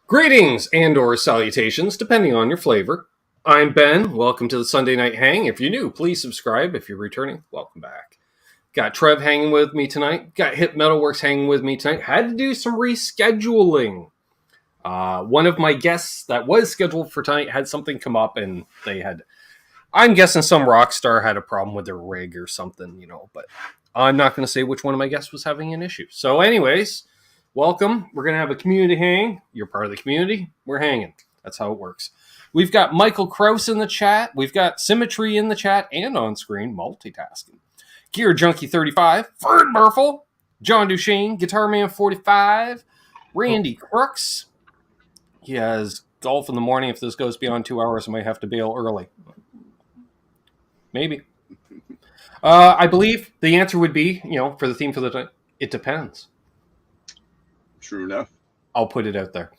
Greetings and or salutations, depending on your flavor. I'm Ben. Welcome to the Sunday Night Hang. If you're new, please subscribe. If you're returning, welcome back. Got Trev hanging with me tonight. Got Hip Metalworks hanging with me tonight. Had to do some rescheduling. One of my guests that was scheduled for tonight had something come up, and I'm guessing some rock star had a problem with their rig or something, but I'm not going to say which one of my guests was having an issue. So anyways, welcome. We're going to have a community hang. You're part of the community. We're hanging. That's how it works. We've got Michael Krause in the chat. We've got Symmetry in the chat and on screen, multitasking. Gear Junkie 35, Ferd Murphle, John Duchesne, Guitar Man 45, Randy Crooks. He has golf in the morning. If this goes beyond 2 hours, I might have to bail early. Maybe. I believe the answer would be, for the theme for the time, it depends. True enough. I'll put it out there.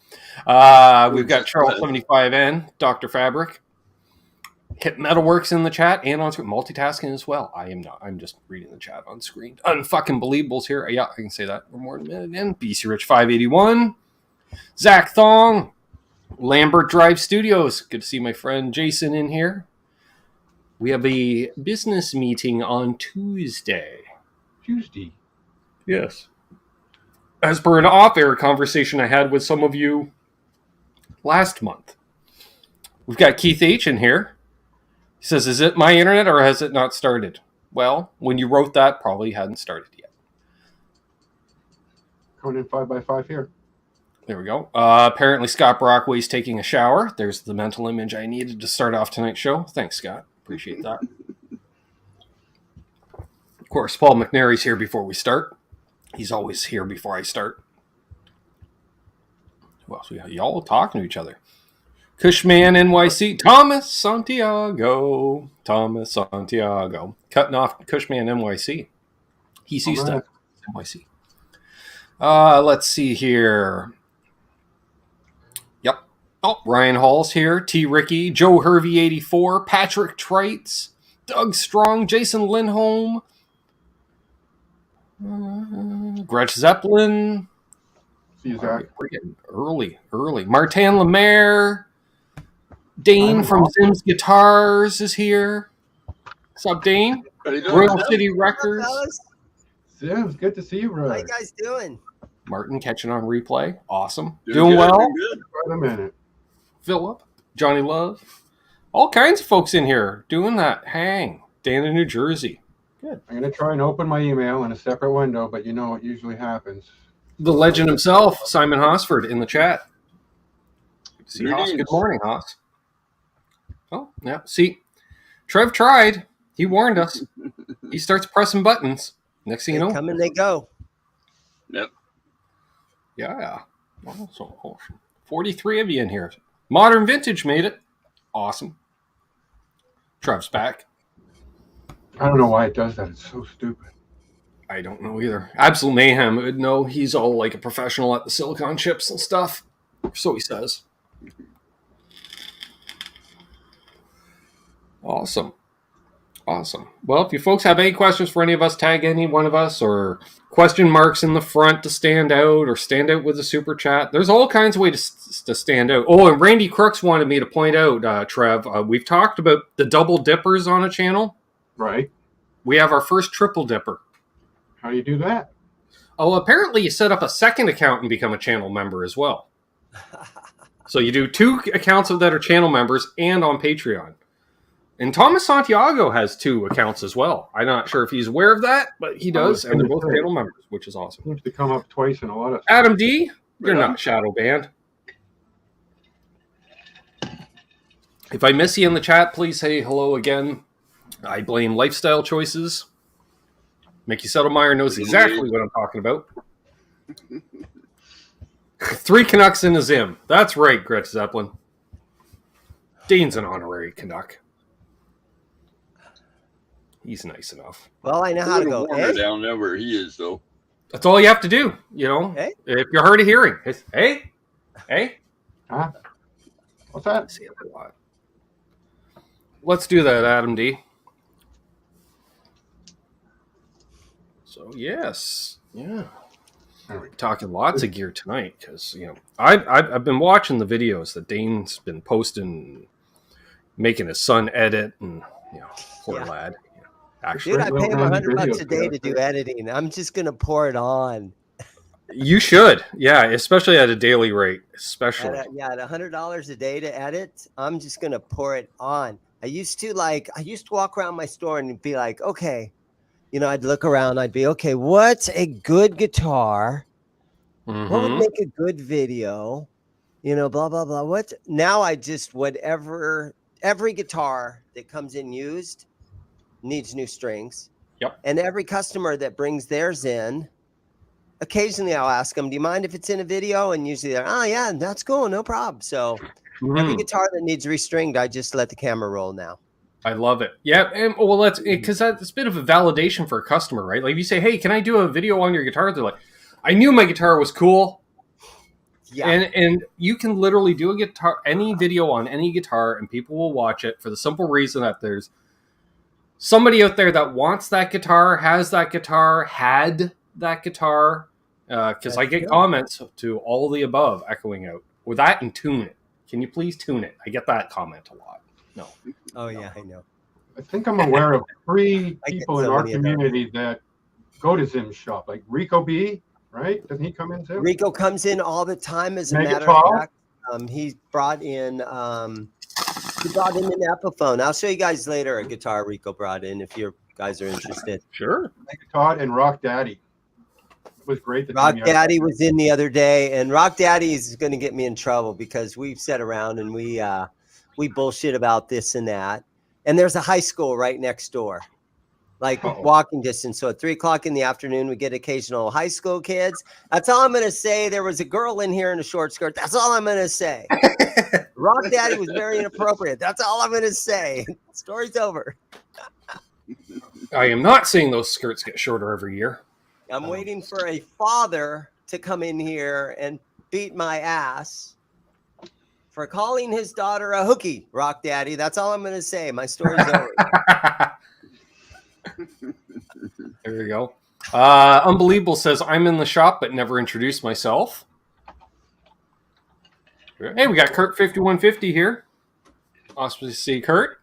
We've got Charles 75N, Dr. Fabric, Hip Metalworks in the chat and on screen, multitasking as well. I am not. I'm just reading the chat on screen. Unfucking believables here. Yeah, I can say that for more than a minute. And BC Rich 581, Zach Thong, Lambert Drive Studios. Good to see my friend Jason in here. We have a business meeting on Tuesday. Yes. As per an off-air conversation I had with some of you last month. We've got Keith H. in here. He says, is it my internet or has it not started? Well, when you wrote that, probably hadn't started yet. Coming in 5x5 here. There we go. Apparently Scott Brockway's taking a shower. There's the mental image I needed to start off tonight's show. Thanks, Scott. Appreciate that. Of course, Paul McNary's here before we start. He's always here before I start. Who else? Y'all talking to each other. Cushman NYC. Thomas Santiago. Cutting off Cushman NYC. He sees stuff. NYC. Let's see here. Yep. Oh, Ryan Hall's here. T. Ricky. Joe Hervey 84. Patrick Trites. Doug Strong. Jason Lindholm. Gretch Zeppelin. See you, Zach. We're getting early. Martin Lemaire. Dane from Zim's Guitars is here. What's up, Dane? Royal City Records. Zim's, good to see you, brother. How you guys doing? Martin catching on replay. Awesome. Doing well. Good. Wait a minute. Philip. Johnny Love. All kinds of folks in here doing that hang. Dan in New Jersey. Good. I'm going to try and open my email in a separate window, but you know what usually happens. The legend himself, Simon Hosford, in the chat. See Haas. Good morning, Haas. Oh, yeah. See, Trev tried. He warned us. He starts pressing buttons. Next thing you know. Come and they go. Yep. Yeah. Oh, so 43 of you in here. Modern Vintage made it. Awesome. Trev's back. I don't know why it does that. It's so stupid. I don't know either. Absolute Mayhem would know. He's all like a professional at the silicon chips and stuff. So he says. Awesome. Well, if you folks have any questions for any of us, tag any one of us, or question marks in the front to stand out, or stand out with a super chat. There's all kinds of ways to stand out. Oh, and Randy Crooks wanted me to point out, Trev, we've talked about the double dippers on a channel. Right. We have our first triple dipper. How do you do that? Oh, apparently you set up a second account and become a channel member as well. So you do 2 accounts that are channel members and on Patreon. And Thomas Santiago has 2 accounts as well. I'm not sure if he's aware of that, but he does, and they're both channel members, which is awesome. Seems to come up twice in a lot of stuff. Adam D, you're not shadow banned. If I miss you in the chat, please say hello again. I blame lifestyle choices. Mickey Settlemeyer knows exactly what I'm talking about. 3 Canucks in a Zim. That's right, Gretch Zeppelin. Dean's an honorary Canuck. He's nice enough. Well, I know how to go. Down there where he is, though. That's all you have to do, Hey? If you're hard of hearing. It's, hey. Huh? What's that? See it a lot. Let's do that, Adam D. So, yes. Yeah. There we go. Talking lots of gear tonight because I've been watching the videos that Dane's been posting, making his son edit, and poor Yeah. lad. Dude, I pay him Well, $100 a day videos, to do editing. I'm just gonna pour it on. You should, especially at a daily rate, especially. At $100 a day to edit, I'm just gonna pour it on. I used to walk around my store and be like, okay, I'd look around, I'd be okay, what's a good guitar? What would Mhm. make a good video? Blah blah blah. What now? I just every guitar that comes in used needs new strings. Yep. And every customer that brings theirs in, occasionally I'll ask them, do you mind if it's in a video? And usually they're, oh yeah, that's cool, no problem. So every guitar that needs restringed, I just let the camera roll now. I love it. Yeah, and well, that's because that's a bit of a validation for a customer, right? Like if you say, "Hey, can I do a video on your guitar?" They're like, "I knew my guitar was cool." Yeah. And you can literally do any video on any guitar, and people will watch it for the simple reason that there's somebody out there that wants that guitar, has that guitar, had that guitar. Because I get comments to all the above echoing out with that and tune it. Can you please tune it? I get that comment a lot. No. Oh yeah, I know. I think I'm aware of 3 I get people so in our many of those. community that go to Zim's shop, like Rico B, right? Doesn't he come in too? Rico comes in all the time. As a Make it matter of tall? fact, he brought in an Epiphone. I'll show you guys later a guitar Rico brought in if you guys are interested. Sure. Mega Todd and Rock Daddy. It was great. Rock Daddy was in the other day, and Rock Daddy is going to get me in trouble because we've sat around and we bullshit about this and that. And there's a high school right next door, like walking distance. So at 3:00 in the afternoon, we get occasional high school kids. That's all I'm going to say. There was a girl in here in a short skirt. That's all I'm going to say. Rock Daddy was very inappropriate. That's all I'm going to say. Story's over. I am not seeing those skirts get shorter every year. I'm waiting for a father to come in here and beat my ass for calling his daughter a hooky, Rock Daddy. That's all I'm going to say. My story's over. There you go. Unbelievable says, I'm in the shop but never introduced myself. Hey, we got Kurt 5150 here. Awesome to see Kurt.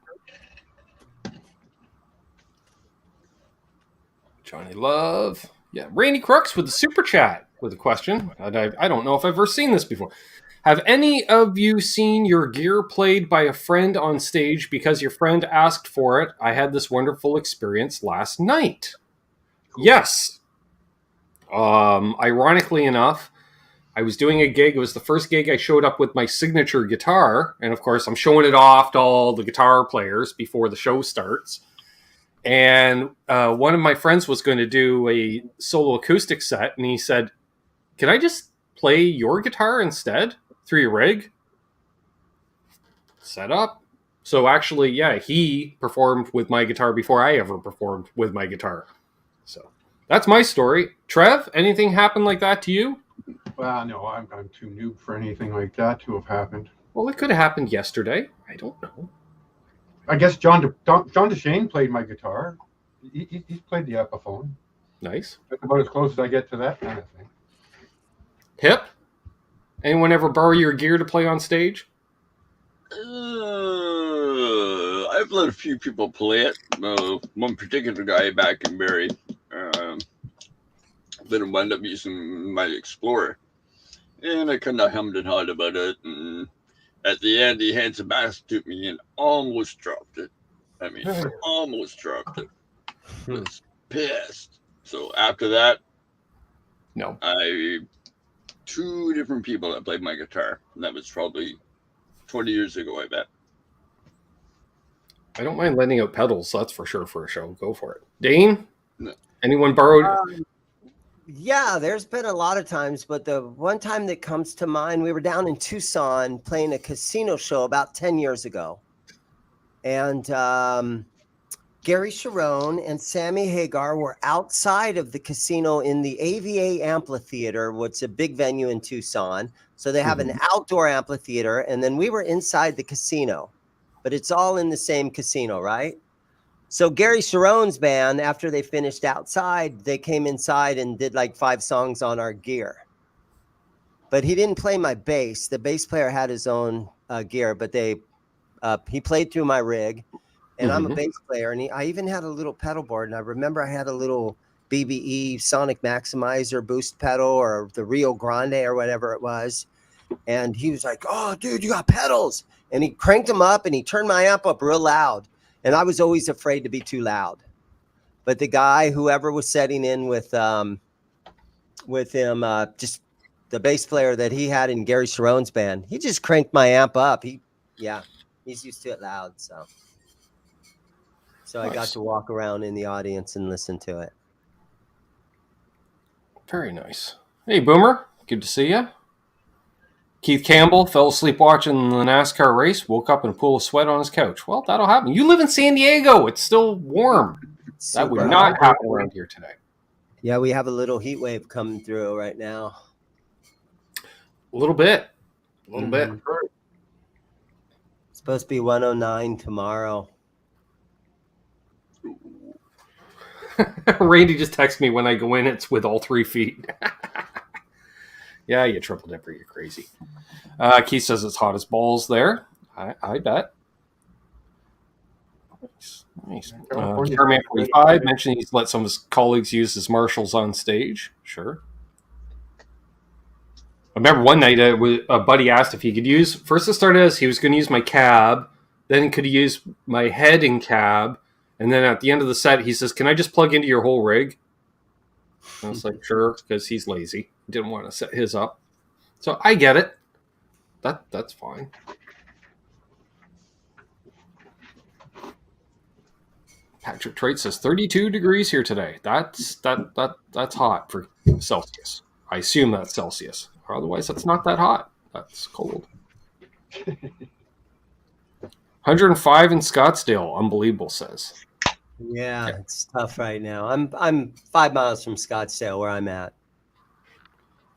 Johnny Love. Yeah, Randy Crooks with the super chat with a question. I don't know if I've ever seen this before. Have any of you seen your gear played by a friend on stage because your friend asked for it? I had this wonderful experience last night. Cool. Yes. Ironically enough, I was doing a gig. It was the first gig I showed up with my signature guitar. And of course, I'm showing it off to all the guitar players before the show starts. And one of my friends was going to do a solo acoustic set. And he said, can I just play your guitar instead through your rig? Set up. So actually, yeah, he performed with my guitar before I ever performed with my guitar. So that's my story. Trev, anything happen like that to you? Well, no, I'm too noob for anything like that to have happened. Well, it could have happened yesterday. I don't know. I guess John DeShane played my guitar. He's played the Epiphone. Nice. That's about as close as I get to that kind of thing. Hip? Anyone ever borrow your gear to play on stage? I've let a few people play it. One particular guy back in Barrie then wound up using my Explorer. And I kind of hummed and hawed about it. And at the end, he hands it back to me and almost dropped it. I mean, almost dropped it. I was pissed. So after that, no. 2 different people that played my guitar. And that was probably 20 years ago, I bet. I don't mind lending out pedals, that's for sure, for a show. Go for it. Dane? No. Anyone borrowed? Yeah, there's been a lot of times, but the one time that comes to mind, we were down in Tucson playing a casino show about 10 years ago. And Gary Sharon and Sammy Hagar were outside of the casino in the AVA Amphitheater, which is a big venue in Tucson. So they have an outdoor amphitheater, and then we were inside the casino. But it's all in the same casino, right? So Gary Sharon's band, after they finished Outside, they came inside and did like 5 songs on our gear. But he didn't play my bass. The bass player had his own gear, but he played through my rig. And I'm a bass player, and I even had a little pedal board. And I remember I had a little BBE Sonic Maximizer boost pedal, or the Rio Grande or whatever it was. And he was like, "Oh, dude, you got pedals." And he cranked them up, and he turned my amp up real loud. And I was always afraid to be too loud. But the guy, whoever was setting in with him, just the bass player that he had in Gary Sharon's band, he just cranked my amp up. He's used to it loud. So nice. I got to walk around in the audience and listen to it. Very nice. Hey, Boomer. Good to see you. Keith Campbell fell asleep watching the NASCAR race, woke up in a pool of sweat on his couch. Well, that'll happen. You live in San Diego. It's still warm. That would not happen around here today. Yeah, we have a little heat wave coming through right now. A little bit. It's supposed to be 109 tomorrow. Randy just texted me when I go in, it's with all 3 feet. Yeah, you triple dipper, you're crazy. Keith says it's hot as balls there. I bet. Nice. Jeremy 45 mentioned he's let some of his colleagues use his Marshalls on stage. Sure. I remember one night a buddy asked if he could use, first it started as he was going to use my cab, then could he use my head and cab, and then at the end of the set he says, "Can I just plug into your whole rig?" And I was like, sure, because he's lazy. He didn't want to set his up. So I get it. That's fine. Patrick Trate says 32 degrees here today. That's hot for Celsius. I assume that's Celsius. Or otherwise, that's not that hot. That's cold. 105 in Scottsdale. Unbelievable, says. Yeah, it's tough right now. I'm 5 miles from Scottsdale where I'm at.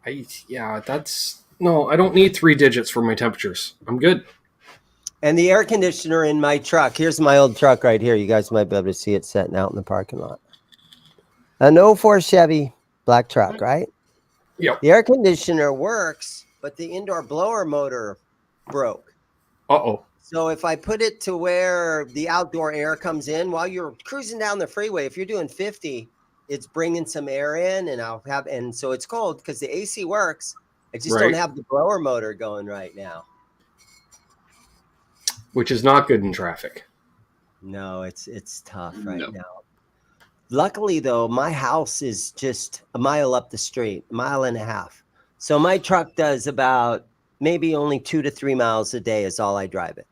I don't need 3 digits for my temperatures. I'm good. And the air conditioner in my truck. Here's my old truck right here. You guys might be able to see it sitting out in the parking lot. An 04 Chevy black truck, right? Yep. The air conditioner works, but the indoor blower motor broke. Uh-oh. So if I put it to where the outdoor air comes in while you're cruising down the freeway, if you're doing 50, it's bringing some air in, and so it's cold because the AC works. I just don't have the blower motor going right now. Which is not good in traffic. No, it's tough right now. Luckily, though, my house is just a mile up the street, 1.5 miles. So my truck does about maybe only 2 to 3 miles a day is all I drive it.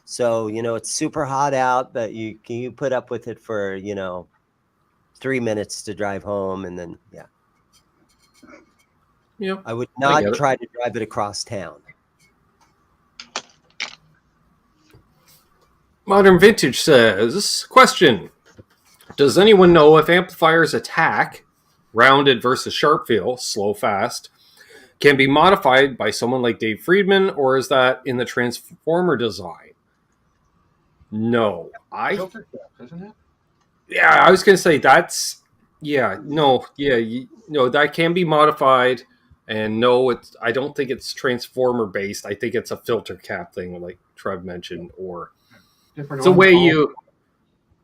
So, it's super hot out, but you put up with it for, 3 minutes to drive home. And then, I would not try to drive it across town. Modern Vintage says, question. Does anyone know if amplifiers attack, rounded versus sharp feel, slow, fast, can be modified by someone like Dave Friedman, or is that in the transformer design? No. Filter caps, isn't it? Yeah, I was going to say that can be modified, and no, I don't think it's transformer based. I think it's a filter cap thing, like Trev mentioned, or it's the way you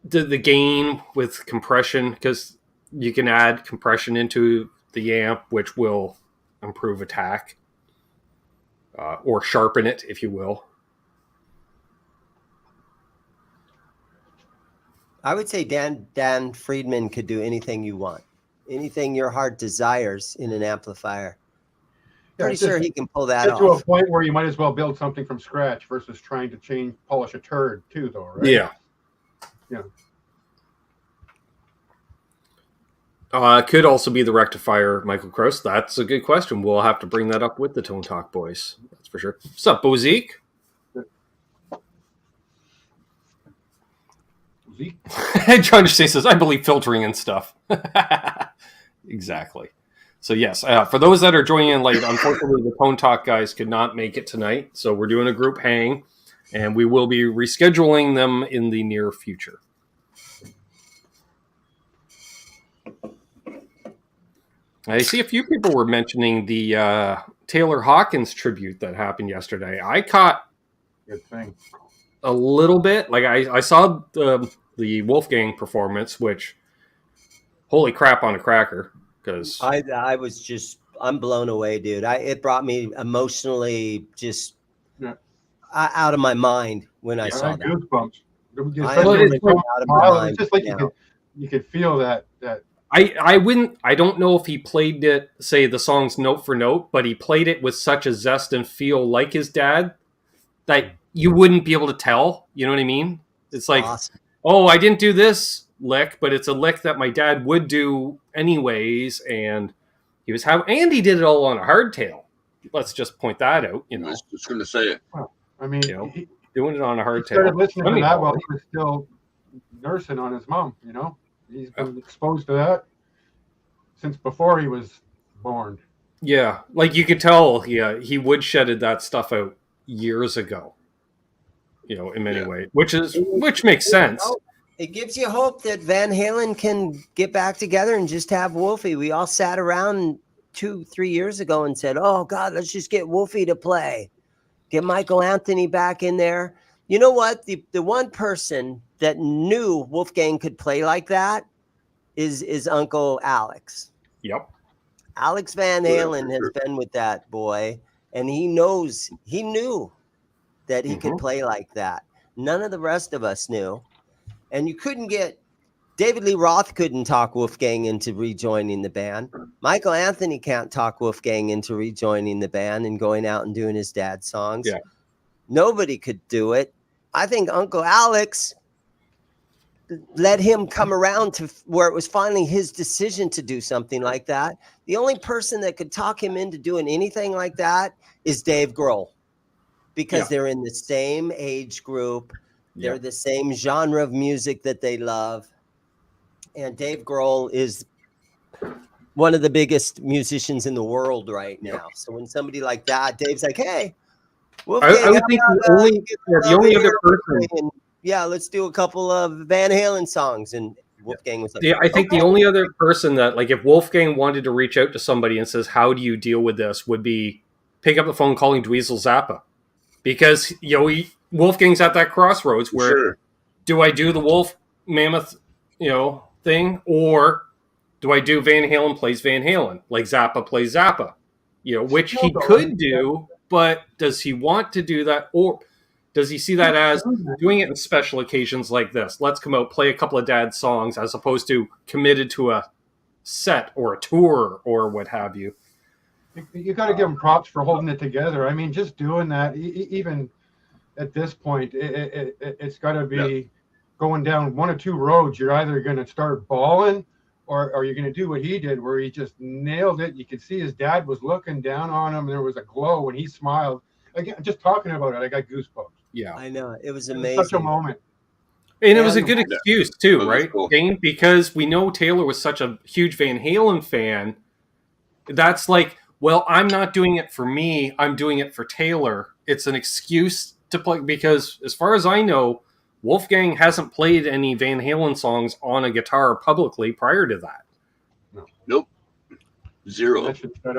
did the gain with compression, because you can add compression into the amp, which will improve attack or sharpen it, if you will. I would say Dan Friedman could do anything you want, anything your heart desires in an amplifier. Pretty sure he can pull that off. To a point where you might as well build something from scratch versus trying to polish a turd too, though, right? Yeah. Could also be the rectifier, Michael Krause. That's a good question. We'll have to bring that up with the Tone Talk boys. That's for sure. What's up, Bozique? John says, I believe filtering and stuff. Exactly. So yes, for those that are joining in late, unfortunately the Tone Talk guys could not make it tonight. So we're doing a group hang, and we will be rescheduling them in the near future. I see a few people were mentioning the Taylor Hawkins tribute that happened yesterday. I caught Good thing. a little bit. Like I saw the Wolfgang performance, which holy crap on a cracker. Because I'm blown away, dude. It brought me emotionally just Yeah. out of my mind when I Yeah. saw I had that. goosebumps. I Especially when it's they like come out of smile, my it's mind just like now. you could feel that I don't know if he played it, say the songs note for note, but he played it with such a zest and feel like his dad that you wouldn't be able to tell. You know what I mean? It's like, Awesome. oh, I didn't do this lick, but it's a lick that my dad would do anyways, and he did it all on a hardtail. Let's just point that out. I was just going to say it. I mean, Doing it on a he started hardtail. listening to that while he was still nursing on his mom. He's been exposed to that since before he was born. Yeah, like you could tell. Yeah, he would shedded that stuff out years ago. In many ways, which makes sense. It gives you hope that Van Halen can get back together and just have Wolfie. We all sat around 2-3 years ago and said, "Oh God, let's just get Wolfie to play, get Michael Anthony back in there." You know what? The one person that knew Wolfgang could play like that is Uncle Alex. Yep. Alex Van Halen has been with that boy, and he knew that he could play like that. None of the rest of us knew. And you couldn't get David Lee Roth couldn't talk Wolfgang into rejoining the band. Michael Anthony can't talk Wolfgang into rejoining the band and going out and doing his dad's songs. Yeah. Nobody could do it. I think Uncle Alex let him come around to where it was finally his decision to do something like that. The only person that could talk him into doing anything like that is Dave Grohl, because they're in the same age group. They're the same genre of music that they love. And Dave Grohl is one of the biggest musicians in the world right now. So when somebody like that, Dave's like, hey, I would think the only other person. Let's do a couple of Van Halen songs. And Wolfgang was like, I think the only other person that, like, if Wolfgang wanted to reach out to somebody and says, how do you deal with this, would be pick up the phone calling Dweezil Zappa. Because, Wolfgang's at that crossroads where do I do the Wolf Mammoth, thing, or do I do Van Halen plays Van Halen, like Zappa plays Zappa, which he could do, but does he want to do that, or does he see that as doing it in special occasions like this? Let's come out, play a couple of dad songs, as opposed to committed to a set or a tour or what have you. You got to give him props for holding it together. I mean, just doing that, even at this point, it's got to be going down one of two roads. You're either going to start bawling, or you're going to do what he did, where he just nailed it. You could see his dad was looking down on him, and there was a glow when he smiled. Again, just talking about it, I got goosebumps. Yeah, I know, it was amazing. Such a moment. And it was a good excuse too, right, cool. Dane? Because we know Taylor was such a huge Van Halen fan. That's like, well, I'm not doing it for me. I'm doing it for Taylor. It's an excuse to play, because as far as I know, Wolfgang hasn't played any Van Halen songs on a guitar publicly prior to that. Nope. Zero. But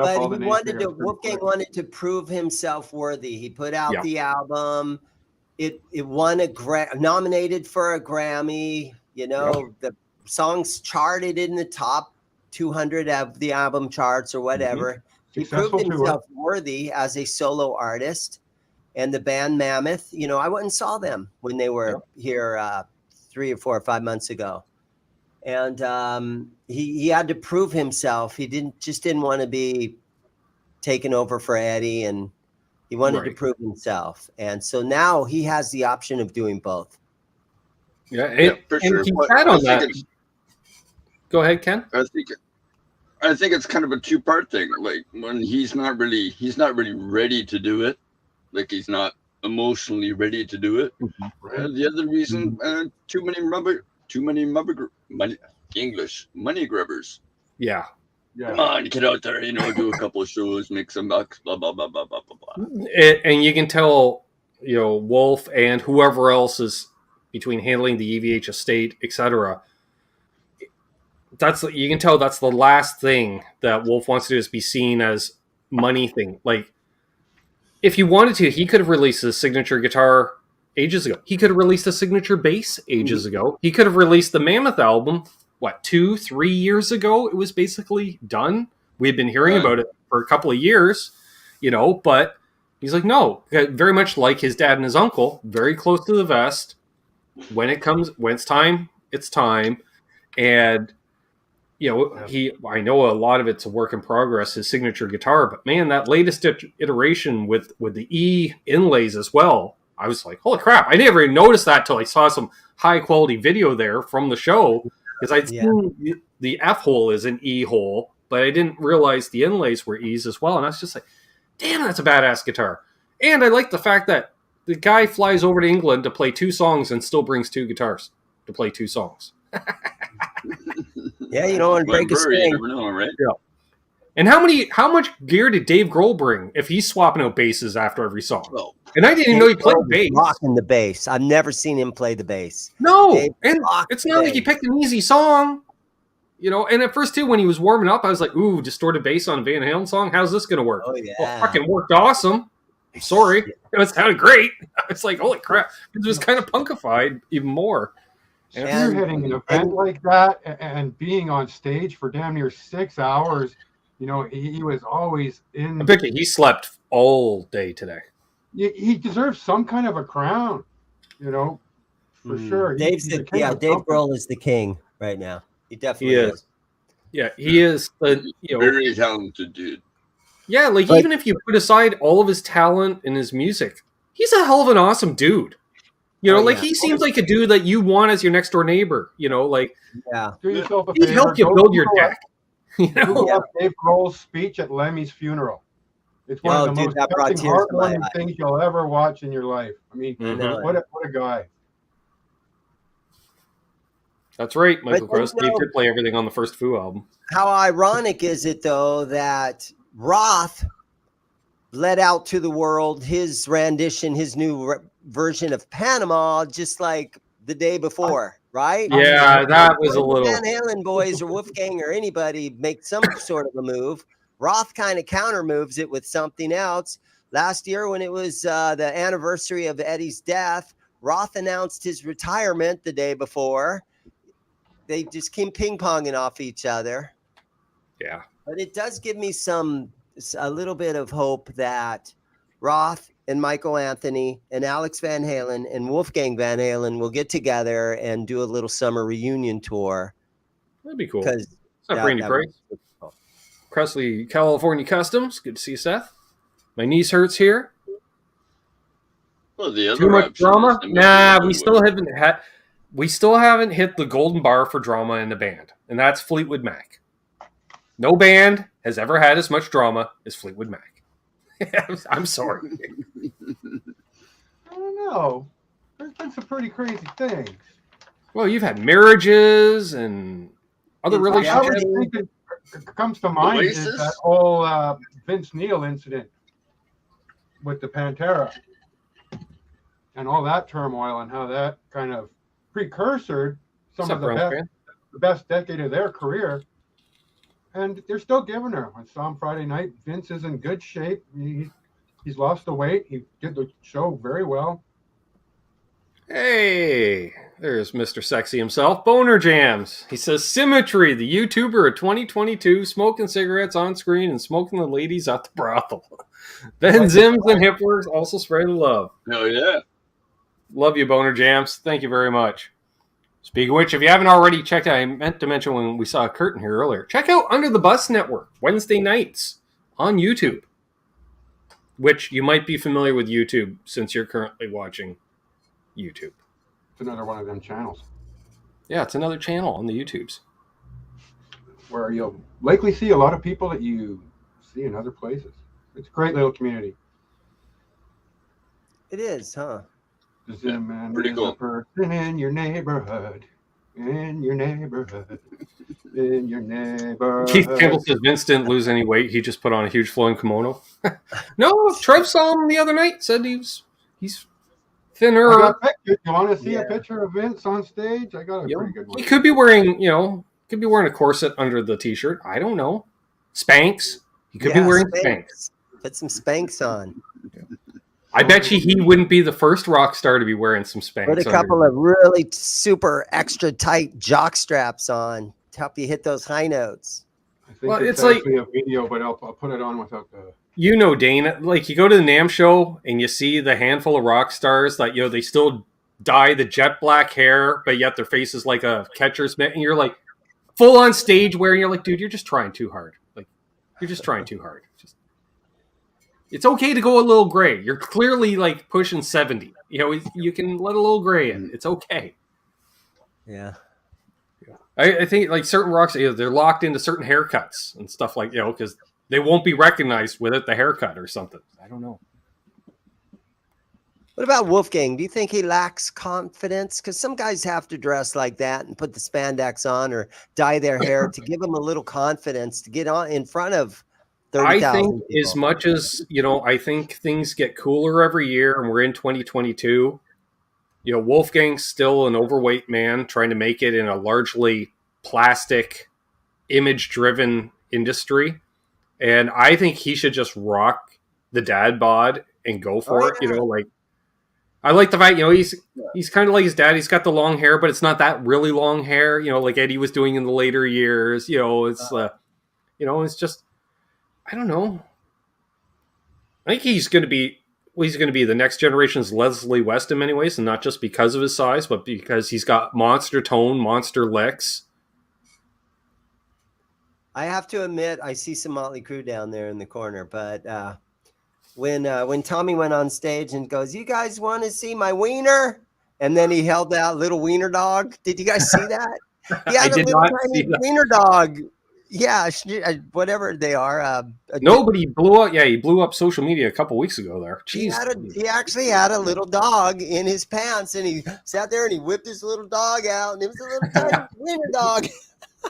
Wolfgang wanted to prove himself worthy. He put out the album. It won nominated for a Grammy. The songs charted in the top 200 of the album charts or whatever. He proved himself worthy as a solo artist. And the band Mammoth, I went and saw them when they were here 3 or 4 or 5 months ago. And he had to prove himself. He didn't want to be taken over for Eddie, and he wanted to prove himself. And so now he has the option of doing both. Yeah, for sure. On that. Go ahead, Ken. I think it's kind of a two-part thing. Like, when he's not really ready to do it. Like, he's not emotionally ready to do it. The other reason, too many money grubbers. Yeah. Come on, get out there, do a couple of shows, make some bucks, blah blah blah blah blah blah. And you can tell, Wolf and whoever else is between handling the EVH estate, etc. you can tell that's the last thing that Wolf wants to do is be seen as money thing. Like, if he wanted to, he could have released his signature guitar ages ago. He could have released a signature bass ages ago. He could have released the Mammoth album, 2-3 years ago? It was basically done. We had been hearing about it for a couple of years, but he's like, no, very much like his dad and his uncle, very close to the vest. When it's time, it's time. And, I know a lot of it's a work in progress, his signature guitar, but man, that latest iteration with the E inlays as well, I was like, holy crap, I never even noticed that till I saw some high quality video there from the show, because I'd seen the F hole is an E hole, but I didn't realize the inlays were E's as well. And I was just like, damn, that's a badass guitar. And I like the fact that the guy flies over to England to play 2 songs and still brings 2 guitars to play 2 songs. Yeah, and break a string. You never know, right? Yeah. And how much gear did Dave Grohl bring if he's swapping out basses after every song? Well, And I didn't even know he played bass. Rocking the bass. I've never seen him play the bass. No, Dave and it's not like he picked an easy song. And at first, too, when he was warming up, I was like, ooh, distorted bass on a Van Halen song? How's this going to work? Oh, yeah. Well, fucking worked awesome. I'm sorry. It sounded great. It's like, holy crap. It was kind of punkified even more. If you're hitting an event like that and being on stage for damn near 6 hours, he was always in. I bet he slept all day today. He deserves some kind of a crown, for sure. Dave Grohl is the king right now. He definitely is. Yeah, he is. Very talented dude. Yeah, even if you put aside all of his talent and his music, he's a hell of an awesome dude. He seems like a dude that you want as your next door neighbor. Do yourself a he'd favor. help you build your deck. Google up Dave Grohl's speech at Lemmy's funeral. It's one of the most touching, heartwarming things you'll ever watch in your life. I mean, what a guy. That's right, Michael Gross. He did play everything on the first Foo album. How ironic is it, though, that Roth let out to the world his rendition, his new version of Panama, just like the day before, right? Yeah, that was a little. Van Halen boys or Wolfgang or anybody make some sort of a move. Roth kind of counter moves it with something else. Last year, when it was the anniversary of Eddie's death, Roth announced his retirement the day before. They just came ping-ponging off each other. Yeah. But it does give me a little bit of hope that Roth and Michael Anthony and Alex Van Halen and Wolfgang Van Halen will get together and do a little summer reunion tour. That'd be cool. Because it's not Brandy Price. Presley, California Customs. Good to see you, Seth. My niece hurts here. Well, the other too much drama? Nah, we still haven't hit the golden bar for drama in the band, and that's Fleetwood Mac. No band has ever had as much drama as Fleetwood Mac. I'm sorry. I don't know. There's been some pretty crazy things. Well, you've had marriages and other relationships. Comes to mind is that whole Vince Neil incident with the Pantera and all that turmoil and how that kind of precursored some of the best decade of their career. And they're still giving her. I saw him Friday night. Vince is in good shape. He's lost the weight. He did the show very well. Hey, there's Mr. Sexy himself, Boner Jams. He says, Symmetry, the YouTuber of 2022, smoking cigarettes on screen and smoking the ladies at the brothel. Ben Zims and Hipworks also spread the love. Oh, yeah. Love you, Boner Jams. Thank you very much. Speaking of which, if you haven't already checked out, I meant to mention when we saw a curtain here earlier, check out Under the Bus Network, Wednesday nights on YouTube, which you might be familiar with YouTube since you're currently watching YouTube. It's another one of them channels. Yeah, it's another channel on the YouTubes. Where you'll likely see a lot of people that you see in other places. It's a great little community. It is, huh? Pretty cool. Person in your neighborhood. In your neighborhood. In your neighborhood. Keith Campbell says Vince didn't lose any weight. He just put on a huge flowing kimono. No, Trev saw him the other night. Said he's thinner. You want to see a picture of Vince on stage? I got a pretty good one. He could be wearing, Could be wearing a corset under the t-shirt. I don't know. Spanx. He could be wearing Spanx. Put some Spanx on. I bet you he wouldn't be the first rock star to be wearing some Spanx. Put a couple of really super extra tight jock straps on to help you hit those high notes. I think it's actually a video, but I'll put it on without the... You know, Dane, like you go to the NAMM show and you see the handful of rock stars that, you know, they still dye the jet black hair, but yet their face is like a catcher's mitt, and you're like full on stage wearing, you're like, dude, you're just trying too hard. Like, you're just trying too hard. It's okay to go a little gray. You're clearly like pushing 70. You know, you can let a little gray in. It's okay. Yeah. I think like certain rocks, you know, they're locked into certain haircuts and stuff like, you know, because they won't be recognized with it, the haircut or something. I don't know. What about Wolfgang? Do you think he lacks confidence? Because some guys have to dress like that and put the spandex on or dye their hair to give them a little confidence to get on in front of 30,000 I think people. as much as, you know, I think things get cooler every year and we're in 2022. You know, Wolfgang's still an overweight man trying to make it in a largely plastic, image-driven industry. And I think he should just rock the dad bod and go for it. You know, like, I like the fact, you know, he's kind of like his dad. He's got the long hair, but it's not that really long hair, you know, like Eddie was doing in the later years. You know, it's, you know, it's just, I don't know. I think he's going to be the next generation's Leslie West in many ways, and not just because of his size, but because he's got monster tone, monster licks. I have to admit, I see some Motley Crue down there in the corner, but when Tommy went on stage and goes, "You guys want to see my wiener?" And then he held that little wiener dog. Did you guys see that? He had a little tiny wiener dog. Yeah, whatever they are. Nobody blew up. Yeah, he blew up social media a couple weeks ago there. Jeez. He actually had a little dog in his pants, and he sat there and he whipped his little dog out, and it was a little tiny wiener dog.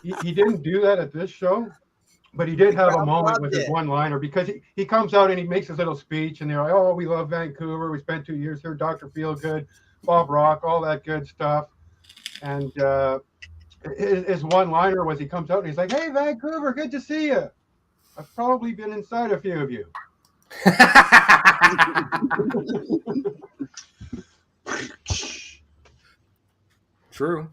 He didn't do that at this show, but he did have a moment with his one-liner, because he comes out and he makes his little speech, and they're like, "Oh, we love Vancouver. We spent 2 years here. Dr. Feelgood, Bob Rock, all that good stuff." And his one-liner was he comes out and he's like, "Hey, Vancouver, good to see you. I've probably been inside a few of you." True.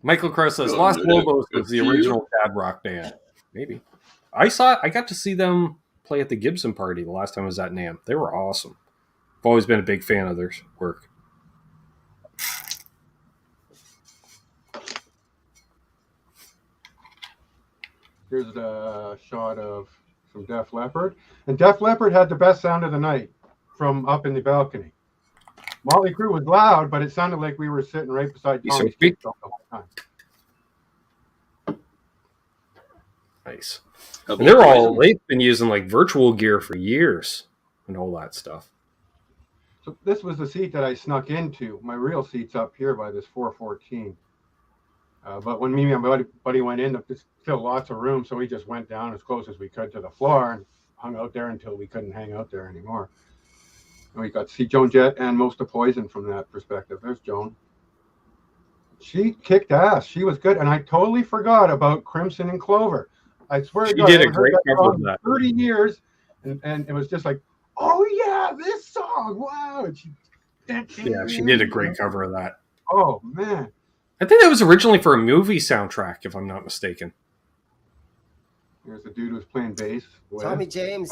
Michael Crow says Los Lobos was the original dad rock band. Maybe. I got to see them play at the Gibson party the last time I was at NAMM. They were awesome. I've always been a big fan of their work. Here's a shot of some Def Leppard. And Def Leppard had the best sound of the night from up in the balcony. Motley Crue was loud, but it sounded like we were sitting right beside Tommy's the whole time. Nice. And they've been using like virtual gear for years and all that stuff. So this was the seat that I snuck into. My real seat's up here by this 414. But when me and my buddy went in, there's still lots of room, so we just went down as close as we could to the floor and hung out there until we couldn't hang out there anymore. And we got to see Joan Jett and Most of Poison from that perspective. There's Joan. She kicked ass. She was good, and I totally forgot about Crimson and Clover. I swear to God, she did a great cover of that. 30 years, and it was just like, oh yeah, this song, wow. And she did a great cover of that. Oh man. I think that was originally for a movie soundtrack, if I'm not mistaken. There's a dude who's playing bass. Tommy James.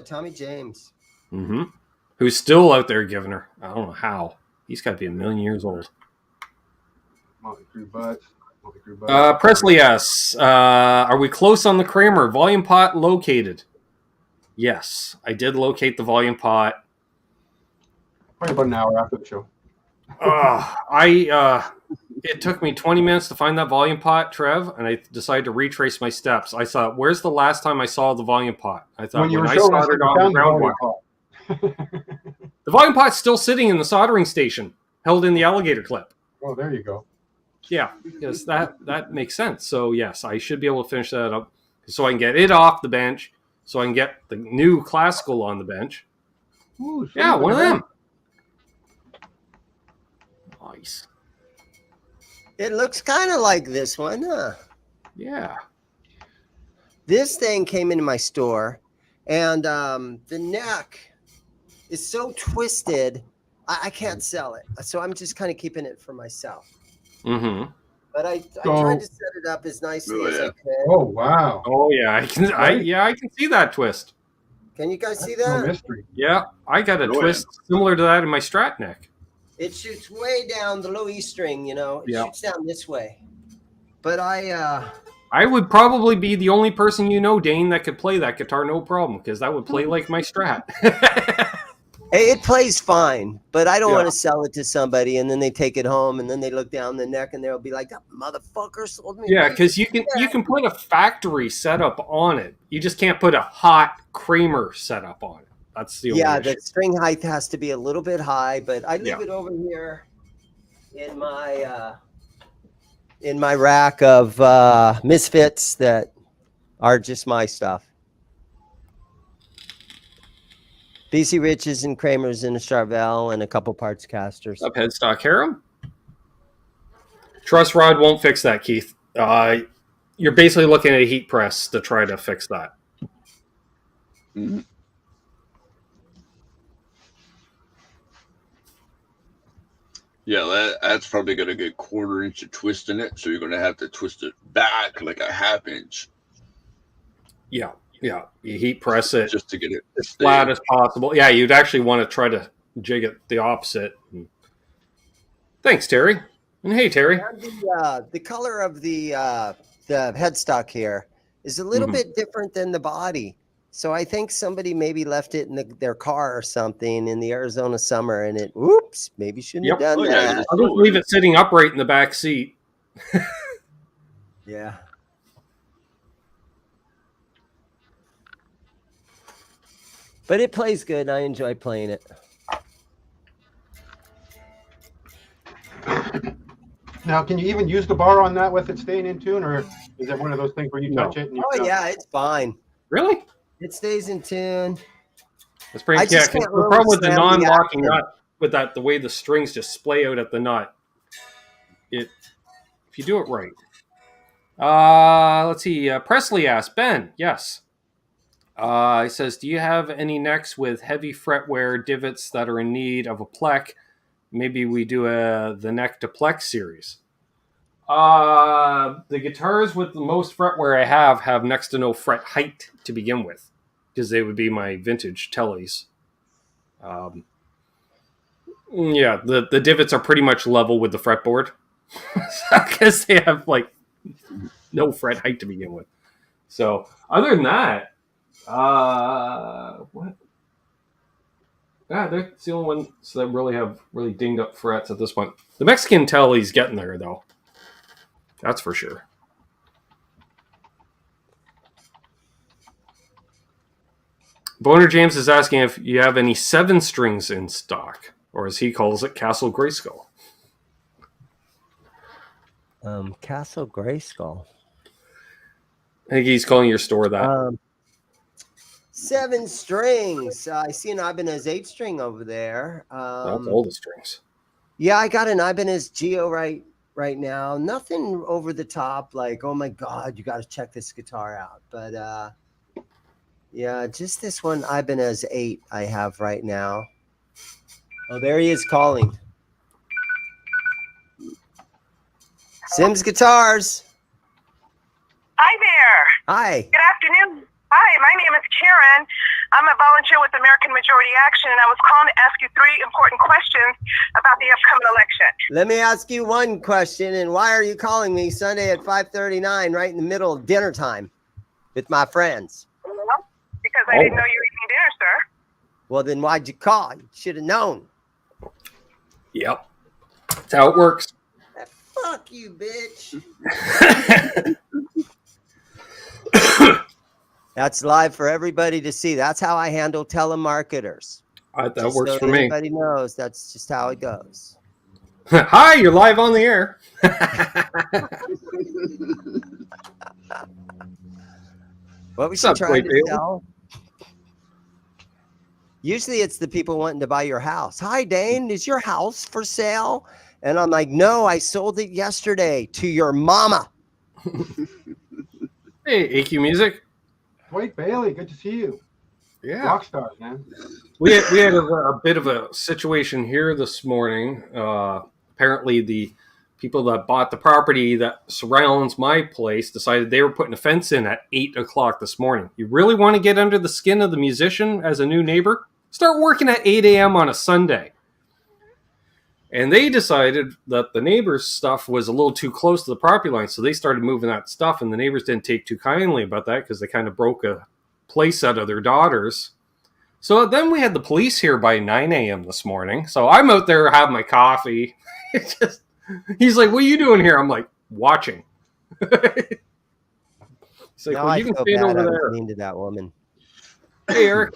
Tommy James. Mm-hmm. Who's still out there giving her. I don't know how. He's got to be a million years old. Motley Crue Butts. Presley asks, are we close on the Kramer? Volume pot located. Yes, I did locate the volume pot. Probably about an hour after the show. It took me 20 minutes to find that volume pot, Trev, and I decided to retrace my steps. I thought, where's the last time I saw the volume pot? I thought when I soldered on the ground wire. The volume pot's still sitting in the soldering station, held in the alligator clip. Oh, there you go. Yeah, yes, that makes sense. So yes, I should be able to finish that up so I can get it off the bench, so I can get the new classical on the bench. Ooh, yeah, one of them. Nice. It looks kind of like this one, huh? Yeah. This thing came into my store, and the neck is so twisted, I can't sell it. So I'm just kind of keeping it for myself. Mm-hmm. But I tried to set it up as nicely as I could. Oh wow! Oh yeah, I can see that twist. Can you guys see That's no that? mystery. Yeah, I got a Oh, yeah. twist similar to that in my Strat neck. It shoots way down the low E string, you know. It Yeah. shoots down this way. But I would probably be the only person you know, Dane, that could play that guitar no problem, because that would play like my Strat. it plays fine, but I don't Yeah. want to sell it to somebody and then they take it home and then they look down the neck and they'll be like, that motherfucker sold me. Yeah, because you can put a factory setup on it. You just can't put a hot Kramer setup on it. That's the only issue. The string height has to be a little bit high, but I leave Yeah. it over here in my rack of misfits that are just my stuff. BC Riches and Kramers and a Charvel and a couple parts casters. Up headstock harem. Truss rod won't fix that, Keith. You're basically looking at a heat press to try to fix that. Mhm. Yeah, that's probably going to get 1/4 inch of twist in it, so you're going to have to twist it back like a 1/2 inch Yeah. You heat press it just to get it as flat as possible. Yeah, you'd actually want to try to jig it the opposite. Thanks, Terry. And hey, Terry. And the color of the headstock here is a little bit different than the body. So I think somebody maybe left it in their car or something in the Arizona summer, and it, oops, maybe shouldn't have done that. I'll just leave it sitting upright in the back seat. Yeah. But it plays good. I enjoy playing it. Now, can you even use the bar on that with it staying in tune, or is it one of those things where you touch it? And Oh, yeah, it's fine. Really? It stays in tune. That's pretty. I Yeah, just 'cause can't the problem with the really stand the non-locking action. nut, with that, the way the strings just splay out at the nut, if you do it right. Let's see. Presley asked Ben. Yes. He says, "Do you have any necks with heavy fretwear divots that are in need of a plec? Maybe we do the neck to plec series." The guitars with the most fretwear I have next to no fret height to begin with, because they would be my vintage Teles. Yeah, the divots are pretty much level with the fretboard, because they have like no fret height to begin with. So other than that, what? Yeah, that's the only ones that really have really dinged up frets at this point. The Mexican Teles getting there though. That's for sure. Boner James is asking if you have any 7 strings in stock, or as he calls it, Castle Grayskull. Castle Grayskull. I think he's calling your store that. 7 strings. I see an Ibanez 8-string over there. That's all the strings. Yeah, I got an Ibanez Geo right now. Nothing over the top, like, oh my God, you got to check this guitar out. But yeah, just this one Ibanez 8 I have right now. Oh, there he is calling. Sims Guitars. Hi there. Hi. Good afternoon. Hi, my name is Karen. I'm a volunteer with American Majority Action, and I was calling to ask you 3 important questions about the upcoming election. Let me ask you one question. And why are you calling me Sunday at 5:39, right in the middle of dinner time with my friends? Well, because I didn't know you were eating dinner, sir. Well, then why'd you call? You should have known. Yep. That's how it works. Fuck you, bitch. That's live for everybody to see. That's how I handle telemarketers. That Just works so for me. everybody knows that's just how it goes. Hi, you're live on the air. What was What's she up, trying Boy to Bailey? sell? Usually it's the people wanting to buy your house. Hi, Dane. Is your house for sale? And I'm like, no, I sold it yesterday to your mama. Hey, AQ Music. Dwight Bailey, good to see you. Yeah. Rock stars, man. We had a bit of a situation here this morning. Apparently, the people that bought the property that surrounds my place decided they were putting a fence in at 8 o'clock this morning. You really want to get under the skin of the musician as a new neighbor? Start working at 8 a.m. on a Sunday. And they decided that the neighbor's stuff was a little too close to the property line, so they started moving that stuff, and the neighbors didn't take too kindly about that because they kind of broke a place out of their daughters. So then we had the police here by 9 a.m. this morning. So I'm out there having my coffee. He's like, what are you doing here? I'm like, watching. He's like, Now well, I you can feel stand bad. over I was there. mean to that woman. Hey, Eric.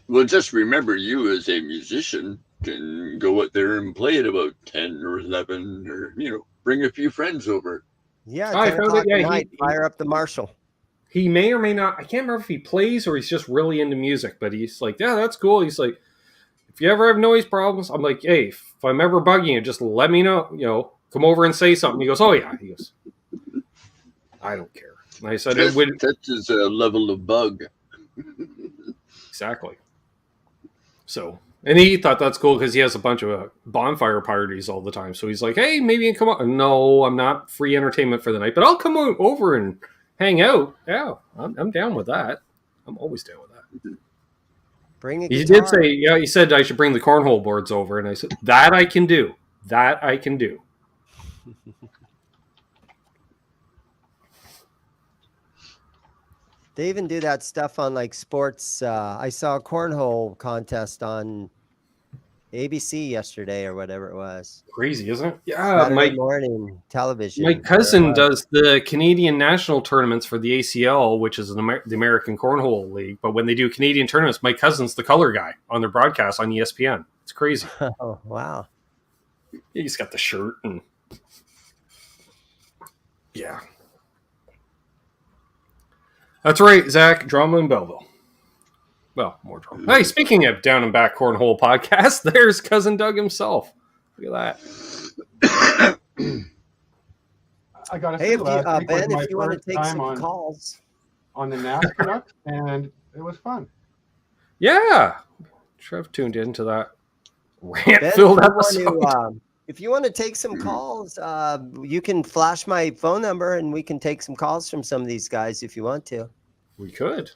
Well, just remember, you as a musician can go out there and play at about 10 or 11, or, bring a few friends over. Yeah, I 10 found o'clock it. Yeah, at night, fire up the Marshall. He may or may not. I can't remember if he plays or he's just really into music, but he's like, yeah, that's cool. He's like, if you ever have noise problems, I'm like, hey, if I'm ever bugging you, just let me know. Come over and say something. He goes, oh, yeah. He goes, I don't care. And I said, it would. That is a level of bug. Exactly. So, and he thought that's cool because he has a bunch of bonfire parties all the time. So he's like, hey, maybe you can come on. No, I'm not free entertainment for the night, but I'll come over and hang out. Yeah, I'm down with that. I'm always down with that. Bring a He guitar. did say, yeah, he said I should bring the cornhole boards over. And I said, that I can do. That I can do. They even do that stuff on like sports. I saw a cornhole contest on ABC yesterday or whatever it was. Crazy, isn't it? Yeah, Saturday morning television. my cousin does the Canadian national tournaments for the ACL, which is the American Cornhole League. But when they do Canadian tournaments, my cousin's the color guy on their broadcast on ESPN. It's crazy. Oh, wow. He's got the shirt and yeah. That's right, Zach. Drama in Belleville. Well, more drama. Hey, speaking of down and back cornhole podcast, there's cousin Doug himself. Look at that. I got to Hey, say, if you, last week was Ben, my if you want to first take time some calls. on the NAS product, and it was fun. Yeah. Trev tuned into that Ben, rant-filled episode. if you want to take some calls, you can flash my phone number and we can take some calls from some of these guys if you want to. We could.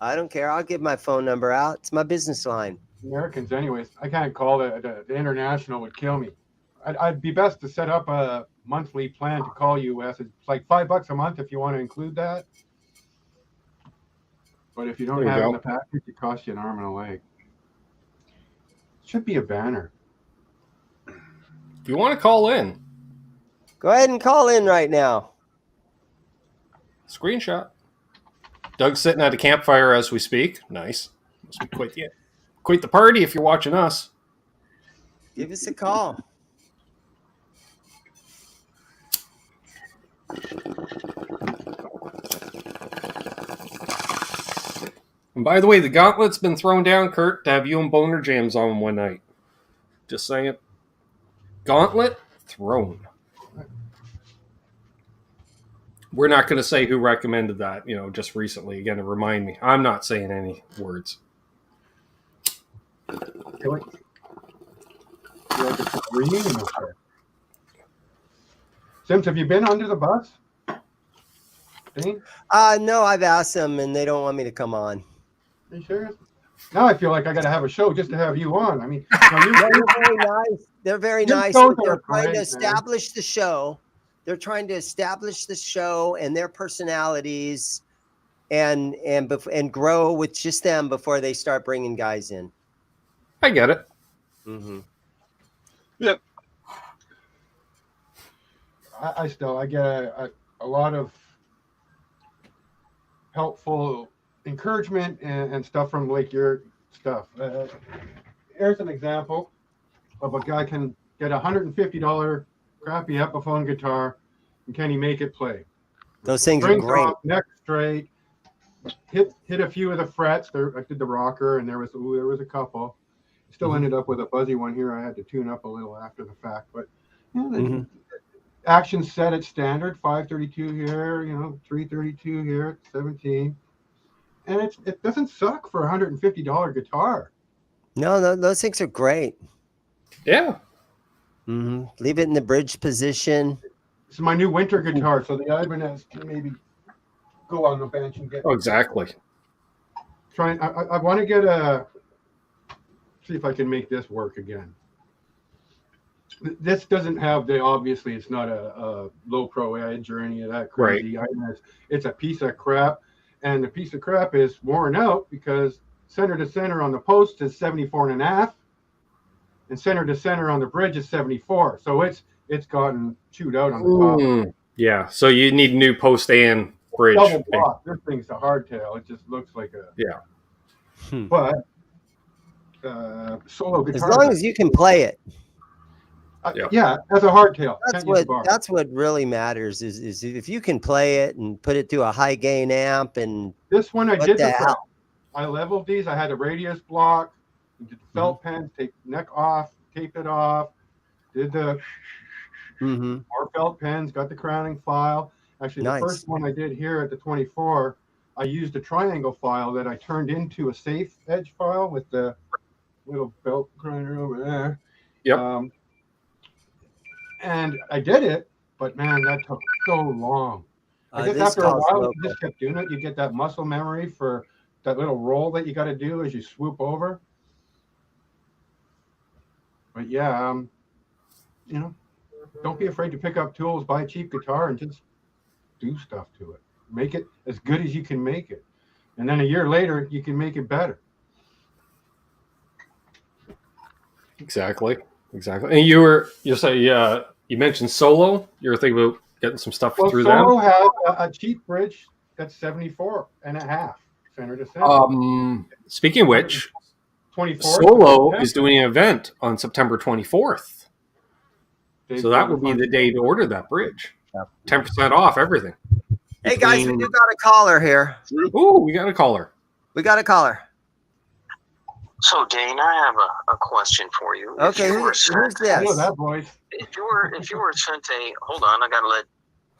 I don't care. I'll give my phone number out. It's my business line. Americans, anyways. I can't call it. The international would kill me. I'd be best to set up a monthly plan to call you, Wes. It's like $5 a month if you want to include that. But if you don't There you have it in go. the package, it costs you an arm and a leg. Should be a banner. If you want to call in, Go ahead and call in right now. screenshot. Doug's sitting at a campfire as we speak. Nice. Must be quite the party if you're watching us. Give us a call. And by the way, the gauntlet's been thrown down, Kurt, to have you and Boner Jams on one night. Just saying. Gauntlet thrown. We're not going to say who recommended that, just recently, again, to remind me. I'm not saying any words. Feel like it's a reunion up there. Sims, have you been under the bus? Dean? No, I've asked them and they don't want me to come on. Are you serious? Now I feel like I got to have a show just to have you on. I mean, They're very nice. They're very Your nice. shows They're are trying to great, establish the show. They're trying to establish the show and their personalities and grow with just them before they start bringing guys in. I get it. Mm-hmm. Yep. I get a lot of helpful encouragement and stuff from like your stuff. Here's an example of a guy can get $150 crappy Epiphone guitar, and can he make it play? Those things are Strings great. off, neck straight, hit a few of the frets. I did the rocker, and there was a couple, Still ended up with a buzzy one here. I had to tune up a little after the fact, but the action set at standard, 532 here, 332 here, 17, and it doesn't suck for a $150 guitar. No, those things are great. Yeah. Leave it in the bridge position. This is my new winter guitar, so the Ibanez can maybe go on the bench and get. Oh, exactly. I want to get see if I can make this work again. This doesn't have obviously it's not a low pro edge or any of that crazy. Right. It's a piece of crap, and the piece of crap is worn out because center to center on the post is 74.5, and center to center on the bridge is 74. So it's gotten chewed out on the top. Yeah, so you need new post and bridge. Double block. This thing's a hardtail. It just looks like a But solo guitar. As long as you can play it. Yeah, as a hardtail. That's what really matters is if you can play it and put it through a high gain amp. And this one I did the hell? I leveled these. I had a radius block, did the felt pens, take neck off, tape it off, did the more felt pens, got the crowning file. Actually, the first one I did here at the 24, I used a triangle file that I turned into a safe edge file with the little belt grinder over there. Yep. And I did it, but man, that took so long. I guess after a while, you just kept doing it. You get that muscle memory for that little roll that you got to do as you swoop over. But yeah, don't be afraid to pick up tools, buy a cheap guitar, and just do stuff to it. Make it as good as you can make it, and then a year later, you can make it better. Exactly. And you mentioned Solo. You were thinking about getting some stuff through them. Solo has a cheap bridge that's 74.5 center to center. Speaking of which, 24. Solo is doing an event on September 24th. So that would be the day to order that bridge. 10% off everything. Hey guys, we do got a caller here. Ooh, we got a caller. So, Dane, I have a question for you. Okay, who's this? I know that voice. If you were sent a, hold on, I gotta let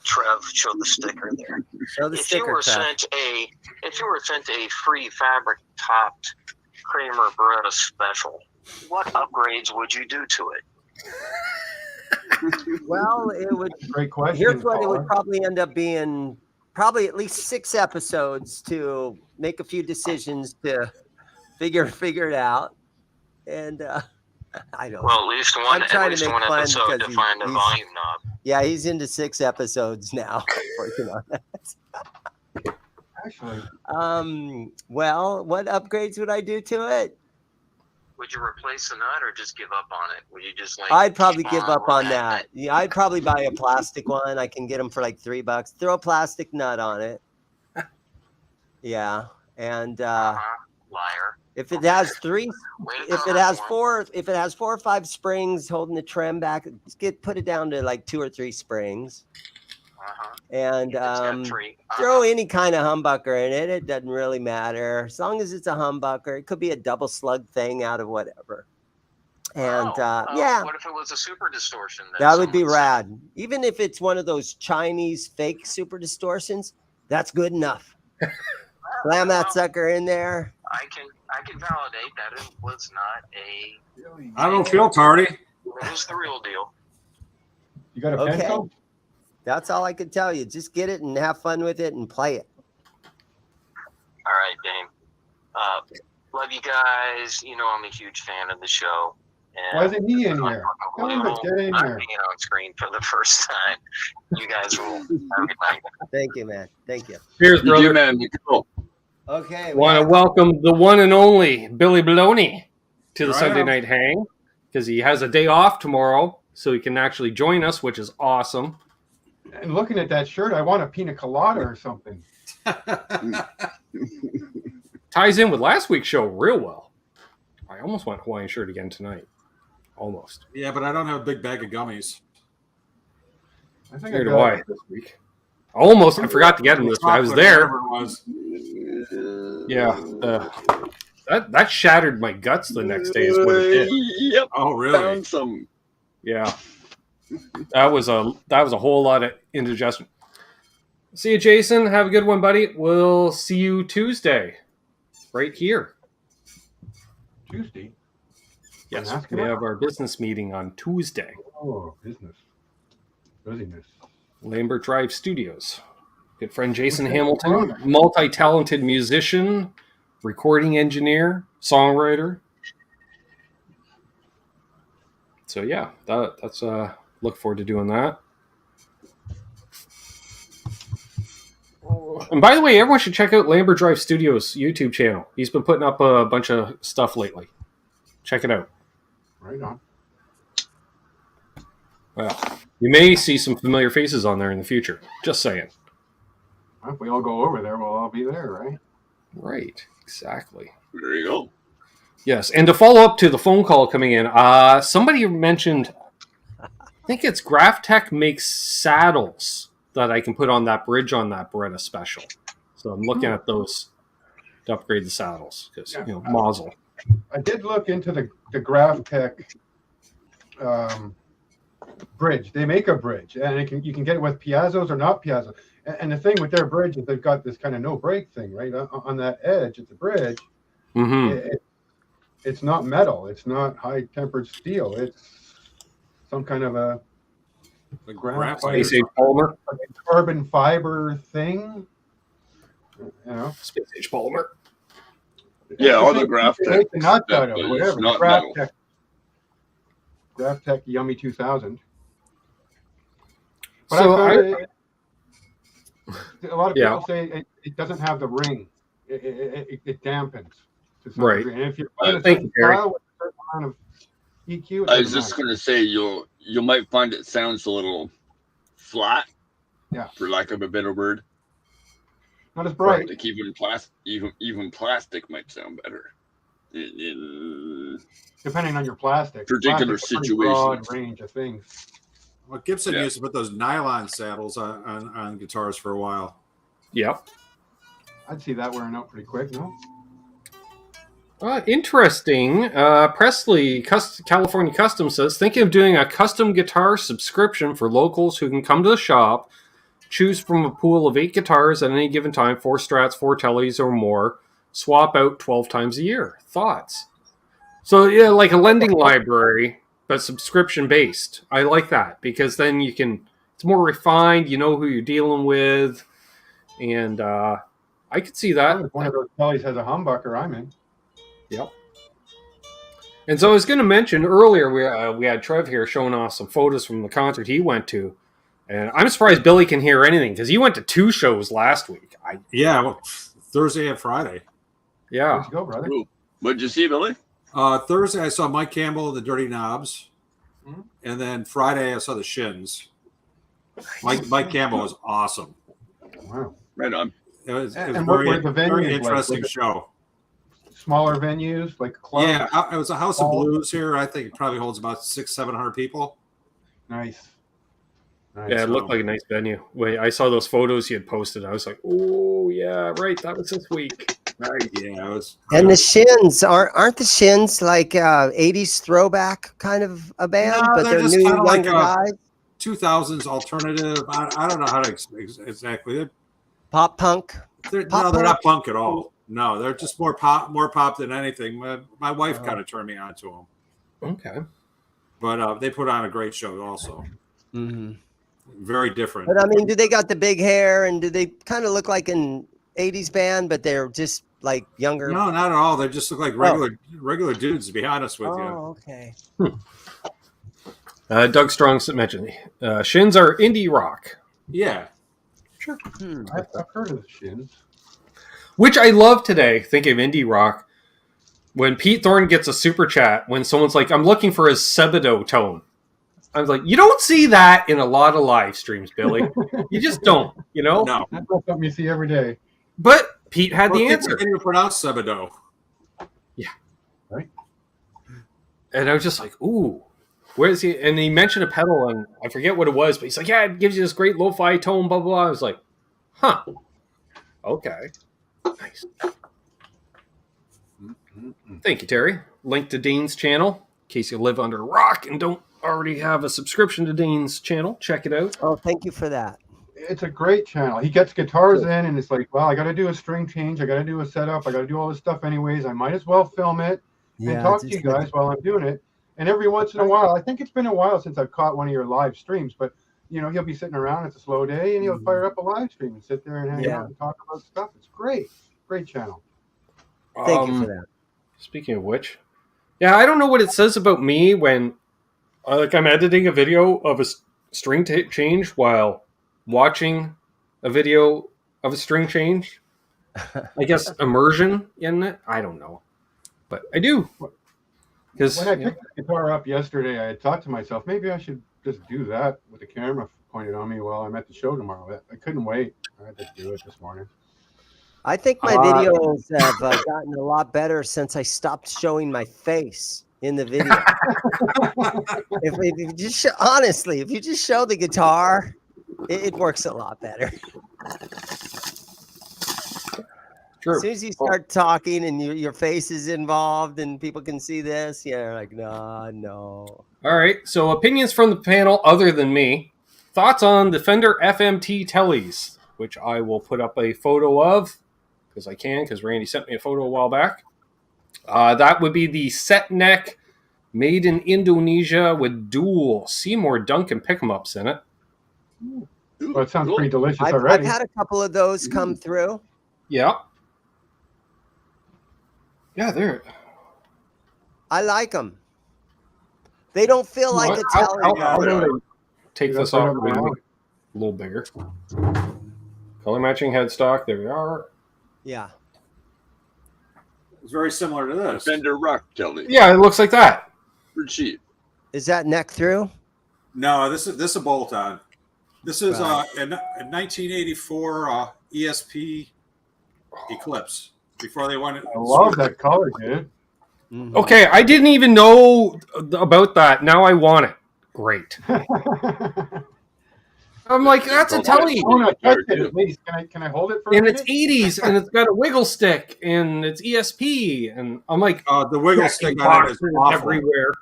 Trev show the sticker there. If you were sent a free fabric topped Kramer Beretta special, what upgrades would you do to it? Well, it would. Great question. Here's what it would probably end up being: probably at least 6 episodes to make a few decisions to figure it out. And I don't. Well, at least one episode to find a volume knob. Yeah, he's into 6 episodes now. Working on that. Actually. Well, what upgrades would I do to it? Would you replace the nut or just give up on it? Would you just I'd probably give up on that. Yeah, I'd probably buy a plastic one. I can get them for like $3. Throw a plastic nut on it. Yeah, and liar. If it has 3, if it has 4 or 5 springs holding the trem back, put it down to like 2 or 3 springs. And throw any kind of humbucker in it. It doesn't really matter. As long as it's a humbucker, it could be a double slug thing out of whatever. And yeah. What if it was a super distortion? That would be rad. Even if it's one of those Chinese fake super distortions, that's good enough. Slam that sucker in there. I can validate that it was not a. I don't feel tardy. It was the real deal. You got a pencil? That's all I can tell you. Just get it and have fun with it and play it. All right, Dame. Love you guys. You know I'm a huge fan of the show. And why isn't he in here? Tell him to get in here. I'm being on screen for the first time. You guys rule. Have a good night. Thank you, man. Thank you. Cheers, brother. You, man. Cool. Okay. Want to welcome the one and only Billy Baloney to the Sunday Night Hang because he has a day off tomorrow, so he can actually join us, which is awesome. And looking at that shirt, I want a pina colada or something. Ties in with last week's show real well. I almost want Hawaiian shirt again tonight. Almost. Yeah, but I don't have a big bag of gummies. I think Neither do I this week. Almost. I forgot to get them this week. I was there. Yeah. That shattered my guts the next day. Is what it did. Yep. Oh, really? Found some. Yeah, that was a whole lot of indigestion. See you, Jason. Have a good one, buddy. We'll see you Tuesday, right here. Tuesday. Yes, we have our business meeting on Tuesday. Oh, business. Busyness. Lambert Drive Studios. Good friend Jason Hamilton, multi-talented musician, recording engineer, songwriter. So yeah, that's look forward to doing that. And by the way, everyone should check out Lambert Drive Studios YouTube channel. He's been putting up a bunch of stuff lately. Check it out. Right on. Well, you may see some familiar faces on there in the future. Just saying. If we all go over there, we'll all be there, right? Right. Exactly. There you go. Yes, and to follow up to the phone call coming in, somebody mentioned, I think it's GraphTech makes saddles that I can put on that bridge on that Beretta Special. So I'm looking at those to upgrade the saddles because Mazel. I did look into the GraphTech bridge. They make a bridge, and you can get it with piazzos or not piazzos. And the thing with their bridge is they've got this kind of no break thing, right? On that edge, it's a bridge. Mm-hmm. It's not metal. It's not high tempered steel. It's some kind of a Space Age polymer, carbon fiber thing. You know, Space Age polymer. Yeah, all the GraphTech. Not that of whatever. Not metal. GraphTech Yummy 2000. But So a lot of people say it doesn't have the ring. It dampens to some degree. And if you're playing a certain style with a certain amount of EQ, I was just going to say you might find it sounds a little flat. Yeah. For lack of a better word. Not as bright. Like even plastic might sound better. Depending on your plastic. Particular situations. Broad range of things. Well, Gibson used to put those nylon saddles on guitars for a while. Yep. I'd see that wearing out pretty quick, no? Interesting. Presley, California Custom says, thinking of doing a custom guitar subscription for locals who can come to the shop, choose from a pool of 8 guitars at any given time, 4 Strats, 4 Teles or more, swap out 12 times a year. Thoughts? So, yeah, like a lending library, but subscription based. I like that because then it's more refined, you know who you're dealing with, and I could see that. If one of those Teles has a humbucker, I'm in. Yep. And so I was going to mention earlier, we had Trev here showing off some photos from the concert he went to. And I'm surprised Billy can hear anything because he went to 2 shows last week. Thursday and Friday. Yeah. Let's go, brother. Cool. What'd you see, Billy? Thursday, I saw Mike Campbell and the Dirty Knobs. Mm-hmm. And then Friday, I saw the Shins. Mike Campbell was awesome. Wow. Right on. It was And a what were the very venues interesting like? show. Smaller venues like clubs? Yeah, it was a House of Blues here. I think it probably holds about 600-700 people. Nice. Yeah, it looked like a nice venue. Wait, I saw those photos he had posted. I was like, oh, yeah, right. That was this week. Right. Yeah, it was. And the Shins, aren't the Shins like 80s throwback kind of a band? No, but they're just new kinda like younger guys? 2000s alternative. I don't know how to exactly. Pop punk? They're not punk at all. No, they're just more pop than anything. My wife kind of turned me on to them. Okay. But they put on a great show also. Mm-hmm. Very different. But I mean, do they got the big hair and do they kind of look like an 80s band, but they're just like younger? No, not at all. They just look like regular dudes, to be honest with you. Oh, okay. Doug Strong mentioned Shins are indie rock. Yeah. Sure. I've heard of the Shins. Which I love today, thinking of indie rock, when Pete Thorne gets a super chat, when someone's like, I'm looking for his Sebadoh tone. I was like, you don't see that in a lot of live streams, Billy. You just don't, you know? No. That's not something you see every day. But Pete had the answer. Can you pronounce Sebadoh? Yeah. Right. And I was just like, ooh, where is he? And he mentioned a pedal, and I forget what it was, but he's like, yeah, it gives you this great lo-fi tone, blah, blah, blah. I was like, huh. Okay. Nice. Thank you, Terry. Link to Dean's channel in case you live under a rock and don't already have a subscription to Dean's channel. Check it out. Oh, thank you for that. It's a great channel. He gets guitars in, and it's like, well, I got to do a string change. I got to do a setup. I got to do all this stuff anyways. I might as well film it and talk to you guys while I'm doing it. And every once in a while, I think it's been a while since I've caught one of your live streams, but he'll be sitting around. It's a slow day, and he'll fire up a live stream and sit there and hang out and talk about stuff. It's great. Great channel. Thank you for that. Speaking of which, yeah, I don't know what it says about me when I'm editing a video of a string change while watching a video of a string change. I guess immersion in it. I don't know, but I do. Because when I picked the guitar up yesterday, I had thought to myself, maybe I should just do that with the camera pointed on me while I'm at the show tomorrow. I couldn't wait. I had to do it this morning. I think my videos have gotten a lot better since I stopped showing my face in the video. if you just honestly, if you just show the guitar, it works a lot better. True. As soon as you start talking and your face is involved and people can see this, you're like, no. All right. So opinions from the panel other than me. Thoughts on the Fender FMT Teles, which I will put up a photo of because Randy sent me a photo a while back. That would be the set neck made in Indonesia with dual Seymour Duncan pick-em-ups in it. Well, it sounds pretty delicious already. I've had a couple of those come through. Yeah. Yeah, they're... I like them. They don't feel like a Teles. Take this off a little bigger. Color matching headstock. There we are. Yeah. It's very similar to this. Fender Rock Teles. Yeah, it looks like that. For cheap. Is that neck through? No, this is a bolt on. This is a 1984 ESP Eclipse. Before they went. I love that color, dude. Mm-hmm. Okay, I didn't even know about that. Now I want it. Great. I'm like, that's a Teles. Oh, no, touch it at least. Can I hold it for a minute? It's 80s, and it's got a wiggle stick, and it's ESP, and I'm like, the wiggle stick on it is awful. Everywhere.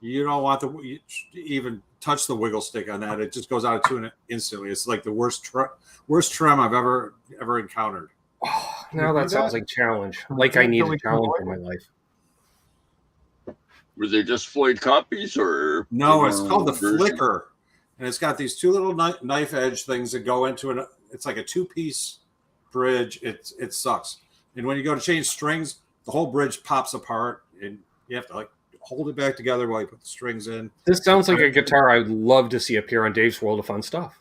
You don't want to even touch the wiggle stick on that. It just goes out of tune instantly. It's like the worst trim I've ever encountered. Oh, now that sounds like challenge. Like I need a challenge in my life. Were they just Floyd copies or? No, it's called the Flicker. And it's got these two little knife edge things that go into it. It's like a 2-piece bridge. It sucks. And when you go to change strings, the whole bridge pops apart, and you have to hold it back together while you put the strings in. This sounds like a guitar I'd love to see appear on Dave's World of Fun Stuff.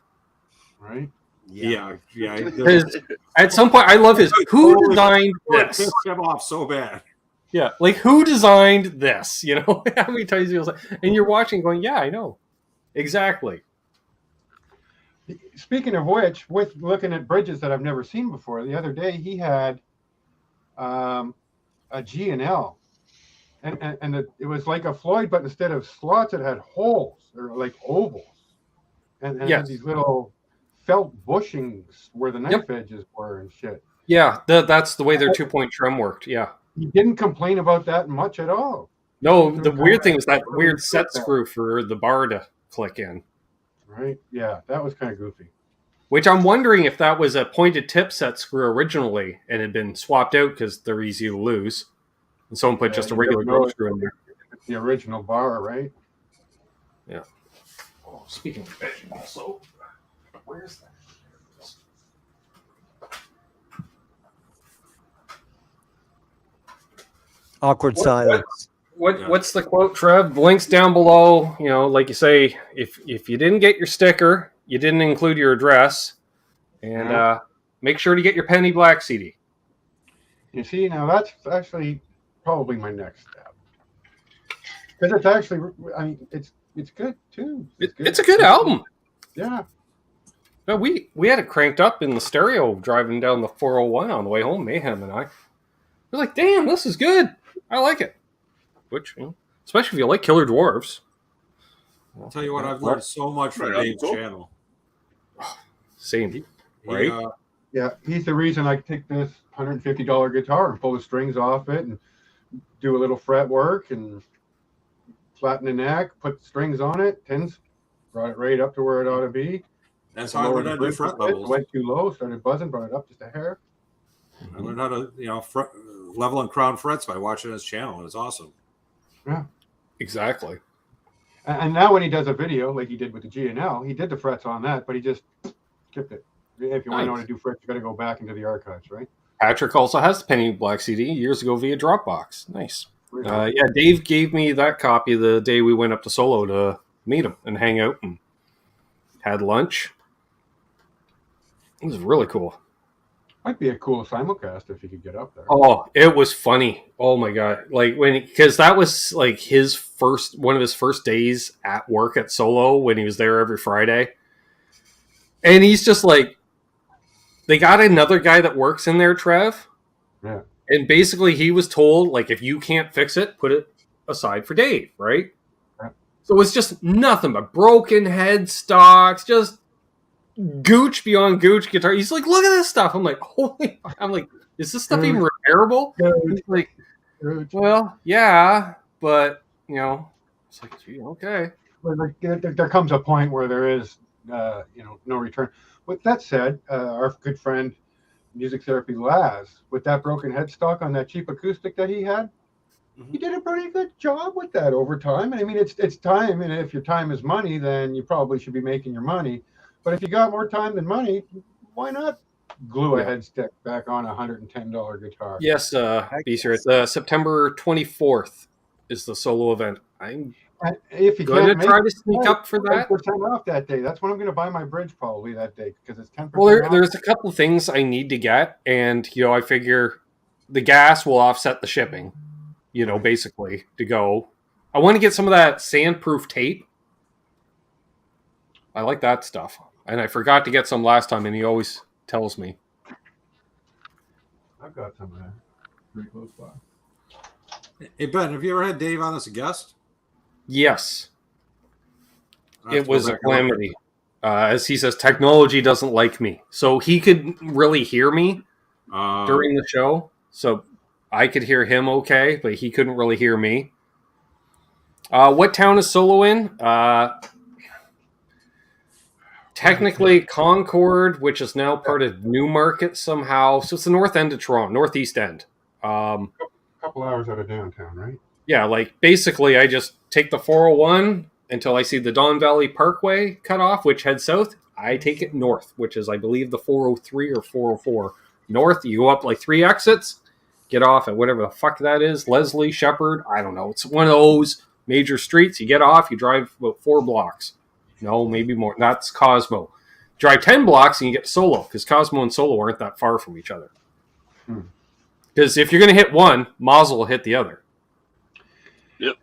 Right? Yeah. At some point, I love his. Who designed this? Pissed him off so bad. Yeah, like who designed this? How many times you'll say, and you're watching, going, "Yeah, I know, exactly." Speaking of which, with looking at bridges that I've never seen before, the other day he had a G and L, and it was like a Floyd, but instead of slots, it had holes or like ovals, and it had these little felt bushings where the knife edges were and shit. Yeah, that's the way their 2-point trim worked. Yeah. He didn't complain about that much at all. No, the weird thing is that weird set screw for the bar to click in. Right? Yeah, that was kind of goofy. Which I'm wondering if that was a pointed tip set screw originally and had been swapped out because they're easy to lose. And someone put just a regular grip screw in there. The original bar, right? Yeah. Oh, speaking of which, also, where's that? Awkward silence. What's the quote, Trev? Links down below. Like you say, if you didn't get your sticker, you didn't include your address, and make sure to get your Penny Black CD. You see, now that's actually probably my next step, because it's actually, it's good too. It's a good album. Yeah. No, we had it cranked up in the stereo driving down the 401 on the way home. Mayhem and I were like, "Damn, this is good. I like it." Which, especially if you like Killer Dwarfs. I'll tell you what, I've learned so much from Dave's channel. Same, right? Yeah, he's the reason I take this $150 guitar and pull the strings off it and do a little fret work and flatten the neck, put strings on it, tens, brought it right up to where it ought to be. That's how I learned how to do fret levels. Went too low, started buzzing, brought it up just a hair. I learned how to, level and crown frets by watching his channel, and it's awesome. Yeah, exactly. And now when he does a video like he did with the G&L, he did the frets on that, but he just skipped it. If you want to know how to do frets, you got to go back into the archives, right? Patrick also has the Penny Black CD years ago via Dropbox. Nice. Yeah, Dave gave me that copy the day we went up to Solo to meet him and hang out and had lunch. It was really cool. Might be a cool simulcast if you could get up there. Oh, it was funny. Oh my god! Like because that was like one of his first days at work at Solo when he was there every Friday, and he's just like, they got another guy that works in there, Trev. Yeah. And basically, he was told, like, if you can't fix it, put it aside for Dave, right? Yeah. So it was just nothing but broken headstocks, just gooch beyond gooch guitar. He's like, look at this stuff. I'm like, holy fuck. I'm like, is this stuff even repairable? He's like, well, yeah, but, it's like, gee, okay. There comes a point where there is, no return. With that said, our good friend, Music Therapy Laz, with that broken headstock on that cheap acoustic that he had, he did a pretty good job with that over time. And I mean, it's time, and if your time is money, then you probably should be making your money. But if you got more time than money, why not glue a headstick back on a $110 guitar? Yes, be sure. It's September 24th is the Solo event. I'm if you going to try to sneak up for that. 10% off that day. That's when I'm going to buy my bridge probably that day because it's 10%. Well, there's a couple things I need to get, and I figure the gas will offset the shipping. Basically to go. I want to get some of that sandproof tape. I like that stuff, and I forgot to get some last time, and he always tells me. I've got some of that. Pretty close by. Hey Ben, have you ever had Dave on as a guest? Yes. It was a calamity. As he says, technology doesn't like me. So he could really hear me during the show. So I could hear him okay, but he couldn't really hear me. What town is Solo in? Technically Concord, which is now part of Newmarket somehow. So it's the north end of Toronto, northeast end. A couple hours out of downtown, right? Yeah, like basically I just take the 401 until I see the Don Valley Parkway cut off, which heads south. I take it north, which is, I believe, the 403 or 404. North, you go up like 3 exits, get off at whatever the fuck that is, Leslie, Shepherd, I don't know. It's one of those major streets. You get off, you drive about 4 blocks. No, maybe more. That's Cosmo. Drive 10 blocks and you get to Solo, because Cosmo and Solo aren't that far from each other. Because if you're going to hit one, Mazel will hit the other. Yep.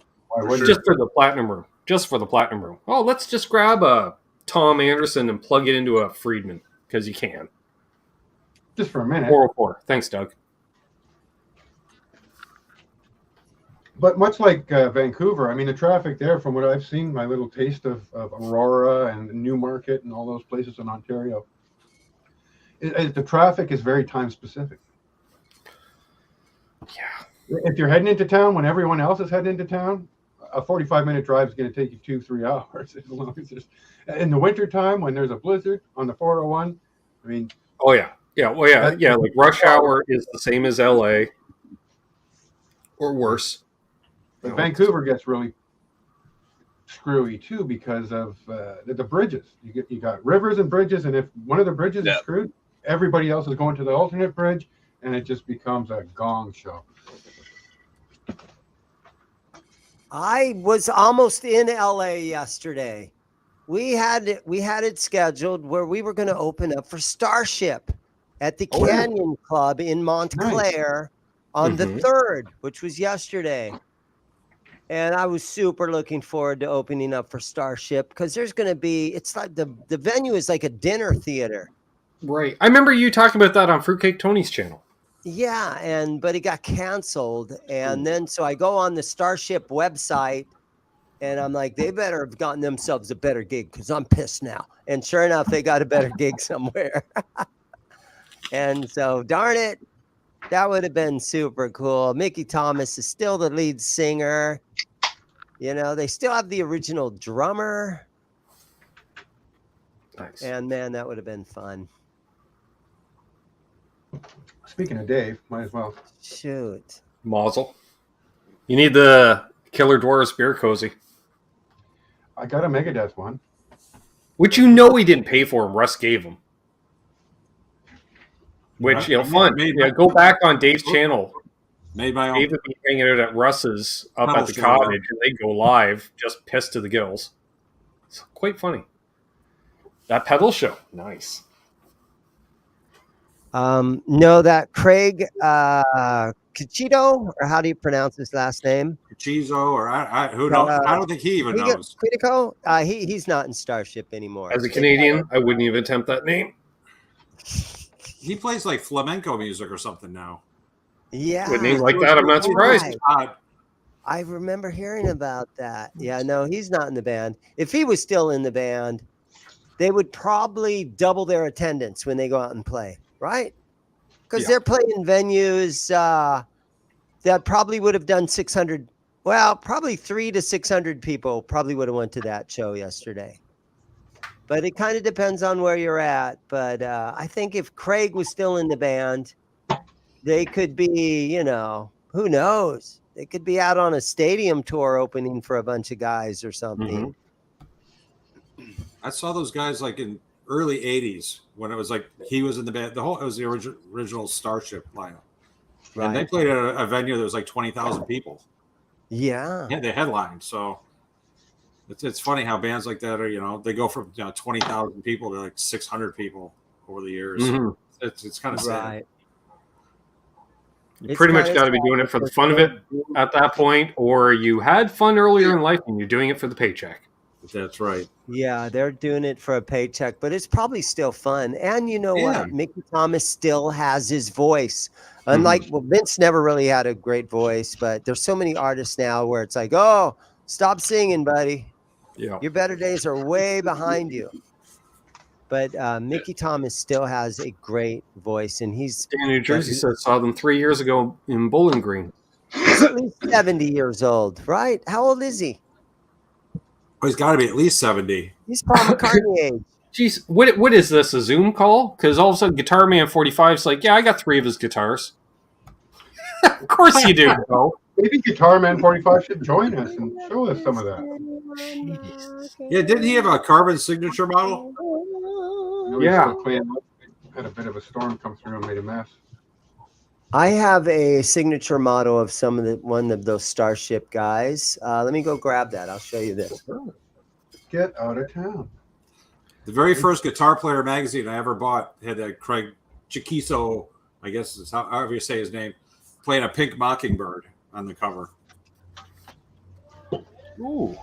Just for the platinum room. Just for the platinum room. Oh, let's just grab a Tom Anderson and plug it into a Friedman, because you can. Just for a minute. 404. Thanks, Doug. But much like Vancouver, I mean, the traffic there, from what I've seen, my little taste of Aurora and Newmarket and all those places in Ontario, the traffic is very time specific. Yeah. If you're heading into town when everyone else is heading into town, a 45-minute drive is going to take you 2-3 hours. As long as there's, in the wintertime, when there's a blizzard on the 401, I mean. Oh, yeah. Yeah. Well, yeah. Yeah. Like rush hour is the same as LA or worse. But Vancouver gets really screwy too because of the bridges. You got rivers and bridges, and if one of the bridges is screwed, everybody else is going to the alternate bridge, and it just becomes a gong show. I was almost in LA yesterday. We had it scheduled where we were going to open up for Starship at the Canyon Club in Montclair on the 3rd, which was yesterday. And I was super looking forward to opening up for Starship because there's going to be, it's like the venue is like a dinner theater. Right. I remember you talking about that on Fruitcake Tony's channel. Yeah, but it got canceled. And then so I go on the Starship website and I'm like, they better have gotten themselves a better gig because I'm pissed now. And sure enough, they got a better gig somewhere. And so, darn it. That would have been super cool. Mickey Thomas is still the lead singer. You know, they still have the original drummer. Nice. And man, that would have been fun. Speaking of Dave, might as well. Shoot. Mazel. You need the Killer Dwarfs beer cozy. I got a Megadeth one. Which you know he didn't pay for him. Russ gave him. Which, you know, fun. Yeah, go back on Dave's channel. Made my own. Dave would be hanging out at Russ's up Pedal at the show. cottage, and they go live, just pissed to the gills. It's quite funny. That pedal show. Nice. No, that Craig Cachito, or how do you pronounce his last name? Chizo, or who knows? I don't think he even knows. Critico? He's not in Starship anymore. As a Canadian, I wouldn't even attempt that name. He plays like flamenco music or something now. Yeah. With names like that, I'm not surprised. I remember hearing about that. Yeah, no, he's not in the band. If he was still in the band, they would probably double their attendance when they go out and play, right? Because they're playing venues that probably would have done 600. Well, probably 300 to 600 people probably would have went to that show yesterday. But it kind of depends on where you're at. But I think if Craig was still in the band, they could be, you know, who knows? They could be out on a stadium tour opening for a bunch of guys or something. Mm-hmm. I saw those guys like in early 80s when it was like he was in the band. It was the original Starship lineup. Right. And they played at a venue that was like 20,000 people. Yeah. Yeah, they headlined. So it's funny how bands like that are, you know, they go from 20,000 people to like 600 people over the years. Mm-hmm. It's kind of sad. Right. You pretty much got to be doing it for the fun of it at that point, or you had fun earlier in life and you're doing it for the paycheck. That's right. Yeah, they're doing it for a paycheck, but it's probably still fun. And you know what? Mickey Thomas still has his voice. Unlike, well, Vince never really had a great voice, but there's so many artists now where it's like, oh, stop singing, buddy. Yeah. Your better days are way behind you. But Mickey Thomas still has a great voice, and he's in New Jersey. Saw them 3 years ago in Bowling Green. He's at least 70 years old, right? How old is he? Oh, he's got to be at least 70. He's Paul McCartney age. Jeez, what is this, a Zoom call? Because all of a sudden Guitar Man 45 is like, yeah, I got 3 of his guitars. Of course you do, bro. Maybe Guitar Man 45 should join us and show us some of that. Jeez. Yeah, didn't he have a carbon signature model? Yeah. Had a bit of a storm come through and made a mess. I have a signature model of one of those Starship guys. Let me go grab that. I'll show you this. Get out of town. The very first Guitar Player magazine I ever bought had a Craig Chiquiso, I guess is however you say his name, playing a pink mockingbird on the cover. Ooh.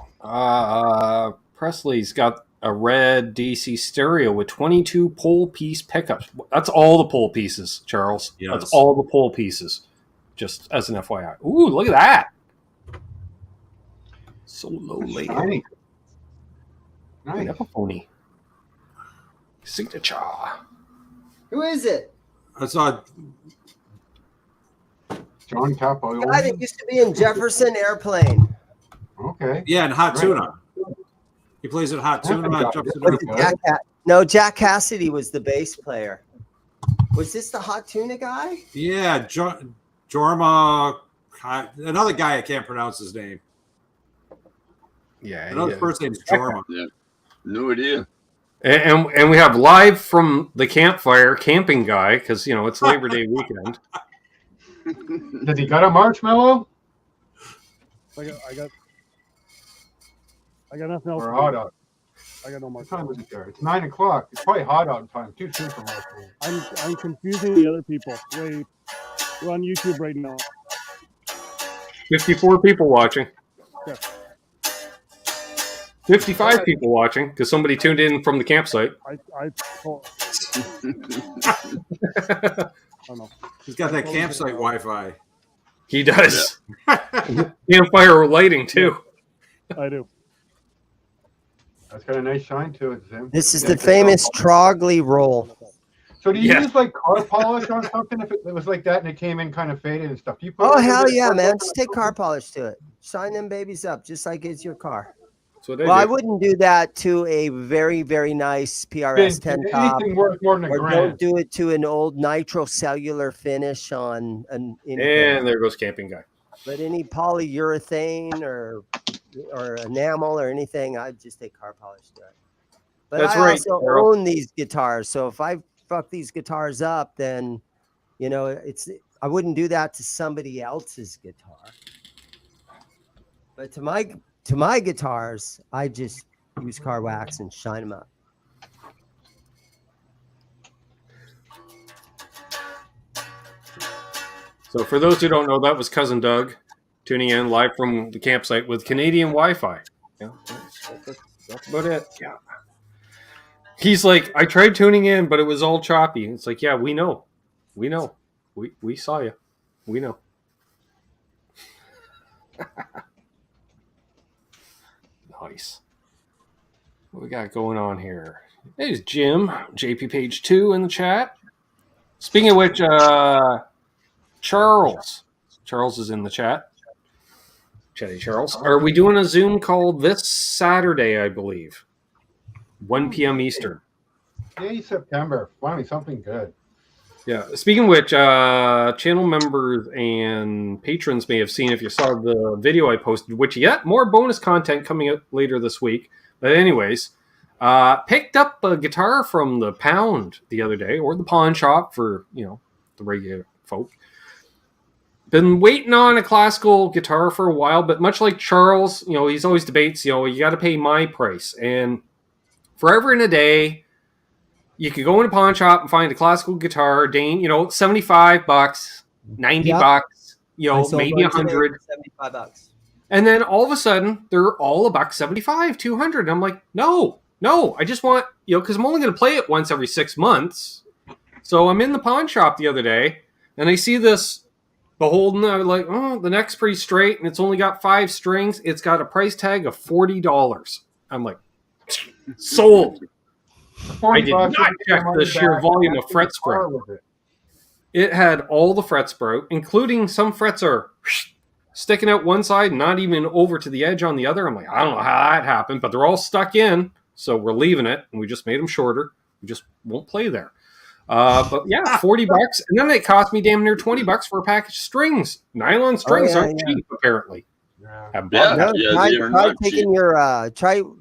Presley's got a red DC stereo with 22 pole piece pickups. That's all the pole pieces, Charles. Yes. That's all the pole pieces. Just as an FYI. Ooh, look at that. So low later. Nice. Epiphony. Signature. Who is it? I saw John Capo. The guy that used to be in Jefferson Airplane. Okay. Yeah, and Hot Tuna. He plays at Hot Tuna. Jack Cassidy was the bass player. Was this the Hot Tuna guy? Yeah, Jorma. Another guy I can't pronounce his name. Yeah. Another first name's Jorma. Yeah. No idea. And we have live from the campfire camping guy because it's Labor Day weekend. Did he got a marshmallow? I got nothing else. Or a hot dog. I got no more. What time is it there? It's 9 o'clock. It's probably hot dog time. Too soon for marshmallow. I'm confusing the other people. Wait, we're on YouTube right now. 54 people watching. Yeah. 55 people watching because somebody tuned in from the campsite. I don't know. He's got that campsite Wi-Fi. He does. Yeah. Campfire lighting too. I do. That's got a nice shine to it, Zim. This is the famous Trogley roll. So do you use like car polish on something if it was like that and it came in kind of faded and stuff? Do you put Oh, hell yeah, man. Just take car polish to it. Shine them babies up just like it's your car. Well, I wouldn't do that to a very, very nice PRS 10 top. Anything worth more than a grand. Don't do it to an old nitrocellular finish on an. And there goes camping guy. But any polyurethane or enamel or anything, I'd just take car polish to it. But That's I right, also Carol. own these guitars, so if I fuck these guitars up, then I wouldn't do that to somebody else's guitar. But to my guitars, I just use car wax and shine them up. So for those who don't know, that was Cousin Doug tuning in live from the campsite with Canadian Wi-Fi. Yeah, that's about it. Yeah. He's like, I tried tuning in, but it was all choppy. It's like, yeah, we know. We know. We saw you. We know. Nice. What we got going on here? There's Jim, JP Page 2 in the chat. Speaking of which, Charles is in the chat. Chatty Charles. Are we doing a Zoom call this Saturday, I believe? 1 p.m. Eastern. Yay, September. Finally, something good. Yeah. Speaking of which, channel members and patrons may have seen, if you saw the video I posted, which yet more bonus content coming up later this week. But anyways, picked up a guitar from the Pound the other day, or the pawn shop for, the regular folk. Been waiting on a classical guitar for a while, but much like Charles, he's always debates, you got to pay my price. And forever and a day, you could go in a pawn shop and find a classical guitar, Dane, $75, $90, maybe $100. $75. And then all of a sudden, they're all $175, $200. And I'm like, no, I just want, because I'm only going to play it once every 6 months. So I'm in the pawn shop the other day, and I see this Beholden. I was like, oh, the neck's pretty straight, and it's only got 5 strings. It's got a price tag of $40. I'm like, sold. I did not check the sheer volume of fret spread. It had all the fret spread, including some frets are sticking out one side, not even over to the edge on the other. I'm like, I don't know how that happened, but they're all stuck in, so we're leaving it, and we just made them shorter. We just won't play there. But yeah, $40, and then it cost me damn near $20 for a package of strings. Nylon strings aren't cheap, apparently.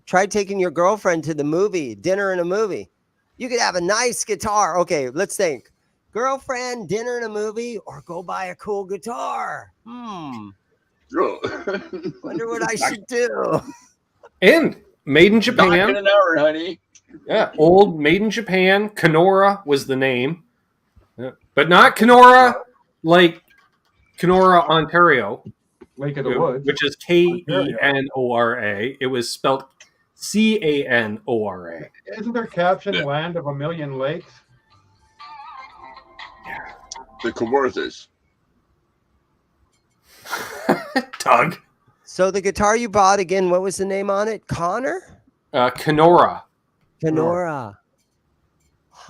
Try taking your girlfriend to the movie, dinner and a movie. You could have a nice guitar. Okay, let's think. Girlfriend, dinner and a movie, or go buy a cool guitar. Wonder what I should do. And made in Japan. Back in an hour, honey. Yeah, old made in Japan. Kenora was the name. Yeah. But not Kenora like Kenora, Ontario. Lake of the Woods. Which is Kenora. It was spelled Canora. Isn't there caption Land of a Million Lakes? The Kawarthas. Doug. So the guitar you bought, again, what was the name on it? Connor? Kenora. Kenora.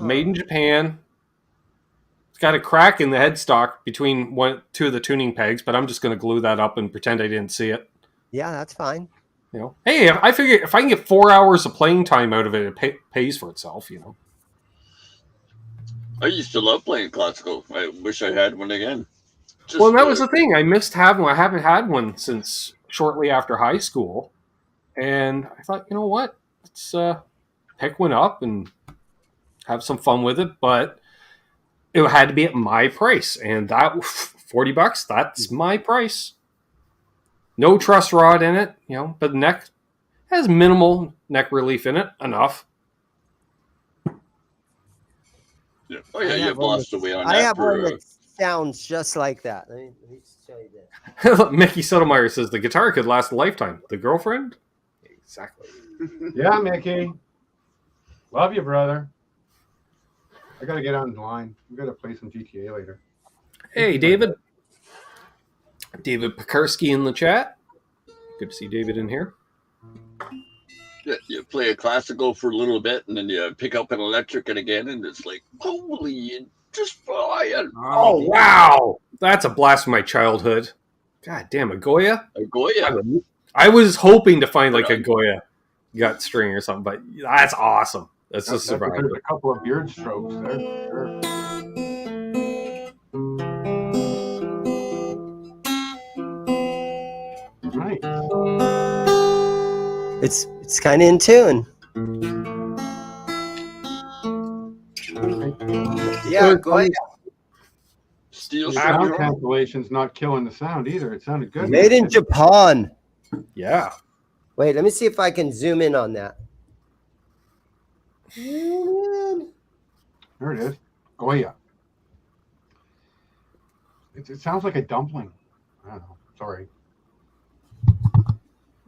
Made in Japan. It's got a crack in the headstock between two of the tuning pegs, but I'm just going to glue that up and pretend I didn't see it. Yeah, that's fine. Hey, I figure if I can get 4 hours of playing time out of it, it pays for itself, I used to love playing classical. I wish I had one again. That was the thing. I missed having one. I haven't had one since shortly after high school. And I thought, you know what? Let's pick one up and have some fun with it. But it had to be at my price. And that $40, that's my price. No truss rod in it, but the neck has minimal neck relief in it. Enough. Yeah. Oh, yeah, you have lost away on that. I have one that sounds just like that. Let me show you this. Mickey Sotomayor says the guitar could last a lifetime. The girlfriend? Exactly. Yeah, Mickey. Love you, brother. I got to get on the line. We got to play some GTA later. Hey, David. David Pekarski in the chat. Good to see David in here. You play a classical for a little bit, and then you pick up an electric again, and it's like, holy, just flying. Oh, wow. That's a blast from my childhood. God damn, a Goya? A Goya. I was hoping to find like a Goya gut string or something, but that's awesome. That's just survival. There's a couple of beard strokes there, for sure. Right. It's kind of in tune. Yeah, go ahead. Steel sound cancellation's not killing the sound either. It sounded good. Made in Japan. Yeah. Wait, let me see if I can zoom in on that. There it is. Goya. It sounds like a dumpling. I don't know. Sorry.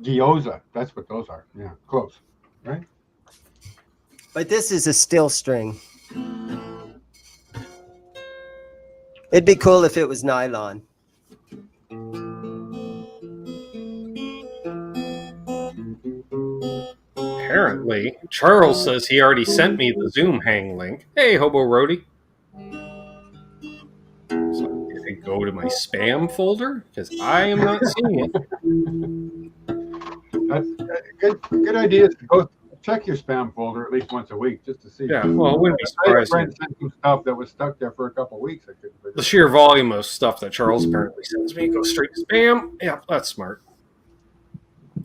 Gyoza. That's what those are. Yeah, close. Right? But this is a steel string. It'd be cool if it was nylon. Apparently, Charles says he already sent me the Zoom hang link. Hey, Hobo Roadie. So if I go to my spam folder, because I am not seeing it. That's good idea is to go check your spam folder at least once a week just to see. Yeah, well, it wouldn't be surprising. Sent some stuff that was stuck there for a couple of weeks. The sheer volume of stuff that Charles apparently sends me goes straight to spam. Yeah, that's smart.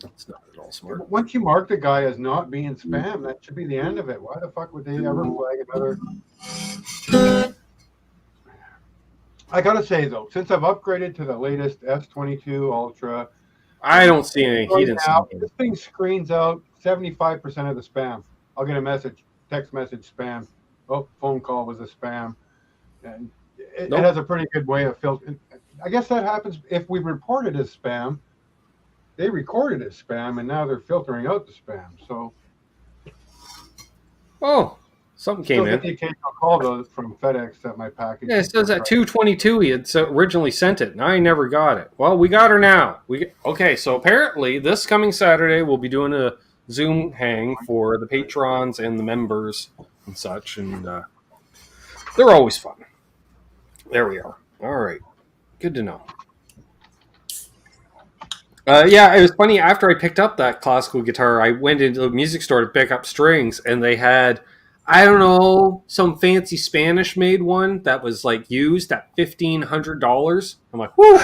That's not at all smart. Once you mark the guy as not being spam, that should be the end of it. Why the fuck would they ever flag another? I gotta say though, since I've upgraded to the latest S22 Ultra, I don't see any. This thing screens out 75% of the spam. I'll get a message, text message spam. Oh, phone call was a spam. And it has a pretty good way of filtering. I guess that happens if we report it as spam. They recorded as spam, and now they're filtering out the spam. So, something came in. The occasional call though from FedEx that my package. Yeah, it says at 2:22 he had originally sent it, and I never got it. Well, we got her now. Okay, so apparently this coming Saturday we'll be doing a Zoom hang for the patrons and the members and such, and they're always fun. There we are. All right, good to know. Yeah, it was funny. After I picked up that classical guitar, I went into the music store to pick up strings, and they had, I don't know, some fancy Spanish-made one that was like used at $1,500. I'm like, whoo,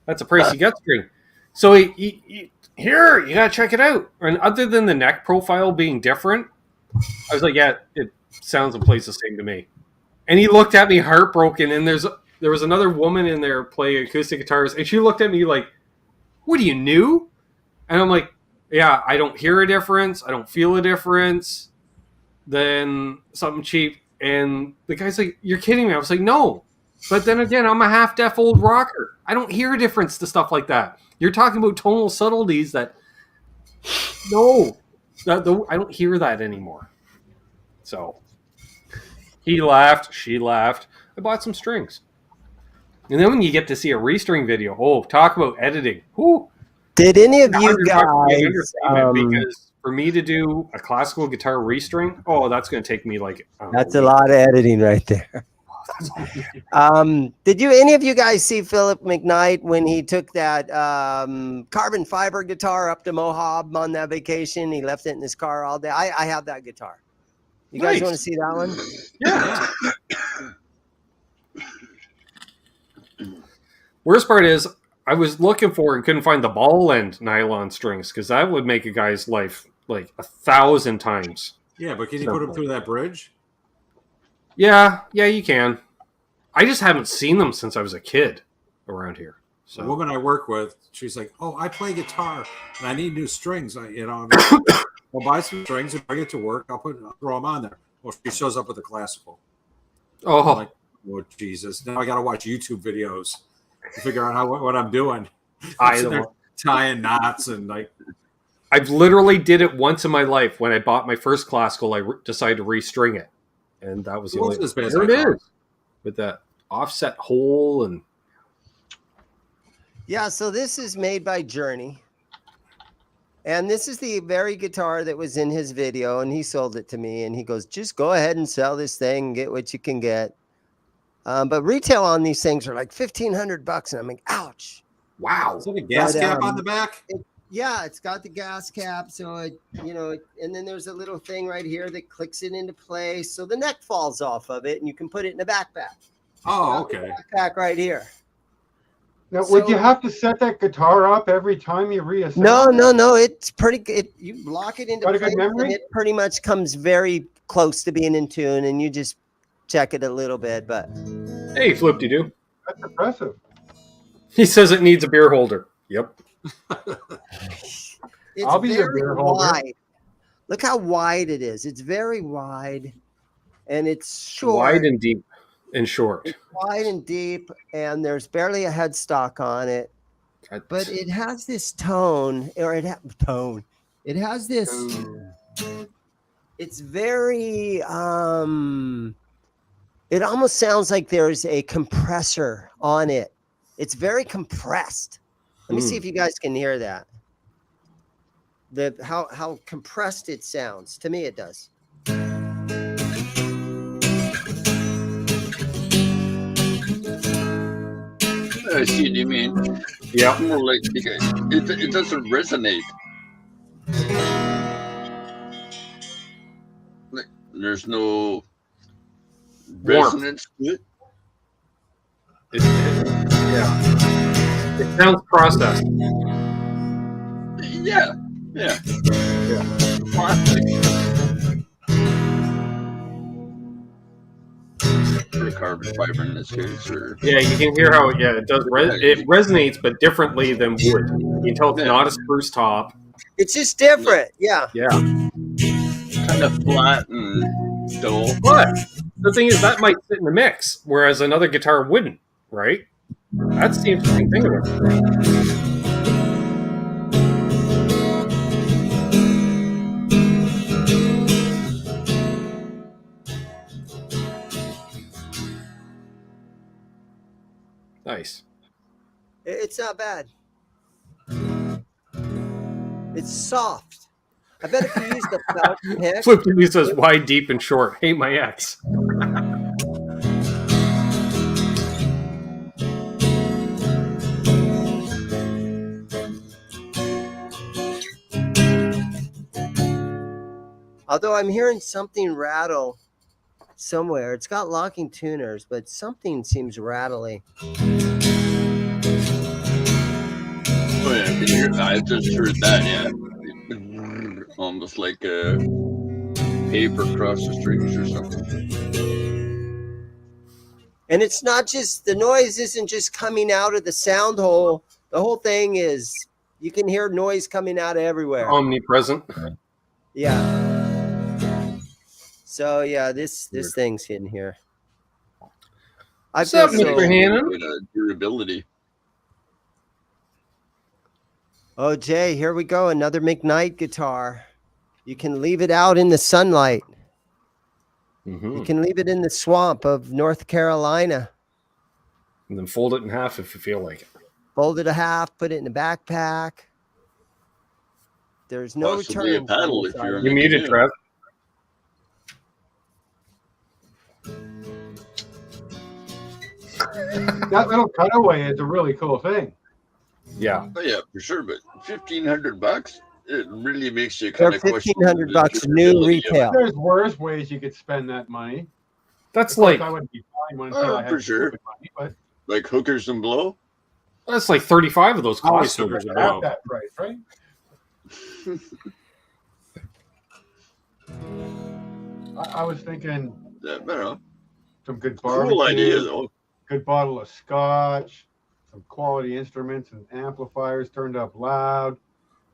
that's a pricey gut string. So here, you gotta check it out. And other than the neck profile being different, I was like, yeah, it sounds and plays the same to me. And he looked at me heartbroken, and there was another woman in there playing acoustic guitars, and she looked at me like, what are you, new? And I'm like, yeah, I don't hear a difference. I don't feel a difference. Then something cheap. And the guy's like, you're kidding me. I was like, no. But then again, I'm a half-deaf old rocker. I don't hear a difference to stuff like that. You're talking about tonal subtleties that, no. I don't hear that anymore. So he laughed. She laughed. I bought some strings. And then when you get to see a restring video, talk about editing. Whew. Did any of you guys... because for me to do a classical guitar restring, that's going to take me like... That's a lot of editing right there. Did any of you guys see Philip McKnight when he took that carbon fiber guitar up to Mohab on that vacation? He left it in his car all day. I have that guitar. You guys want to see that one? Yeah. Worst part is I was looking for and couldn't find the ball end nylon strings because that would make a guy's life like 1,000 times. Yeah, but can you put them through that bridge? Yeah, you can. I just haven't seen them since I was a kid around here. So. The woman I work with, she's like, I play guitar and I need new strings. I'll buy some strings and bring it to work. I'll throw them on there. Well, she shows up with a classical. Oh, I'm like, Jesus! Now I got to watch YouTube videos to figure out what I'm doing. Tying knots and like. I've literally did it once in my life when I bought my first classical. I decided to restring it, and that was the only. There it is, with that offset hole and. Yeah, so this is made by Journey. And this is the very guitar that was in his video, and he sold it to me. And he goes, just go ahead and sell this thing and get what you can get. But retail on these things are like $1,500, and I'm like, ouch. Wow. Is there a gas cap on the back? Yeah, it's got the gas cap. So, and then there's a little thing right here that clicks it into place. So the neck falls off of it, and you can put it in a backpack. Oh, okay. Backpack right here. Now, would you have to set that guitar up every time you reassemble? No. It's pretty good. You lock it into Got a place, good memory? and it pretty much comes very close to being in tune, and you just check it a little bit. But Hey, Flip-de-doo. That's impressive. He says it needs a beer holder. Yep. it's I'll be your very beer holder. wide. Look how wide it is. It's very wide, and it's short. Wide and deep and short. It's wide and deep, and there's barely a headstock on it. But it has this tone, or it has this. It's very. It almost sounds like there's a compressor on it. It's very compressed. Let me see if you guys can hear that. How compressed it sounds. To me, it does. I see what you mean. Yeah. More like it doesn't resonate. Like, there's no resonance to it. Yeah. It sounds processed. Yeah. Plastic. Or carbon fiber in this case, or Yeah, you can hear how it does. It resonates, but differently than wood. You can tell it's not a spruce top. It's just different. Yeah. Yeah. kind of flat and dull. But the thing is, that might sit in the mix, whereas another guitar wouldn't, right? That's the interesting thing about it. Nice. It's not bad. It's soft. I bet if you use the felt pick. Flip to me says wide, deep, and short. Hate my ex. Although I'm hearing something rattle somewhere. It's got locking tuners, but something seems rattly. Oh yeah, I just heard that. Yeah, almost like a paper across the strings or something. And it's not just, the noise isn't just coming out of the sound hole. The whole thing is, you can hear noise coming out of everywhere. Omnipresent. Yeah. So yeah, this thing's in here. What's up, Mr. Hannon? Durability. Oh, Jay, here we go. Another McKnight guitar. You can leave it out in the sunlight. Mm-hmm. You can leave it in the swamp of North Carolina. And then fold it in half if you feel like it. Fold it a half, put it in a backpack. There's no Possibly return. a paddle if you're You muted, Trev. That little cutaway is a really cool thing. Yeah. Oh yeah, for sure. But $1,500, it really makes you kind They're of question. $1,500 new retail. There's worse ways you could spend that money. That's Of course, like I wouldn't be fine when I had for sure. money, but Like hookers and blow. that's like 35 of those Always cost hookers hookers. and at that price, right? I was thinking Yeah, I don't know. some good barbecue, Cool idea though. good bottle of scotch, some quality instruments and amplifiers turned up loud.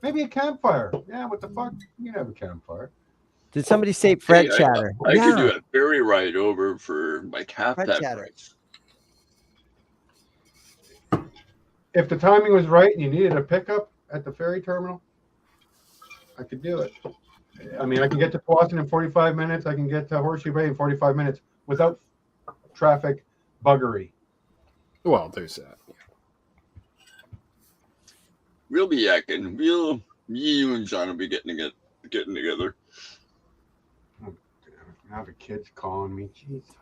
Maybe a campfire. Yeah, what the fuck? You can have a campfire. Did somebody say Fred Hey, Chatter? I could do a ferry ride over for like half Fred that Chatter. price. If the timing was right and you needed a pickup at the ferry terminal, I could do it. I mean, I can get to Boston in 45 minutes. I can get to Horseshoe Bay in 45 minutes without traffic buggery. Well, there's that. We'll be yakking. You and John will be getting together. Oh, damn. Now the kid's calling me. Jesus.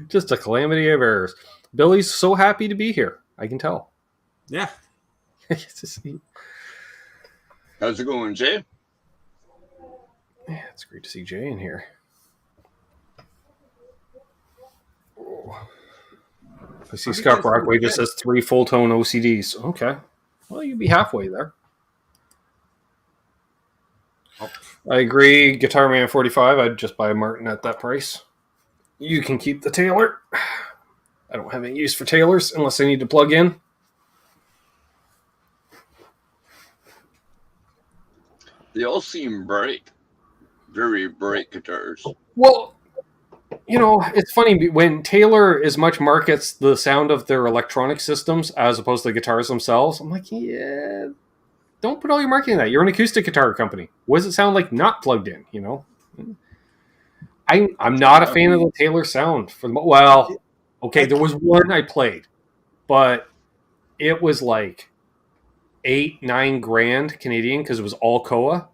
Just a calamity of errors. Billy's so happy to be here. I can tell. Yeah. How's it going, Jay? Yeah, it's great to see Jay in here. Oh. I see Scott Brockway just says 3 full-tone OCDs. Okay. Well, you'd be halfway there. Oh. I agree. Guitar Man 45, I'd just buy a Martin at that price. You can keep the Taylor. I don't have any use for Taylors unless I need to plug in. They all seem bright. Very bright guitars. Well, it's funny when Taylor as much markets the sound of their electronic systems as opposed to the guitars themselves. I'm like, yeah, don't put all your marketing in that. You're an acoustic guitar company. What does it sound like not plugged in? I'm not a fan of the Taylor sound. Okay, there was one I played, but it was like $8-9 grand Canadian because it was all Koa.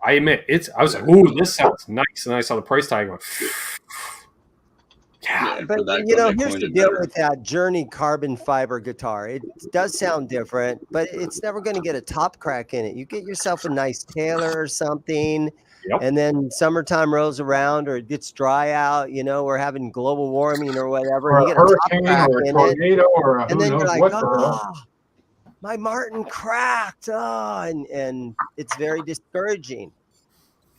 I admit I was like, ooh, this sounds nice, and then I saw the price tag. Going, yeah, but here's the deal with that Journey carbon fiber guitar. It does sound different, but it's never going to get a top crack in it. You get yourself a nice Taylor or something. Yep. And then summertime rolls around, or it gets dry out. We're having global warming or whatever. Or and you a hurricane or a tornado or and then you're like, oh, my Martin cracked. Oh, and it's very discouraging.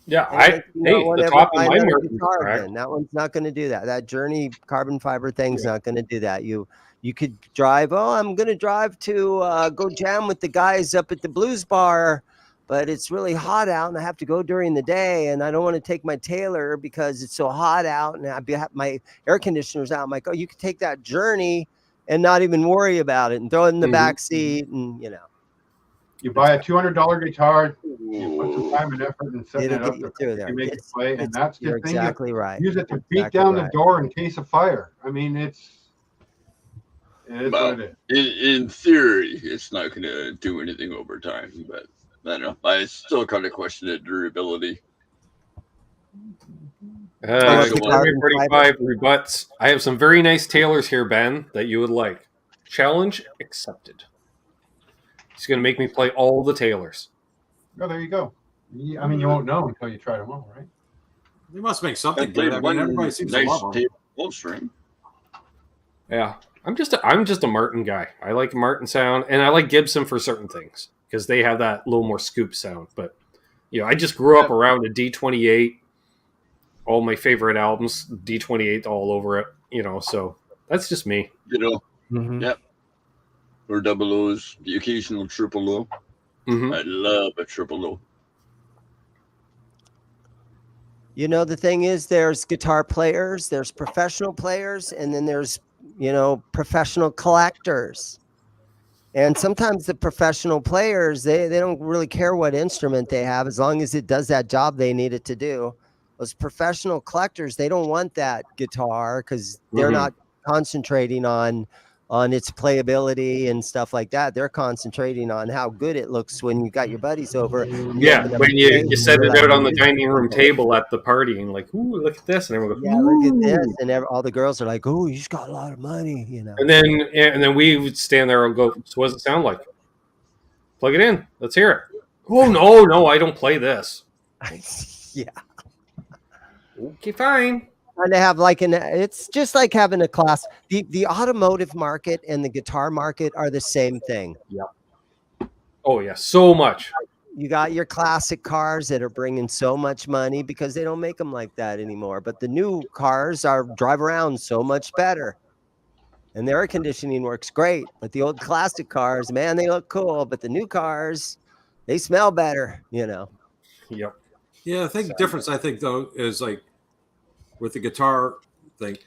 Yeah, the top of my Martin cracked. That one's not going to do that. That Journey carbon fiber thing's not going to do that. You could drive. Oh, I'm going to drive to go jam with the guys up at the blues bar. But it's really hot out, and I have to go during the day, and I don't want to take my Taylor because it's so hot out, and my air conditioner's out. I'm like, oh, you could take that Journey and not even worry about it and throw it in the back seat, and You buy a $200 guitar, you put some time and effort and setting it up to make it play, and that's the thing. Exactly right. Use it to beat down the door in case of fire. I mean, it is what it is. In theory, it's not going to do anything over time, but I don't know. I still kind of question the durability. 45 rebuts. I have some very nice Taylors here, Ben, that you would like. Challenge accepted. He's going to make me play all the Taylors. Oh, there you go. I mean, you won't know until you try them all, right? They must make something good. I mean, everybody seems to love them. Yeah, I'm just a Martin guy. I like Martin sound, and I like Gibson for certain things because they have that little more scoop sound. But I just grew up around a D28. All my favorite albums, D28 all over it. So that's just me. Yep. Or double O's, the occasional triple O. Mm-hmm. I love a triple O. The thing is, there's guitar players, there's professional players, and then there's professional collectors. And sometimes the professional players, they don't really care what instrument they have as long as it does that job they need it to do. Those professional collectors, they don't want that guitar because they're not concentrating on its playability and stuff like that. They're concentrating on how good it looks when you got your buddies over. Yeah, when you set it out on the dining room table at the party and like, ooh, look at this. And everyone goes, look at this. And all the girls are like, oh, you just got a lot of money, And then we would stand there and go, so what does it sound like? Plug it in. Let's hear it. Oh, no, I don't play this. Yeah. Okay, fine. And to have it's just like having a class. The automotive market and the guitar market are the same thing. Yeah. Oh yeah, so much. You got your classic cars that are bringing so much money because they don't make them like that anymore. But the new cars drive around so much better, and the air conditioning works great. But the old classic cars, man, they look cool. But the new cars, they smell better. Yep. Yeah, the difference I think though is like. With the guitar thing,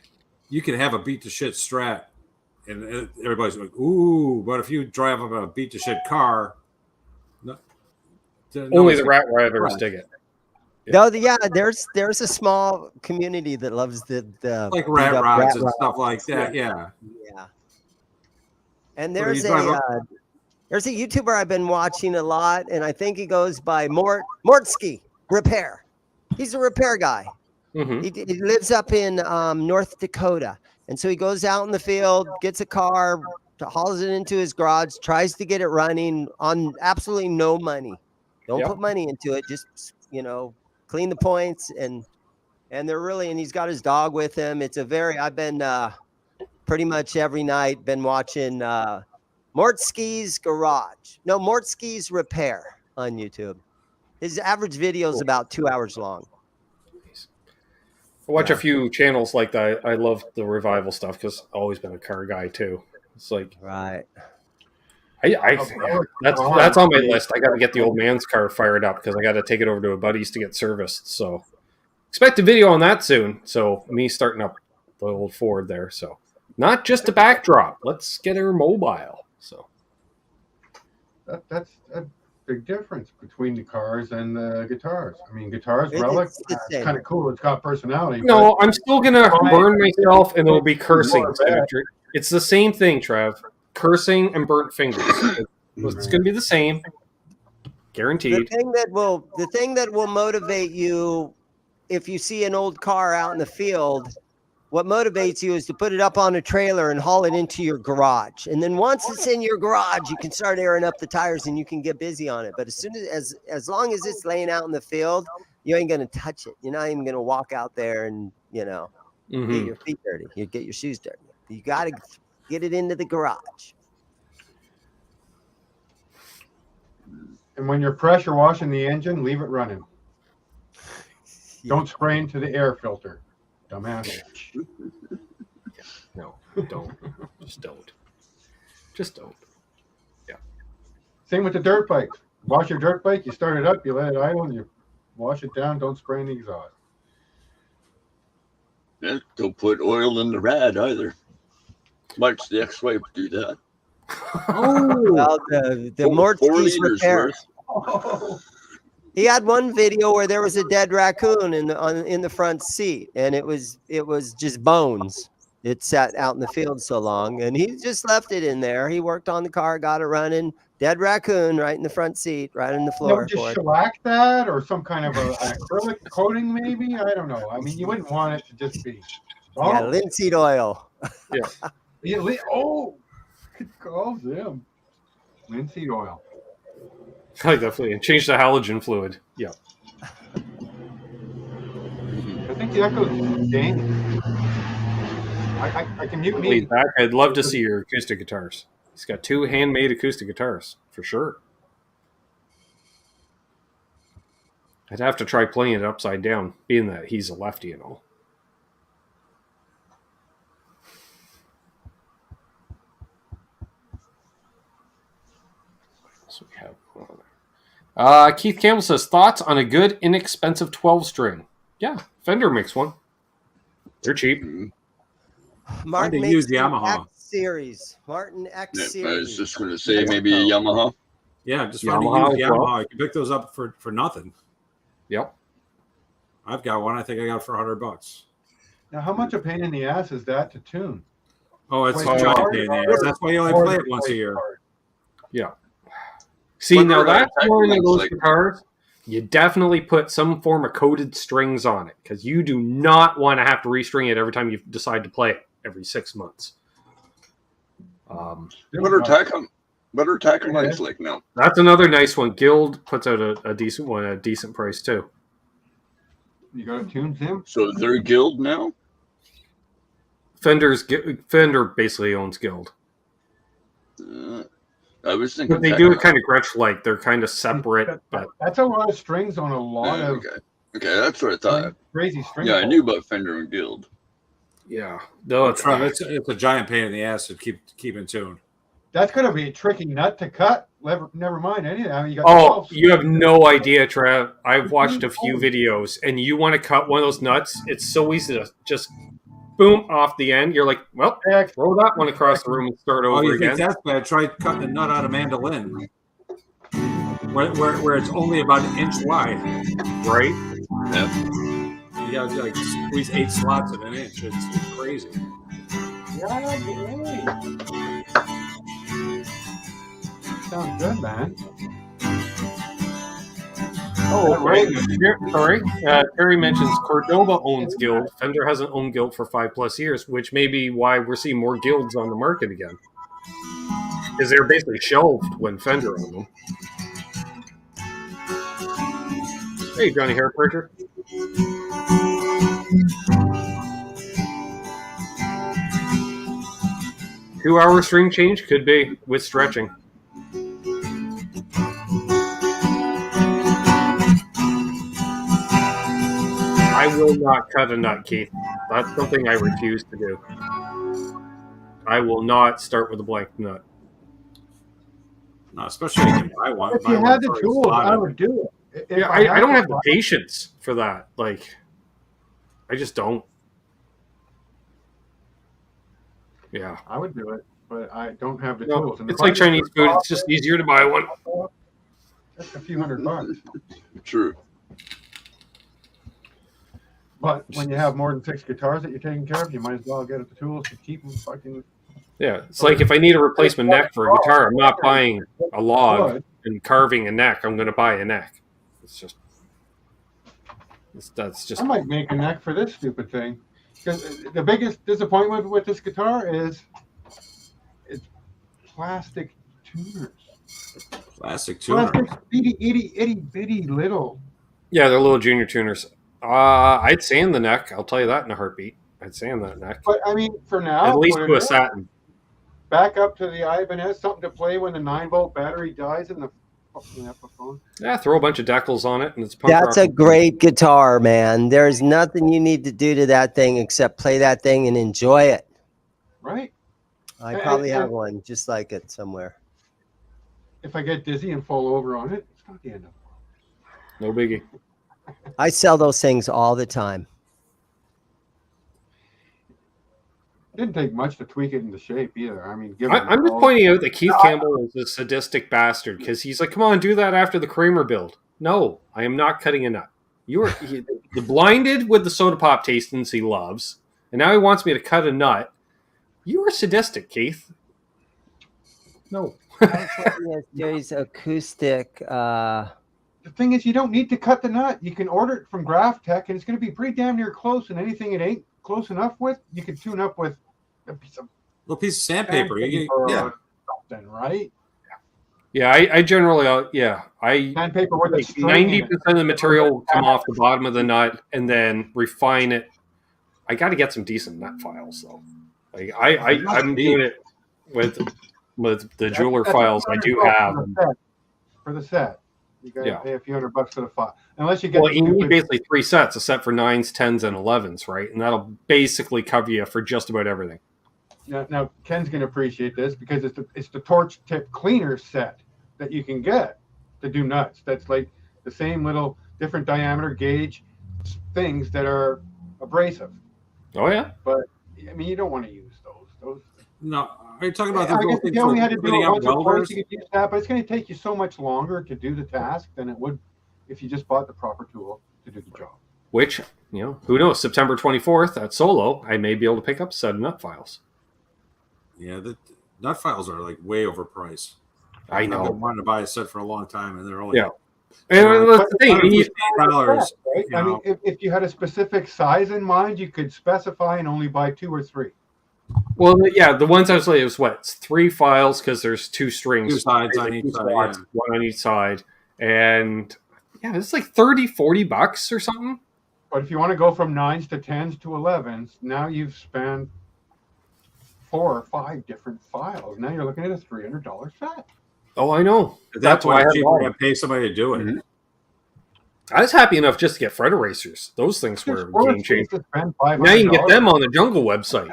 you can have a beat to shit Strat, and everybody's like, "Ooh!" But if you drive up a beat to shit car, only the rat riders dig it. Yeah. No, there's a small community that loves the like rat rods and stuff like that. Yeah. And there's a YouTuber I've been watching a lot, and I think he goes by Mortsky Repair. He's a repair guy. Mm-hmm. He lives up in North Dakota. And so he goes out in the field, gets a car, hauls it into his garage, tries to get it running on absolutely no money. Don't put money into it. Just, clean the points. And he's got his dog with him. I've been pretty much every night been watching Mortsky's Repair on YouTube. His average video is about 2 hours long. I watch a few channels like that. I love the revival stuff because I've always been a car guy too. It's like right. That's on my list. I got to get the old man's car fired up because I got to take it over to a buddy's to get serviced. So expect a video on that soon. So me starting up the old Ford there. So not just a backdrop. Let's get her mobile. So that's a big difference between the cars and the guitars. I mean, guitars, relic, it's kind of cool. It's got personality. No, I'm still gonna burn myself, and it'll be cursing. It's the same thing, Trev. Cursing and burnt fingers. It's gonna be the same, guaranteed. The thing that will motivate you if you see an old car out in the field. What motivates you is to put it up on a trailer and haul it into your garage. And then once it's in your garage, you can start airing up the tires and you can get busy on it. But as long as it's laying out in the field, you ain't going to touch it. You're not even going to walk out there and, get your feet dirty. You get your shoes dirty. You got to get it into the garage. And when you're pressure washing the engine, leave it running. Don't spray into the air filter. Dumbass. No, don't. Just don't. Just don't. Yeah. Same with the dirt bikes. Wash your dirt bike, you start it up, you let it idle, and you wash it down. Don't spray in the exhaust. Yeah, don't put oil in the rad either. Mike's the ex-wife do that. Well, the Mortsky's Repair. He had one video where there was a dead raccoon in the front seat, and it was just bones. It sat out in the field so long, and he just left it in there. He worked on the car, got it running. Dead raccoon right in the front seat, right on the floor. Just shellac that, or some kind of an acrylic coating, maybe. I don't know. I mean, you wouldn't want it to just be. Yeah, linseed oil. Yeah. It calls him linseed oil. I definitely. And change the halogen fluid. Yeah. I think the echo's Dane. I can mute me. Back. I'd love to see your acoustic guitars. He's got 2 handmade acoustic guitars, for sure. I'd have to try playing it upside down, being that he's a lefty and all. So we have Keith Campbell says, thoughts on a good, inexpensive 12-string? Yeah, Fender makes one. They're cheap. Martin use Yamaha. X series. Martin X series. I was just going to say maybe a Yamaha. Yeah, just find a used Yamaha. You can pick those up for nothing. Yep. I've got one. I think I got it for $100. Now, how much a pain in the ass is that to tune? Oh, it's a giant pain in the ass. That's why you only play it once a year. Yeah. See, now that's one of those guitars, you definitely put some form of coated strings on it, because you do not want to have to restring it every time you decide to play it every 6 months. What are Takamines like now? That's another nice one. Guild puts out a decent one at a decent price, too. You got to tune him? So they're Guild now? Fender basically owns Guild. I was thinking, but they do it kind of Gretsch-like. They're kind of separate, but that's a lot of strings on a lot of. Okay, that's what I thought. Crazy strings. Yeah, I knew about Fender and Guild. Yeah, no, it's a giant pain in the ass to keep in tune. That's gonna be a tricky nut to cut. Never mind any of that. I mean, you have no idea, Trev. I've watched a few videos, and you want to cut one of those nuts. It's so easy to just boom off the end. You're like, well, throw that one across the room and start over again. Think that's bad? Try cutting a nut out of mandolin, where it's only about an inch wide. Right? Yeah. You gotta like squeeze 8 slots in an inch. It's crazy. Sounds good, man. Oh, right. Sorry. Terry mentions Cordova owns Guild. Fender hasn't owned Guild for 5+ years, which may be why we're seeing more Guilds on the market again. Because they were basically shelved when Fender owned them. Hey, Johnny Hairpercher. Two-hour string change? Could be, with stretching. I will not cut a nut, Keith. That's something I refuse to do. I will not start with a blank nut. No, especially if you can buy one. If you had the tools, I would do it. Yeah, I don't have the patience for that. Like, I just don't. Yeah. I would do it, but I don't have the tools. And it's like Chinese food. It's just easier to buy one. That's a few $100. True. But when you have more than 6 guitars that you're taking care of, you might as well get the tools to keep them fucking. Yeah, it's like if I need a replacement neck for a guitar, I'm not buying a log and carving a neck. I'm going to buy a neck. It's just. That's just. I might make a neck for this stupid thing. Because the biggest disappointment with this guitar is it's plastic tuners. Plastic tuners. Plastic itty bitty little. Yeah, they're little junior tuners. I'd sand the neck. I'll tell you that in a heartbeat. I'd sand that neck. But I mean, for now, at least to a satin. Back up to the Ibanez, something to play when the 9-volt battery dies in the fucking Epiphone. Yeah, throw a bunch of decals on it, and it's punk That's rock. a great guitar, man. There's nothing you need to do to that thing except play that thing and enjoy it. Right. I probably have one just like it somewhere. If I get dizzy and fall over on it, it's not the end of it. No biggie. I sell those things all the time. It didn't take much to tweak it into shape either. I mean, I'm just pointing out that Keith Campbell is a sadistic bastard because he's like, come on, do that after the Kramer build. No, I am not cutting a nut. You're blinded with the soda pop tastings he loves, and now he wants me to cut a nut. You are sadistic, Keith. No. There's acoustic. The thing is, you don't need to cut the nut. You can order it from Graph Tech, and it's going to be pretty damn near close. And anything it ain't close enough with, you can tune up with a piece of sandpaper. Yeah, something, right? Yeah, I generally, sandpaper with a 90% of the material will come off the bottom of the nut, and then refine it. I got to get some decent nut files though. Like I'm doing it with the jeweler files I do have. For the set. You got to pay a few $100 for the file. Unless you get you need basically 3 sets, a set for 9s, 10s, and 11s, right? And that'll basically cover you for just about everything. Now Ken's going to appreciate this because it's the torch tip cleaner set that you can get to do nuts. That's like the same little different diameter gauge things that are abrasive. Oh, yeah? But, I mean, you don't want to use those. No, are you talking about the I guess if you only had to do it once or twice, welders? you could use that, but it's going to take you so much longer to do the task than it would if you just bought the proper tool to do the job. Which, who knows? September 24th at Solo, I may be able to pick up a set of nut files. Yeah, the nut files are like way overpriced. I know. I've been wanting to buy a set for a long time, and they're only And that's the thing. $150, right? I mean, if you had a specific size in mind, you could specify and only buy 2 or 3. Well, yeah, the ones I was like, it was It's 3 files because there's 2 strings. 2 sides on each side. Yeah. One on each side. And yeah, it's like $30-$40 or something. But if you want to go from 9s to 10s to 11s, now you've spent 4 or 5 different files. Now you're looking at a $300 set. Oh, I know. That's why I'm going to pay somebody to do it. Mm-hmm. I was happy enough just to get Fred erasers. Those things were game changers. Now you can get them on the Jungle website.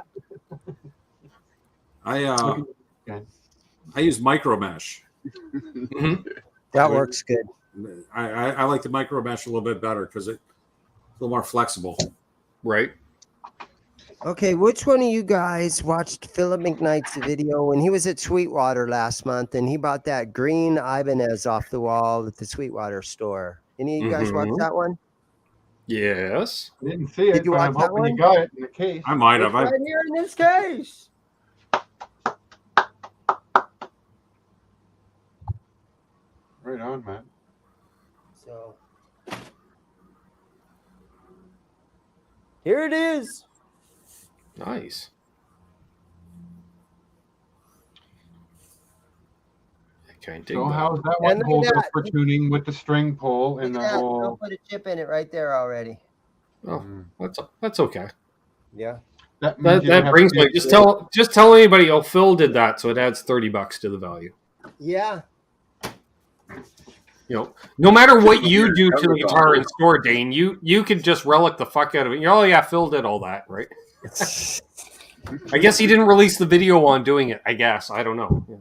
I use micro mesh. Mm-hmm. That works good. I like the micro mesh a little bit better because it's a little more flexible. Right. Okay, which one of you guys watched Philip McKnight's video when he was at Sweetwater last month and he bought that green Ibanez off the wall at the Sweetwater store? Any of you guys watch that one? Yes. I didn't see it, Did you but watch I'm that hoping one? you got it in the case. I might have. It's right here in this case. Right on, man. So here it is. Nice. Okay, dig So that. how's that one And look hold at up that. for tuning with the string pull and Look the at that. whole? Don't put a chip in it right there already. Oh, that's okay. Yeah. That means you don't That have brings to me. Just tell anybody. Oh, Phil did that, so it adds $30 to the value. Yeah. You know, no matter what you do to the guitar in store, Dane, you could just relic the fuck out of it. Oh yeah, Phil did all that, right? I guess he didn't release the video on doing it. I guess I don't know. Yeah.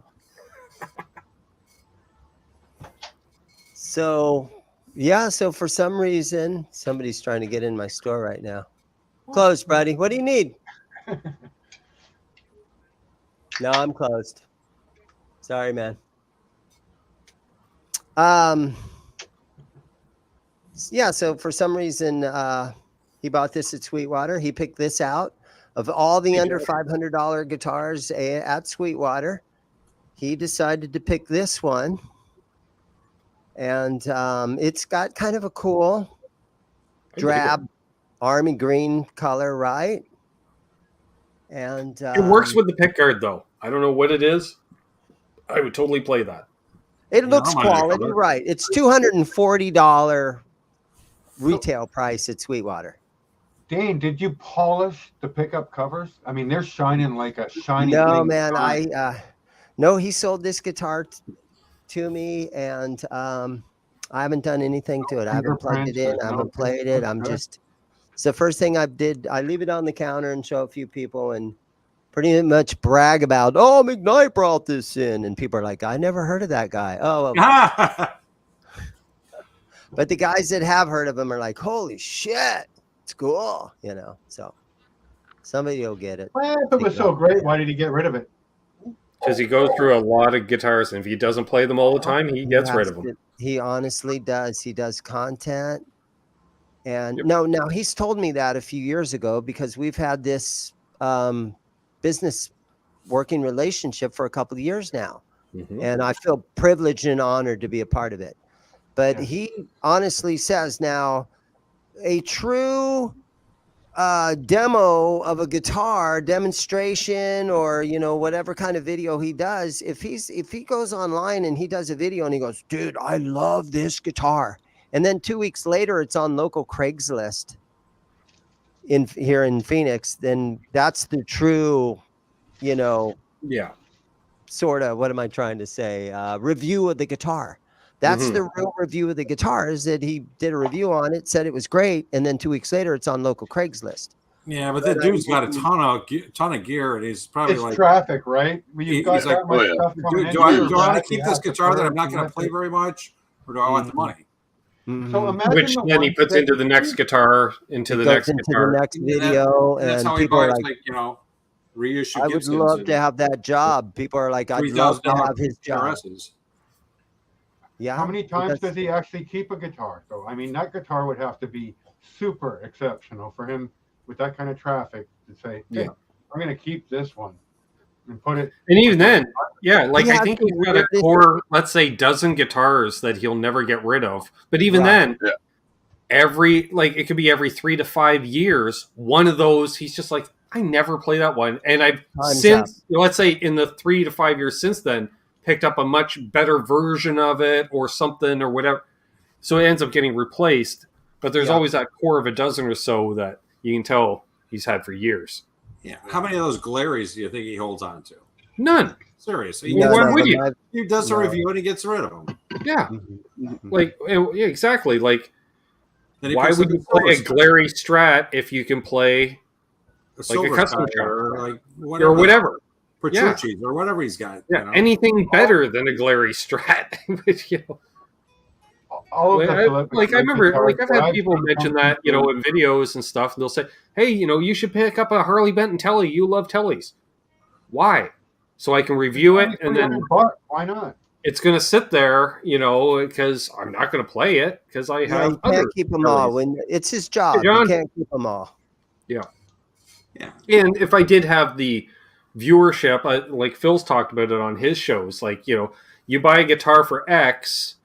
So yeah, so for some reason, somebody's trying to get in my store right now. Closed, buddy. What do you need? No, I'm closed. Sorry, man. Yeah, so for some reason, he bought this at Sweetwater. He picked this out of all the under $500 guitars at Sweetwater. He decided to pick this one. And it's got kind of a cool drab army green color, right? And It works with the pickguard, though. I don't know what it is. I would totally play that. It looks quality, right? It's $240 retail price at Sweetwater. Dane, did you polish the pickup covers? I mean, they're shining like a shiny. No, man. No, he sold this guitar to me, and I haven't done anything to it. I haven't plugged it in. I haven't played it. I'm just. It's the first thing I did. I leave it on the counter and show a few people and pretty much brag about, oh, McKnight brought this in. And people are like, I never heard of that guy. Oh, well. But the guys that have heard of him are like, holy shit, it's cool. You know, so somebody will get it. Well, if it was so great, why did he get rid of it? Because he goes through a lot of guitars, and if he doesn't play them all the time, he gets rid of them. He honestly does. He does content. And now he's told me that a few years ago because we've had this business working relationship for a couple of years now. Mm-hmm. And I feel privileged and honored to be a part of it. But he honestly says now a true demo of a guitar demonstration or, you know, whatever kind of video he does, if he goes online and he does a video and he goes, dude, I love this guitar. And then 2 weeks later, it's on local Craigslist here in Phoenix. Then that's the true, you know, sort of, what am I trying to say? Review of the guitar. That's the real review of the guitar, is that he did a review on it, said it was great. And then 2 weeks later, it's on local Craigslist. Yeah, but that dude's got a ton of gear, and he's probably it's traffic, right? He's like, do I want to keep this guitar that I'm not going to play very much, or do I want the money? Mm-hmm. So imagine which then he puts into the next guitar, into the next video, and that's how people he buys, are like, you know, reissue. I would love to have that job. People are like, I'd love to have his job. Yeah. How many times does he actually keep a guitar, though? I mean, that guitar would have to be super exceptional for him with that kind of traffic to say, hey, I'm going to keep this one and put it. And even then, like I think he's got a core, let's say, dozen guitars that he'll never get rid of. But even then, it could be every 3 to 5 years, one of those, he's just like, I never play that one. And I've let's say in the 3 to 5 years since then, picked up a much better version of it or something or whatever. So it ends up getting replaced. But there's always that core of a dozen or so that you can tell he's had for years. Yeah. How many of those Glaries do you think he holds on to? None. Seriously. Why would you? He does a review and he gets rid of them. Yeah. Like, exactly. Like, why would you play a Glary Strat if you can play a custom chapter or whatever? Petrucci's or whatever he's got. Yeah, you know? Anything better than a Glary Strat. You know. I remember, I've had people mention that, you know, in videos and stuff, and they'll say, hey, you know, you should pick up a Harley Benton Tele. You love Teles. Why? So I can review it, and then why not? It's going to sit there, you know, because I'm not going to play it because I have. You can't keep them all. When it's his job, you can't keep them all. Yeah. And if I did have the viewership, like Phil's talked about it on his shows, like, you know, you buy a guitar for X,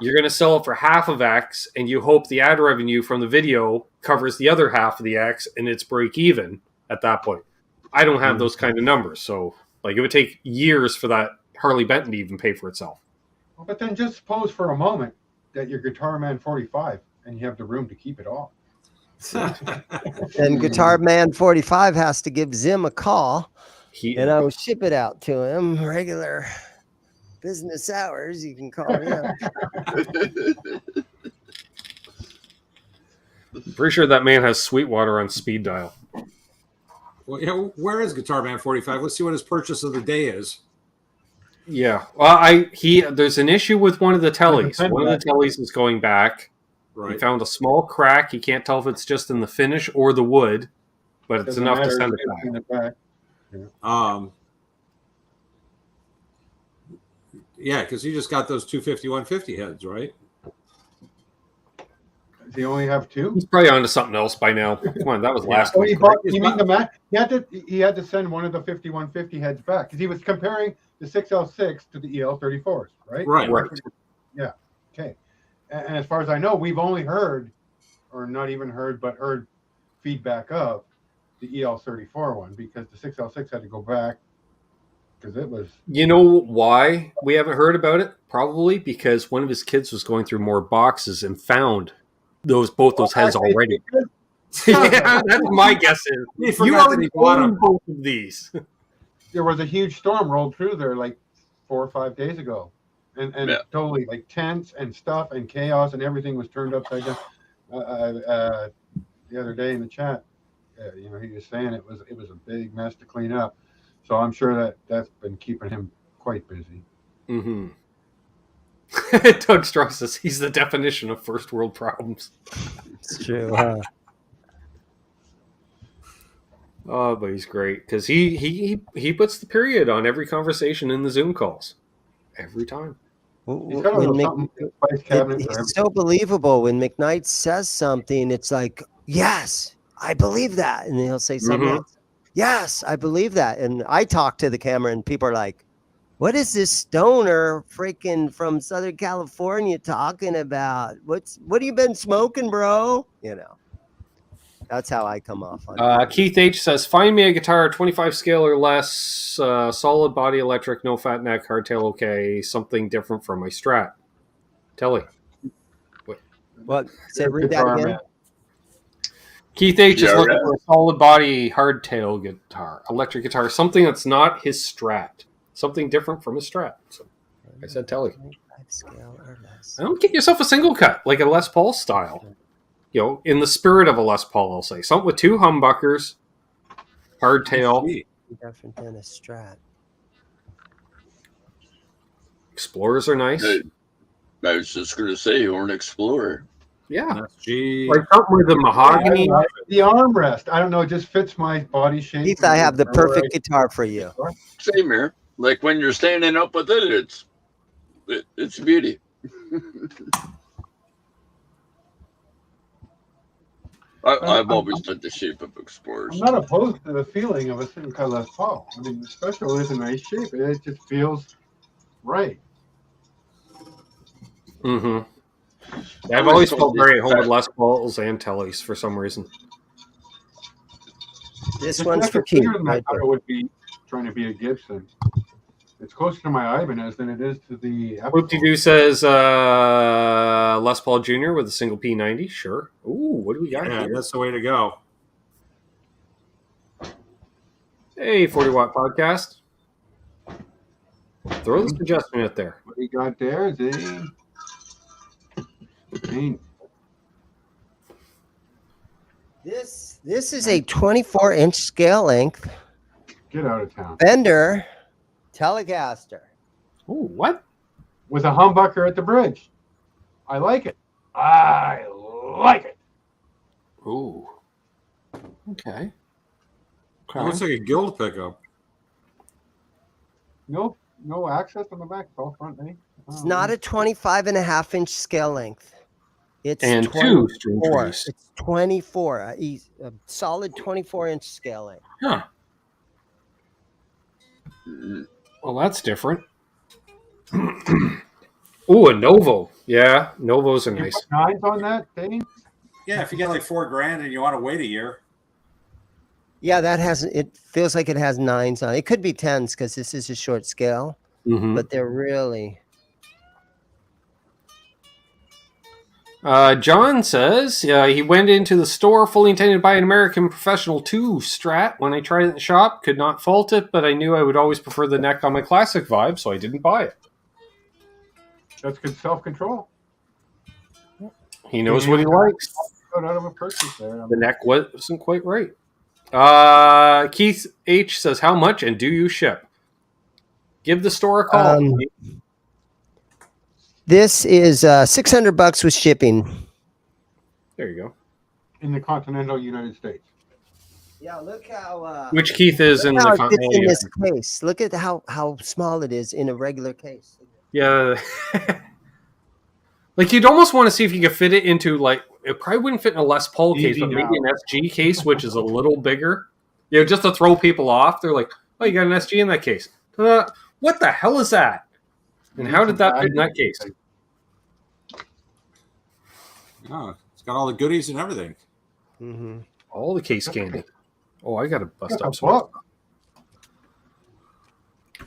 you're going to sell it for half of X, and you hope the ad revenue from the video covers the other half of the X, and it's break even at that point. I don't have those kind of numbers, so like it would take years for that Harley Benton to even pay for itself. But then just suppose for a moment that you're Guitar Man 45 and you have the room to keep it all. And Guitar Man 45 has to give Zim a call, and I will ship it out to him regular business hours. You can call me up. I'm pretty sure that man has Sweetwater on speed dial. Well, you know, where is Guitar Man 45? Let's see what his purchase of the day is. Yeah. Well, there's an issue with one of the Teles. One of the Teles is going back. Right. He found a small crack. He can't tell if it's just in the finish or the wood, but it's enough to send it back. Yeah, because you just got those 250-150 heads, right? Does he only have two? He's probably onto something else by now. Come on, that was last week. You mean the Mac? He had to send one of the 5150 heads back because he was comparing the 6L6 to the EL34s, right? Right. Yeah. Okay. And as far as I know, we've only heard, or not even heard, but heard feedback of the EL34 one because the 6L6 had to go back because it was. You know why we haven't heard about it? Probably because one of his kids was going through more boxes and found both those heads already. Yeah, that's my guess. You already own both of these. There was a huge storm rolled through there like 4 or 5 days ago, and totally like tents and stuff and chaos and everything was turned upside down. The other day in the chat, he was saying it was a big mess to clean up. So I'm sure that's been keeping him quite busy. Mm-hmm. Doug Strauss says he's the definition of first world problems. It's true, huh? Oh, but he's great because he puts the period on every conversation in the Zoom calls every time. It's so believable when McKnight says something. It's like, yes, I believe that, and then he'll say something else. Yes, I believe that, and I talk to the camera, and people are like, "What is this stoner freaking from Southern California talking about? What have you been smoking, bro?" That's how I come off on Keith H says, find me a guitar, 25 scale or less, solid body electric, no fat neck, hardtail okay, something different from my Strat. Telly. What? Read that again. Man. Keith H is looking for a solid body hardtail guitar, electric guitar, something that's not his Strat. Something different from his Strat. So I said Telly. Don't get yourself a single cut, like a Les Paul style. In the spirit of a Les Paul, I'll say. Something with 2 humbuckers, hardtail. Different than a Strat. Explorers are nice. I was just going to say, you're an Explorer. Yeah. Like something with the mahogany. The armrest. I don't know. It just fits my body shape. Keith, I have the perfect guitar for you. Same here. Like when you're standing up with it, it's beauty. I've always liked the shape of Explorers. I'm not opposed to the feeling of a single cut Les Paul. I mean, the special is a nice shape. It just feels right. Mm-hmm. Yeah, I've always felt very at home with Les Pauls and Teles for some reason. This one's for Keith. I thought it would be trying to be a Gibson. It's closer to my Ibanez than it is to the... Whoop-de-doo says Les Paul Jr. with a single P90. Sure. Ooh, what do we got here? That's the way to go. Hey, 40 Watt Podcast. Throw the suggestion out there. What do you got there? Is it... This is a 24-inch scale length. Get out of town. Fender Telecaster. Ooh, what? With a humbucker at the bridge. I like it. I like it. Ooh. Okay. It looks like a Guild pickup. No access on the back. It's all front, eh? It's not a 25.5-inch scale length. It's and 24. 2 string trees. It's 24. A solid 24-inch scale length. Huh. Well, that's different. Ooh, a Novo. Yeah, Novos are You nice. put nines on that thing? Yeah, if you get like $4,000 and you want to wait a year. Yeah, that has. It feels like it has 9s on it. It could be 10s because this is a short scale, but they're really. John says he went into the store fully intending to buy an American Professional 2 Strat. When I tried it in the shop, could not fault it, but I knew I would always prefer the neck on my classic vibe, so I didn't buy it. That's good self-control. He knows what he likes. Got out of a purchase there. The neck wasn't quite right. Keith H says, how much and do you ship? Give the store a call. This is $600 with shipping. There you go. In the continental United States. Yeah, look how. Which Keith is in the continental in this case. Look at how small it is in a regular case. Yeah. Like, you'd almost want to see if you could fit it into, like, it probably wouldn't fit in a Les Paul case, but maybe an SG case, which is a little bigger. You know, just to throw people off. They're like, oh, you got an SG in that case. What the hell is that? And how did that fit in that case? Oh, it's got all the goodies and everything. Mm-hmm. All the case candy. Oh, I got to bust up some.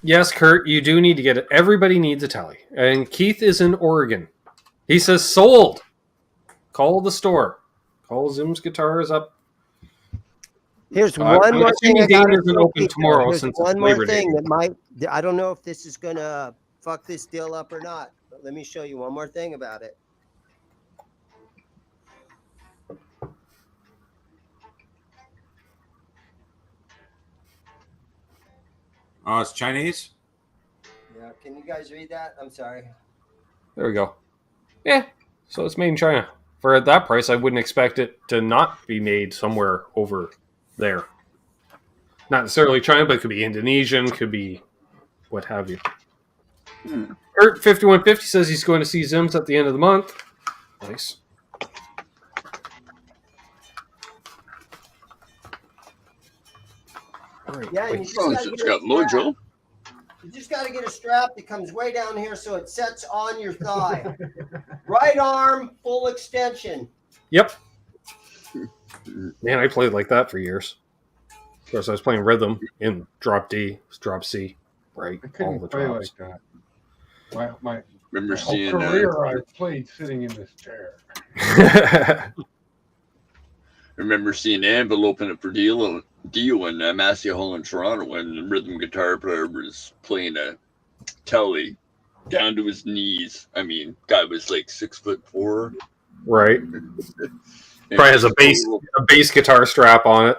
Yes, Kurt, you do need to get it. Everybody needs a Tele. And Keith is in Oregon. He says, sold. Call the store. Call Zim's Guitars up. Here's one more thing. Isn't open tomorrow since one it's more Labor thing Day. that might. I don't know if this is gonna fuck this deal up or not. But let me show you one more thing about it. Oh, it's Chinese? Yeah, can you guys read that? I'm sorry. There we go. Yeah, so it's made in China. For that price, I wouldn't expect it to not be made somewhere over there. Not necessarily China, but it could be Indonesian, could be what have you. Kurt 5150 says he's going to see Zims at the end of the month. Nice. Right. Yeah, and It's got mojo. You just got to get a strap that comes way down here so it sets on your thigh. Right arm, full extension. Yep. Man, I played like that for years. Of course, I was playing rhythm in drop D, drop C, right? I couldn't All the play drops. like that. My Remember whole seeing career I played sitting in this chair. remember seeing the envelope in it for Dio in Massey Hall in Toronto when the rhythm guitar player was playing a Tele down to his knees. I mean, guy was like 6'4". Right. Probably has a bass guitar strap on it.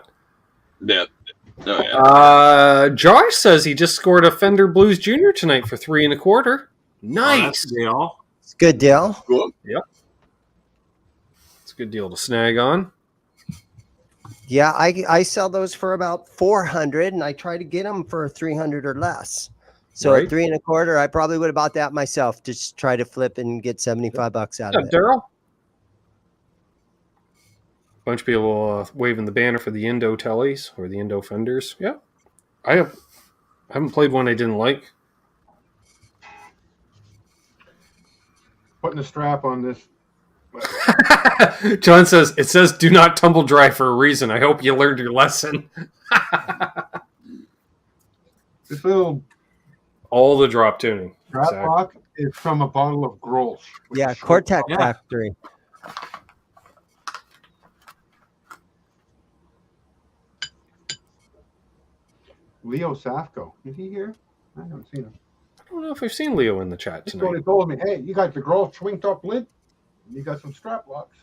Yeah. Oh, yeah. Josh says he just scored a Fender Blues Junior tonight for $3.25. Nice. Deal. It's a good deal. Cool. Yep. It's a good deal to snag on. Yeah, I sell those for about $400, and I try to get them for $300 or less. So Right. at $3.25, I probably would have bought that myself. Just try to flip and get $75 out of it. Daryl. Bunch of people waving the banner for the Indo Teles or the Indo Fenders. Yeah, I haven't played one I didn't like. Putting a strap on this. John says, it says do not tumble dry for a reason. I hope you learned your lesson. This little All the drop tuning. strap Exactly. lock is from a bottle of Grolsch. Yeah, Cortec Factory. Leo Safko. Is he here? I haven't seen him. I don't know if I've seen Leo in the chat He tonight. told me, hey, you got the Grolsch swing top lid? You got some strap locks.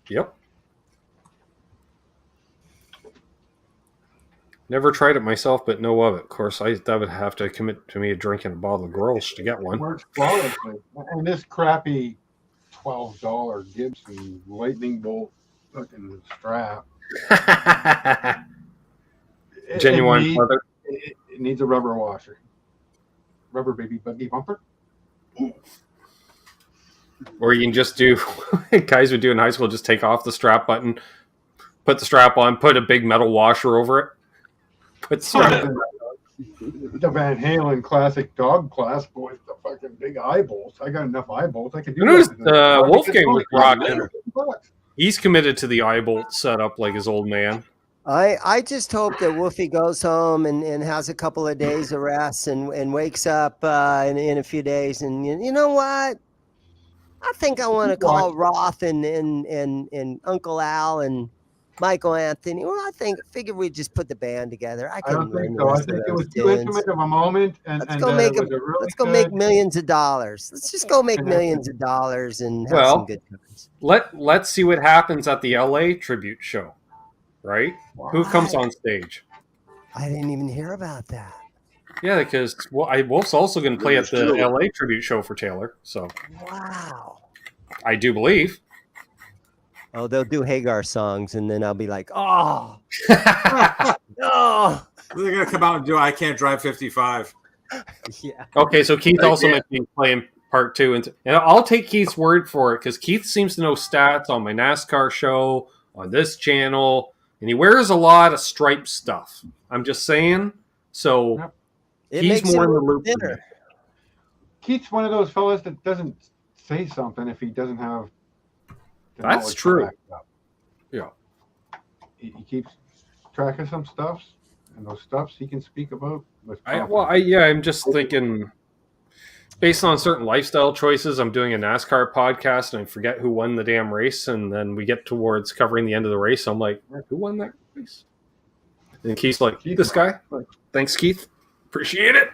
Yep. Never tried it myself, but know of it. Of course, that would have to commit to me drinking a bottle of Grolsch to get one. Works flawlessly. And this crappy $12 Gibson lightning bolt fucking strap. Genuine leather. It needs a rubber washer. Rubber baby buggy bumper. Or you can just do, guys would do in high school, just take off the strap button, put the strap on, put a big metal washer over it. Put strap. the Van Halen classic dog class boy with the fucking big eye bolts. I got enough eye bolts. I could do I noticed that. Wolfgang was rocking. $50. He's committed to the eye bolt setup like his old man. I just hope that Wolfie goes home and has a couple of days of rest and wakes up in a few days. And you know what? I think I want to call Roth and Uncle Al and Michael Anthony. Well, figure we just put the band together. I don't think so. I think it was too intimate of a moment, let's go make millions of dollars. Let's just go make millions of dollars and have some good times. Let's see what happens at the LA tribute show. Right? Wow. Who comes on stage? I didn't even hear about that. Yeah, because Wolf's also going to play at the LA tribute show for Taylor. So, wow, I do believe. Oh, they'll do Hagar songs, and then I'll be like, oh, no. They're going to come out and do I Can't Drive 55. Yeah. Okay, so Keith also might be playing part 2, and I'll take Keith's word for it because Keith seems to know stats on my NASCAR show on this channel. And he wears a lot of striped stuff. I'm just saying. So he's more in the loop. Keith's one of those fellas that doesn't say something if he doesn't have. That's true. Yeah. He keeps track of some stuffs, and those stuffs he can speak about. I'm just thinking. Based on certain lifestyle choices, I'm doing a NASCAR podcast and I forget who won the damn race. And then we get towards covering the end of the race. I'm like, who won that race? And Keith's like, this guy. Like, thanks, Keith. Appreciate it.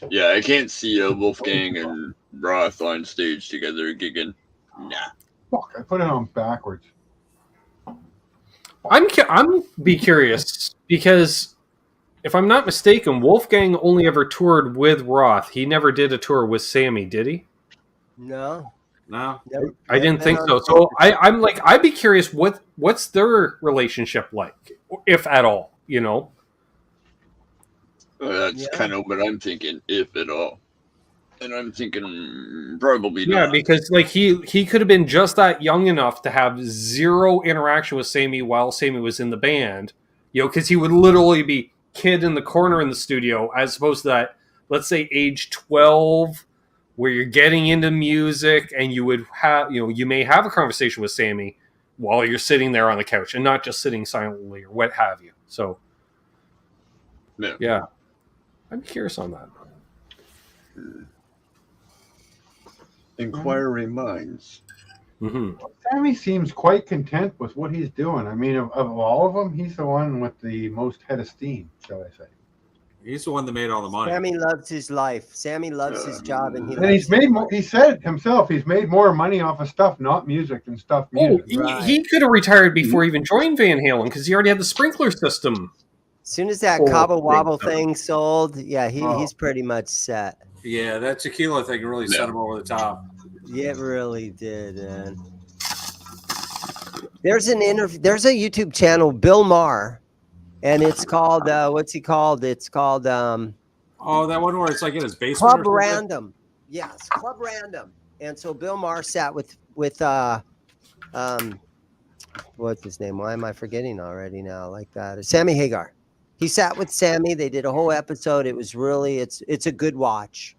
Yeah, I can't see Wolfgang and Roth on stage together gigging. Nah. Fuck, I put it on backwards. I'm be curious because if I'm not mistaken, Wolfgang only ever toured with Roth. He never did a tour with Sammy, did he? No. Never, I didn't think so. So I'm like, I'd be curious what's their relationship like, if at all, you know? That's kind of what I'm thinking, if at all. And I'm thinking probably not. Yeah, because like he could have been just that young enough to have zero interaction with Sammy while Sammy was in the band, you know, because he would literally be kid in the corner in the studio as opposed to that, let's say age 12 where you're getting into music and you would have, you know, you may have a conversation with Sammy while you're sitting there on the couch and not just sitting silently or what have you. So yeah, I'm curious on that. Inquiring minds. Mm-hmm. Sammy seems quite content with what he's doing. I mean, of all of them, he's the one with the most head of steam, shall I say. He's the one that made all the money. Sammy loves his life. Sammy loves his job, and he's made more. He said himself, he's made more money off of stuff, not music, than stuff music. He could have retired before he even joined Van Halen because he already had the sprinkler system. As soon as that Cabo Wobble thing sold, yeah, he's pretty much set. Yeah, that tequila thing really set him over the top. Yeah, it really did, man. There's a YouTube channel, Bill Maher, and it's called what's he called? It's called that one where it's like in his basement. Club Random. Yes, Club Random. And so Bill Maher sat with what's his name? Why am I forgetting already now? Like that. Sammy Hagar. He sat with Sammy. They did a whole episode. It was really it's a good watch.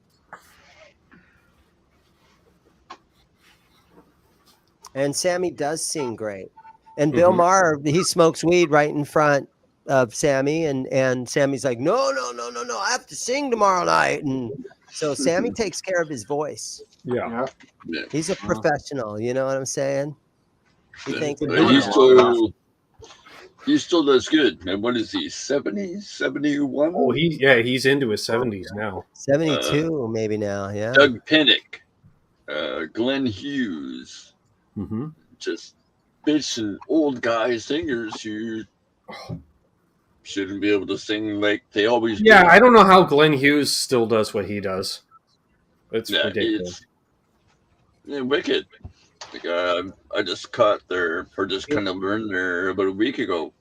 And Sammy does sing great. And Bill Maher, he smokes weed right in front of Sammy. And Sammy's like, no, I have to sing tomorrow night. And so Sammy takes care of his voice. Yeah. He's a professional. You know what I'm saying? He still does good. And what is he, 70, 71? Oh, he's into his 70s now. 72 maybe now, yeah. Doug Pinnick, Glenn Hughes. Mm-hmm. Just bitching old guy singers who shouldn't be able to sing like they always do. I don't know how Glenn Hughes still does what he does. It's ridiculous. Wicked. Like, I just kind of learned there about a week ago.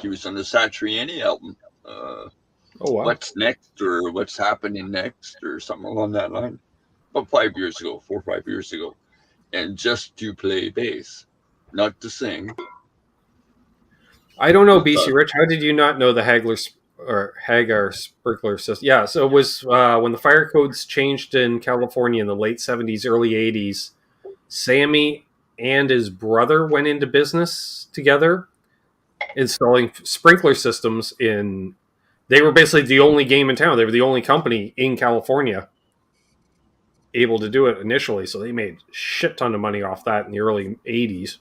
He was on the Satriani album. What's next or what's happening next or something along that line. About 4 or 5 years ago. And just to play bass, not to sing. I don't know, BC Rich. How did you not know the Hagar sprinkler system? Yeah, so it was when the fire codes changed in California in the late 70s, early 80s. Sammy and his brother went into business together, installing sprinkler systems in. They were basically the only game in town. They were the only company in California able to do it initially, so they made a shit ton of money off that in the early 80s.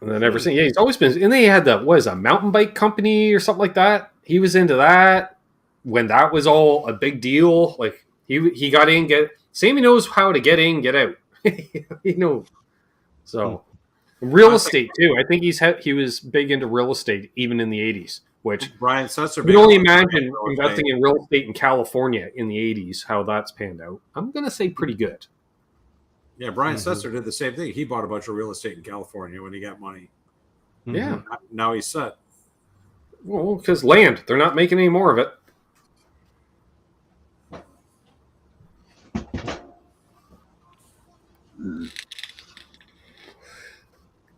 And then ever since, he's always been. And they had a mountain bike company or something like that. He was into that when that was all a big deal. Like he got in, Sammy knows how to get in, get out. He knows. So real estate too. I think he was big into real estate even in the 80s. Which Brian Setzer. You can only imagine investing in real estate in California in the 80s, how that's panned out. I'm going to say pretty good. Yeah, Brian Setzer did the same thing. He bought a bunch of real estate in California when he got money. Yeah. Now he's set. Well, because land. They're not making any more of it.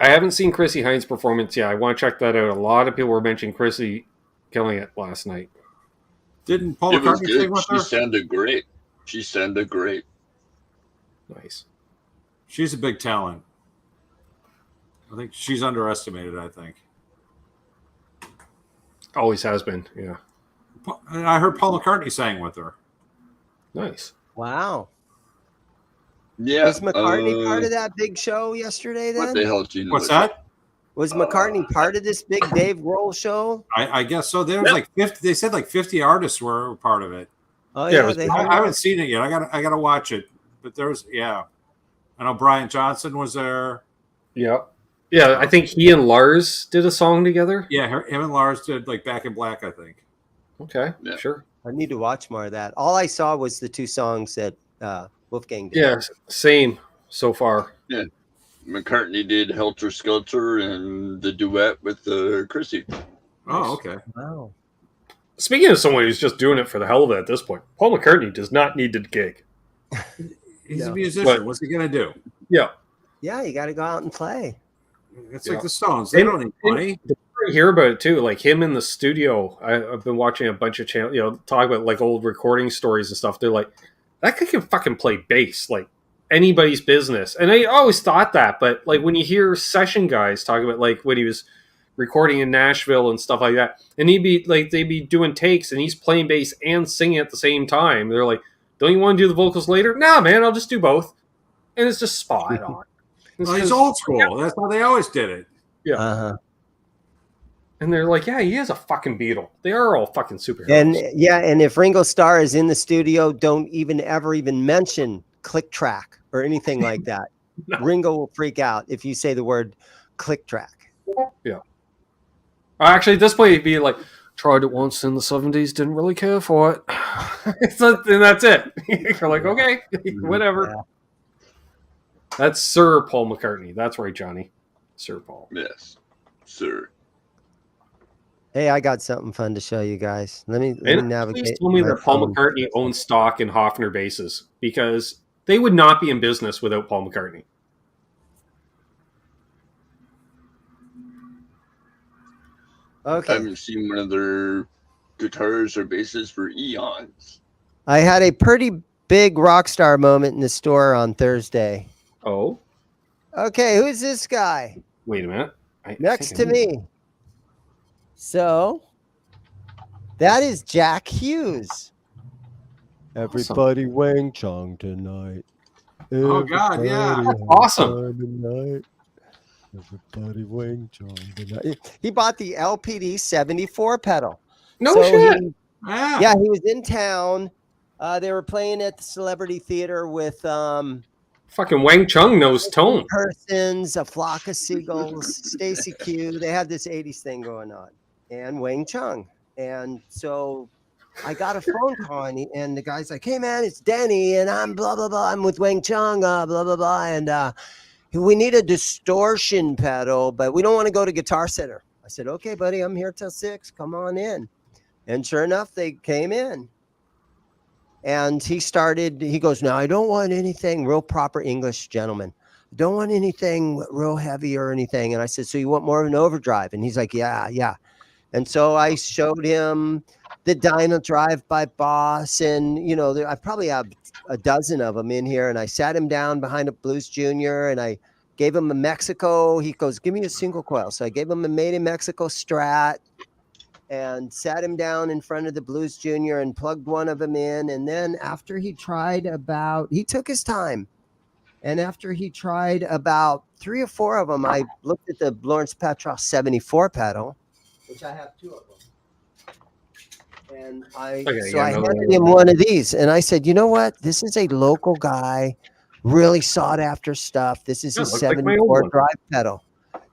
I haven't seen Chrissy Hines' performance yet. I want to check that out. A lot of people were mentioning Chrissy killing it last night. Didn't Paul McCartney sing with her? She sounded great. Nice. She's a big talent. I think she's underestimated, I think. Always has been, yeah. I heard Paul McCartney sang with her. Nice. Wow. Yeah. Was McCartney part of that big show yesterday then? What the hell do you know? What's that? Was McCartney part of this big Dave Grohl show? I guess so. There was like 50. They said like 50 artists were part of it. Oh yeah, I haven't seen it yet. I gotta watch it. But there's I know Brian Johnson was there. Yeah. Yeah, I think he and Lars did a song together. Yeah, him and Lars did like Back in Black, I think. Okay, sure. I need to watch more of that. All I saw was the two songs that Wolfgang did. Yeah, same so far. Yeah. McCartney did Helter Skelter and the duet with Chrissy. Oh, okay. Wow. Speaking of someone who's just doing it for the hell of it at this point, Paul McCartney does not need to gig. He's a musician. What's he going to do? Yeah. Yeah, you got to go out and play. It's like the Stones. They don't need money. I hear about it too, like him in the studio. I've been watching a bunch of channels, talk about like old recording stories and stuff. They're like, that guy can fucking play bass, like anybody's business. And I always thought that, but like when you hear session guys talk about like when he was recording in Nashville and stuff like that, and they'd be doing takes and he's playing bass and singing at the same time. They're like, don't you want to do the vocals later? Nah, man, I'll just do both. And it's just spot on. Well, he's old school. That's how they always did it. Yeah. Uh-huh. And they're like, yeah, he is a fucking Beatle. They are all fucking superheroes. And if Ringo Starr is in the studio, don't ever mention click track or anything like that. No. Ringo will freak out if you say the word click track. Yeah. Actually, at this point, he'd be like, tried it once in the 70s, didn't really care for it. And that's it. You're like, okay, whatever. Yeah. That's Sir Paul McCartney. That's right, Johnny. Sir Paul. Yes, sir. Hey, I got something fun to show you guys. Let me navigate. Please tell me that Paul McCartney owns stock in Hofner basses, because they would not be in business without Paul McCartney. Okay. I haven't seen one of their guitars or basses for eons. I had a pretty big rock star moment in the store on Thursday. Oh. Okay, who's this guy? Wait a minute. Next to me. So, that is Jack Hughes. Everybody Wang Chung tonight. Oh, God, yeah. That's awesome. Tonight. Everybody Wang Chung tonight. He bought the LPD 74 pedal. No shit. Yeah, he was in town. They were playing at the Celebrity Theater with fucking Wang Chung knows tone. Persons, A Flock of Seagulls, Stacy Q. They had this 80s thing going on. And Wang Chung. And so I got a phone call and the guy's like, hey man, it's Denny and I'm blah, blah, blah. I'm with Wang Chung, blah, blah, blah. And we need a distortion pedal, but we don't want to go to Guitar Center. I said, okay, buddy, I'm here till 6. Come on in. And sure enough, they came in. And he goes, no, I don't want anything, real proper English gentleman. Don't want anything real heavy or anything. And I said, so you want more of an overdrive? And he's like, yeah. And so I showed him the Dyna Drive by Boss. And, I probably have a dozen of them in here. And I sat him down behind a Blues Junior and I gave him a Mexico. He goes, give me a single coil. So I gave him a Made in Mexico Strat and sat him down in front of the Blues Junior and plugged one of them in. And then after he took his time. And after he tried about 3 or 4 of them, I looked at the Lawrence Petros 74 pedal, which I have 2 of them. And I handed him one of these. And I said, you know what? This is a local guy, really sought after stuff. This is a 74 drive pedal.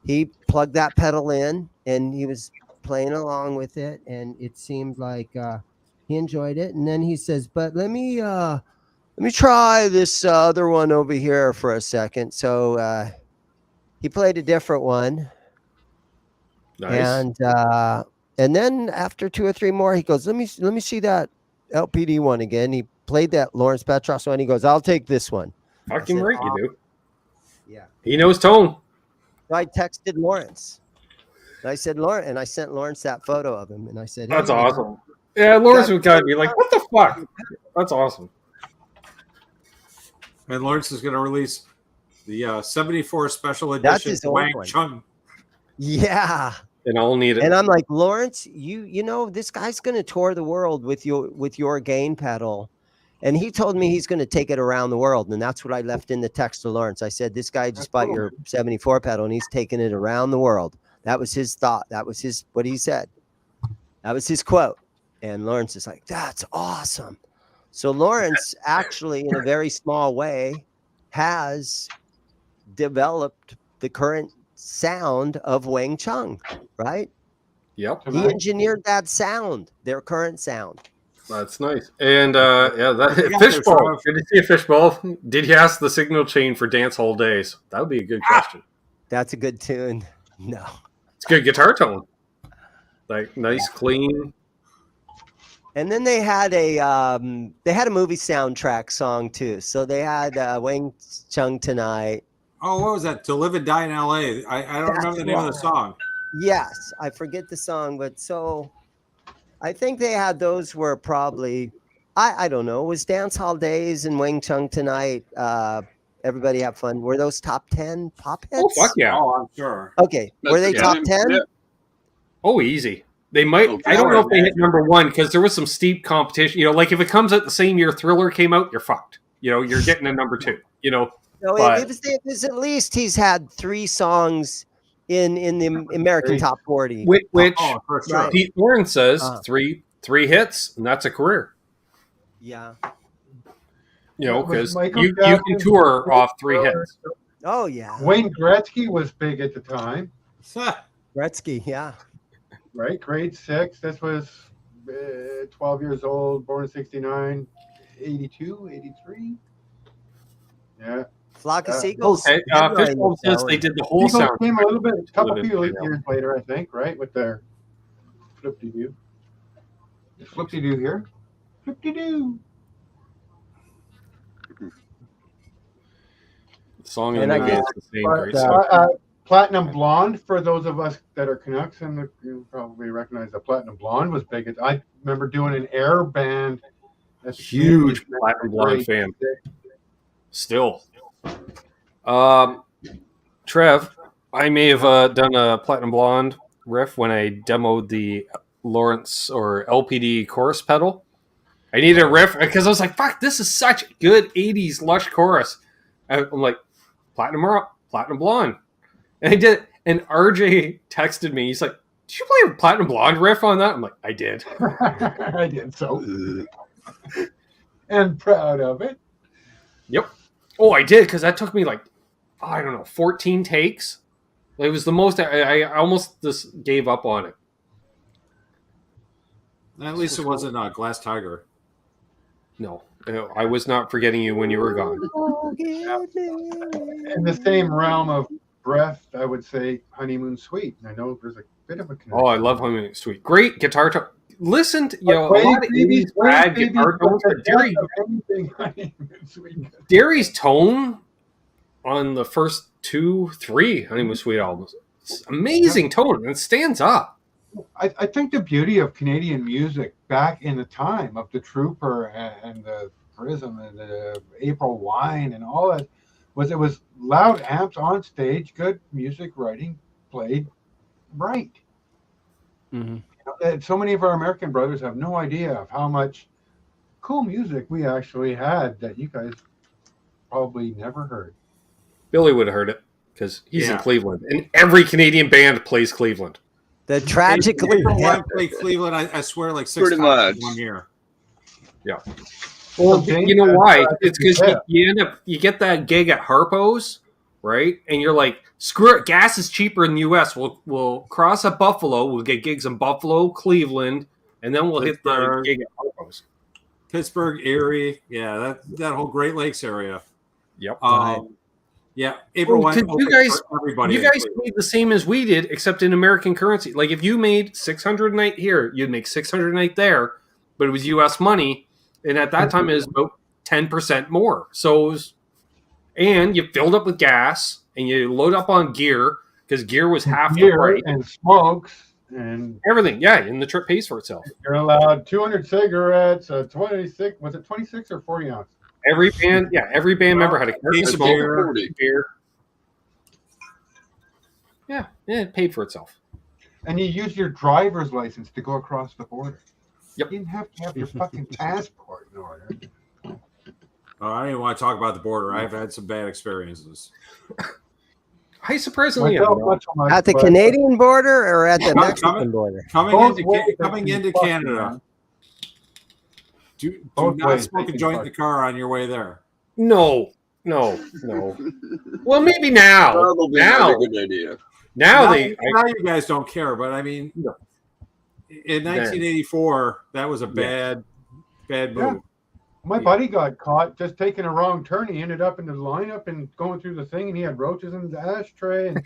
He plugged that pedal in and he was playing along with it. And it seemed like he enjoyed it. And then he says, but let me try this other one over here for a second. So he played a different one. Nice. And then after 2 or 3 more, he goes, let me see that LPD one again. He played that Lawrence Petros one. He goes, I'll take this one. Fucking right, you do. Yeah. He knows tone. So I texted Lawrence. And I said, Lawrence, and I sent Lawrence that photo of him. And I said, that's awesome. Yeah, Lawrence would kind of be like, what the fuck? That's awesome. And Lawrence is going to release the 74 special edition Wang Chung. Yeah. And I'll need it. And I'm like, Lawrence, you know, this guy's going to tour the world with your gain pedal. And he told me he's going to take it around the world. And that's what I left in the text to Lawrence. I said, this guy just bought your 74 pedal and he's taking it around the world. That was his thought. That was what he said. That was his quote. And Lawrence is like, that's awesome. So Lawrence actually, in a very small way, has developed the current sound of Wang Chung, right? Yep. He engineered that sound, their current sound. That's nice. And Fishbowl. Good to see a Fishbowl. Did he ask the signal chain for Dance Hall Days? That would be a good question. That's a good tune. No. It's good guitar tone. Like nice, clean. And then they had a movie soundtrack song too. So they had Wang Chung Tonight. Oh, what was that? To Live and Die in L.A. I don't remember the name of the song. Yes, I forget the song, but so I think they had those were probably I don't know. Was Dance Hall Days and Wang Chung Tonight? Everybody Have Fun. Were those top 10 pop hits? Oh fuck yeah! Oh, I'm sure. Okay, were they top 10? Yeah. Oh, easy. They might. I don't know if they hit number 1 because there was some steep competition. You know, like if it comes out the same year Thriller came out, you're fucked. You know, you're getting a number 2. You know, no, it was at least he's had 3 songs in the American Top 40. Which for sure. Pete Warren says three hits, and that's a career. Yeah. You know, because you can tour off 3 hits. Oh yeah. Wayne Gretzky was big at the time. Gretzky, yeah. Right, grade 6. This was 12 years old, born in 69, 82, 83. Yeah. Flock of Seagulls. Okay. Fishbowl says they did the whole Seagulls sound. came a couple years later, I think, right, with their flip-de-doo. Flip-de-doo here. Flip-de-doo. The song and the movie is the same. Great Platinum Blonde, for those of us that are Canucks, and you probably recognize that Platinum Blonde was big. I remember doing an air band. Huge Platinum Blonde fan. Still. Trev, I may have done a Platinum Blonde riff when I demoed the Lawrence or LPD chorus pedal. I needed a riff because I was like, fuck, this is such a good 80s lush chorus. I'm like, Platinum Blonde. And I did, and RJ texted me. He's like, "Did you play a Platinum Blonde riff on that?" I'm like, "I did." I did so, and proud of it. Yep. Oh, I did because that took me like, I don't know, 14 takes. It was the most. I almost just gave up on it. At least it wasn't Glass Tiger. No, I was not forgetting you when you were gone. In the same realm of breath, I would say Honeymoon Suite. I know there's a bit of a connection. Oh, I love Honeymoon Suite. Great guitar tone. Listen to, a lot of 80s bad guitar tones, but Derry's tone on the first 2-3 Honeymoon Suite albums. It's amazing tone, and it stands up. I think the beauty of Canadian music back in the time of the Trooper and the Prism and the April Wine and all that was it was loud amps on stage, good music writing, played right. Mm-hmm. And so many of our American brothers have no idea of how much cool music we actually had that you guys probably never heard. Billy would have heard it because he's in Cleveland, and every Canadian band plays Cleveland. The tragically play Cleveland, I swear, like 6 times in 1 year. Yeah. Well, you know why? It's because you get that gig at Harpo's, right? And you're like, screw it, gas is cheaper in the U.S. We'll cross at Buffalo. We'll get gigs in Buffalo, Cleveland, and then we'll hit the gig at Harpo's. Pittsburgh, Erie, that whole Great Lakes area. Yep. Yeah, April you guys made the same as we did, except in American currency. Like if you made $600 a night here, you'd make $600 a night there, but it was U.S. money, and at that time it was about 10% more. So, and you filled up with gas, and you load up on gear because gear was half the price, and smokes and everything. Yeah, and the trip pays for itself. You're allowed 200 cigarettes, 26. Was it 26 or 40 ounce? Every band member had a case of beer. Yeah, it paid for itself. And you use your driver's license to go across the border. Yep. You didn't have to have your fucking passport in order. I didn't want to talk about the border. I've had some bad experiences. I surprisingly at the Canadian border or at the Mexican border? Coming into Canada. Do not smoke a joint in the car on your way there. No. Well, maybe now. Probably not a good idea. Now you guys don't care, but I mean, in 1984, that was a bad move. Yeah. My buddy got caught just taking a wrong turn. He ended up in the lineup and going through the thing, and he had roaches in the ashtray and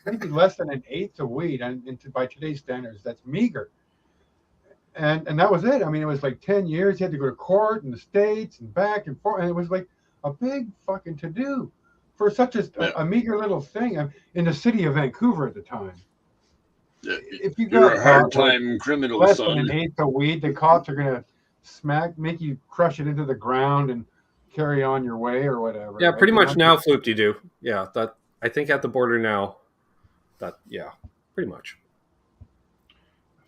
maybe less than an eighth of weed. And by today's standards, that's meager. And that was it. I mean, it was like 10 years. He had to go to court in the States and back and forth. And it was like a big fucking to-do for such a meager little thing in the city of Vancouver at the time. Yeah, if you you're got a hard-time criminal, less son. than an eighth of weed, the cops are going to make you crush it into the ground and carry on your way or whatever. Yeah, right? pretty much now, Floop-de-doo. Yeah, that I think at the border now, pretty much.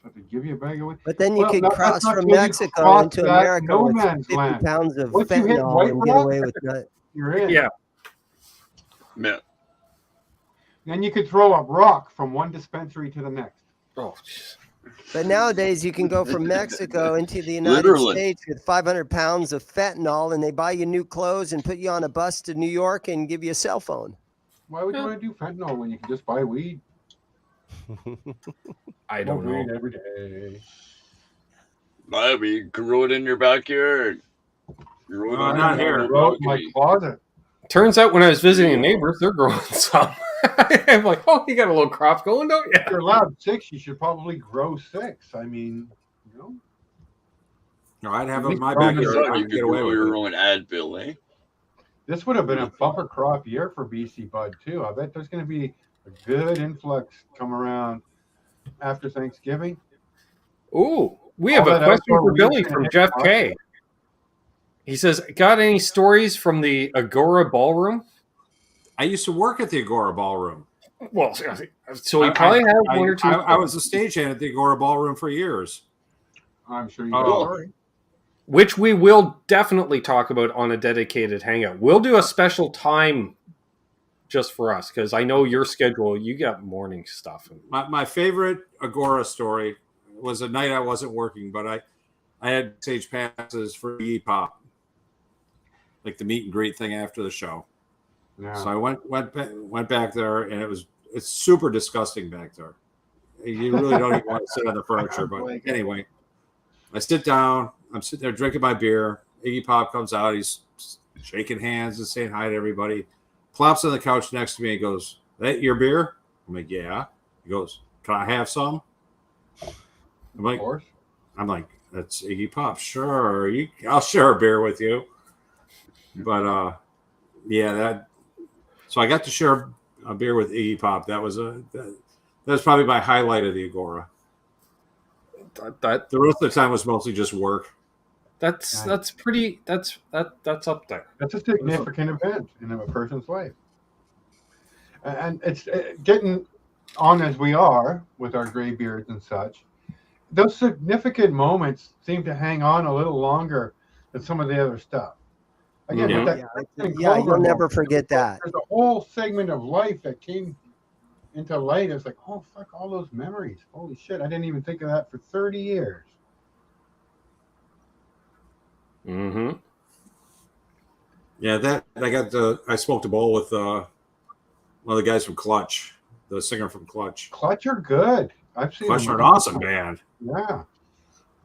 So they give you a bag of weed. But then you could cross from Mexico into America with 50 pounds of fentanyl and get away with that. You're in. Yeah. Then you could throw a rock from one dispensary to the next. Oh, jeez. But nowadays you can go from Mexico into the United States with 500 pounds of fentanyl, and they buy you new clothes and put you on a bus to New York and give you a cell phone. Why would you want to do fentanyl when you can just buy weed? I don't know. Weed every day. You can grow it in your backyard. Not here. Grow it in my closet. Turns out when I was visiting neighbors, they're growing some. I'm like, oh, you got a little crop going, don't you? If you're allowed 6, you should probably grow 6. I mean, No, I'd have it in my backyard. You could grow your own Advil, eh? This would have been a bumper crop year for BC Bud, too. I bet there's going to be a good influx come around after Thanksgiving. Ooh, we have a question for Billy from Jeff K. He says, got any stories from the Agora Ballroom? I used to work at the Agora Ballroom. Well, so he probably had one or two. I was a stagehand at the Agora Ballroom for years. I'm sure you know. Which we will definitely talk about on a dedicated hangout. We'll do a special time just for us, because I know your schedule, you got morning stuff. My favorite Agora story was a night I wasn't working, but I had stage passes for E-Pop, like the meet and greet thing after the show. Yeah. So I went back there, and it's super disgusting back there. You really don't even want to sit on the furniture. But anyway, I sit down. I'm sitting there drinking my beer. Iggy Pop comes out. He's shaking hands and saying hi to everybody. Plops on the couch next to me and goes, "That your beer?" I'm like, "Yeah." He goes, "Can I have some?" I'm like, "That's Iggy Pop. Sure, I'll share a beer with you." But yeah, So I got to share a beer with Iggy Pop. That was probably my highlight of the Agora. The rest of the time was mostly just work. That's up there. That's a significant event in a person's life. And it's getting on as we are with our gray beards and such. Those significant moments seem to hang on a little longer than some of the other stuff. Again, you'll never forget that. There's a whole segment of life that came into light. It's like, oh, fuck, all those memories. Holy shit, I didn't even think of that for 30 years. Mm-hmm. Yeah, I smoked a bowl with one of the guys from Clutch, the singer from Clutch. Clutch are good. I've seen Clutch are an awesome band. Yeah.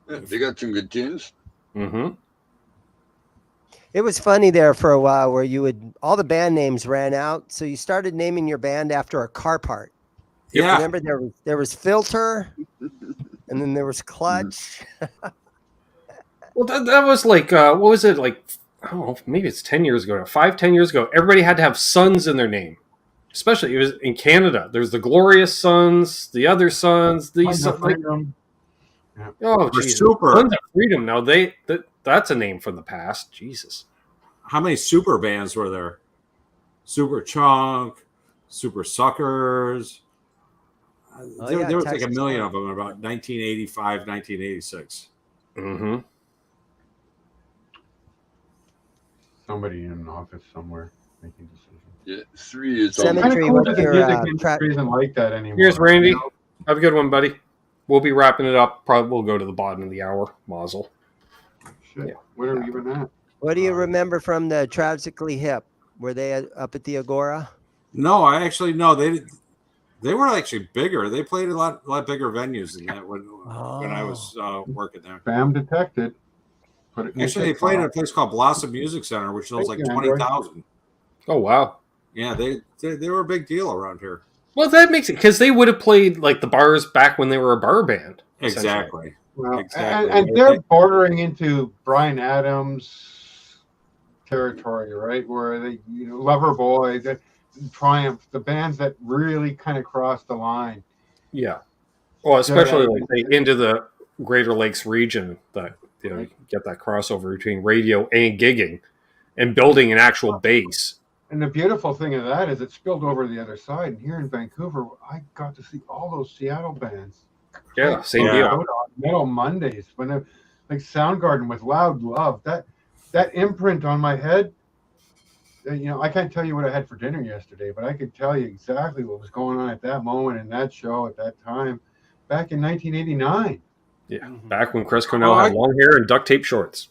They got some good tunes. Mm-hmm. It was funny there for a while where all the band names ran out, so you started naming your band after a car part. Yeah. Remember there was Filter, and then there was Clutch. Well, that was like, what was it, like, I don't know, maybe it's 10 years ago, 10 years ago, everybody had to have Sons in their name. Especially, it was in Canada. There's the Glorious Sons, the other Sons, these Sons. Oh, Jesus. Super. Sons of Freedom. Now, that's a name from the past. Jesus. How many super bands were there? Super Chunk, Super Suckers. There was like a million of them in about 1985, 1986. Mm-hmm. Somebody in an office somewhere making decisions. Yeah, 3 is Cemetery. Isn't like that anymore. Here's Randy. Have a good one, buddy. We'll be wrapping it up. Probably we'll go to the bottom of the hour. Mazel. Shit. Yeah. What are we even at? What do you remember from the Tragically Hip? Were they up at the Agora? No, they were actually bigger. They played a lot bigger venues than that when I was working there. Bam detected. Actually, they played at a place called Blossom Music Center, which was like 20,000. Oh wow! Yeah, they were a big deal around here. Well, that makes it because they would have played like the bars back when they were a bar band. Exactly. Well, exactly. And they're bordering into Bryan Adams territory, right? Where they, Loverboy, the Triumph, the bands that really kind of cross the line. Yeah. Well, especially into the Greater Lakes region, that get that crossover between radio and gigging, and building an actual base. And the beautiful thing of that is it spilled over to the other side. And here in Vancouver, I got to see all those Seattle bands. Yeah, same deal. Metal Mondays, when they, like Soundgarden with Loud Love, that imprint on my head. I can't tell you what I had for dinner yesterday, but I could tell you exactly what was going on at that moment in that show at that time, back in 1989. Yeah, back when Chris Cornell had long hair and duct tape shorts.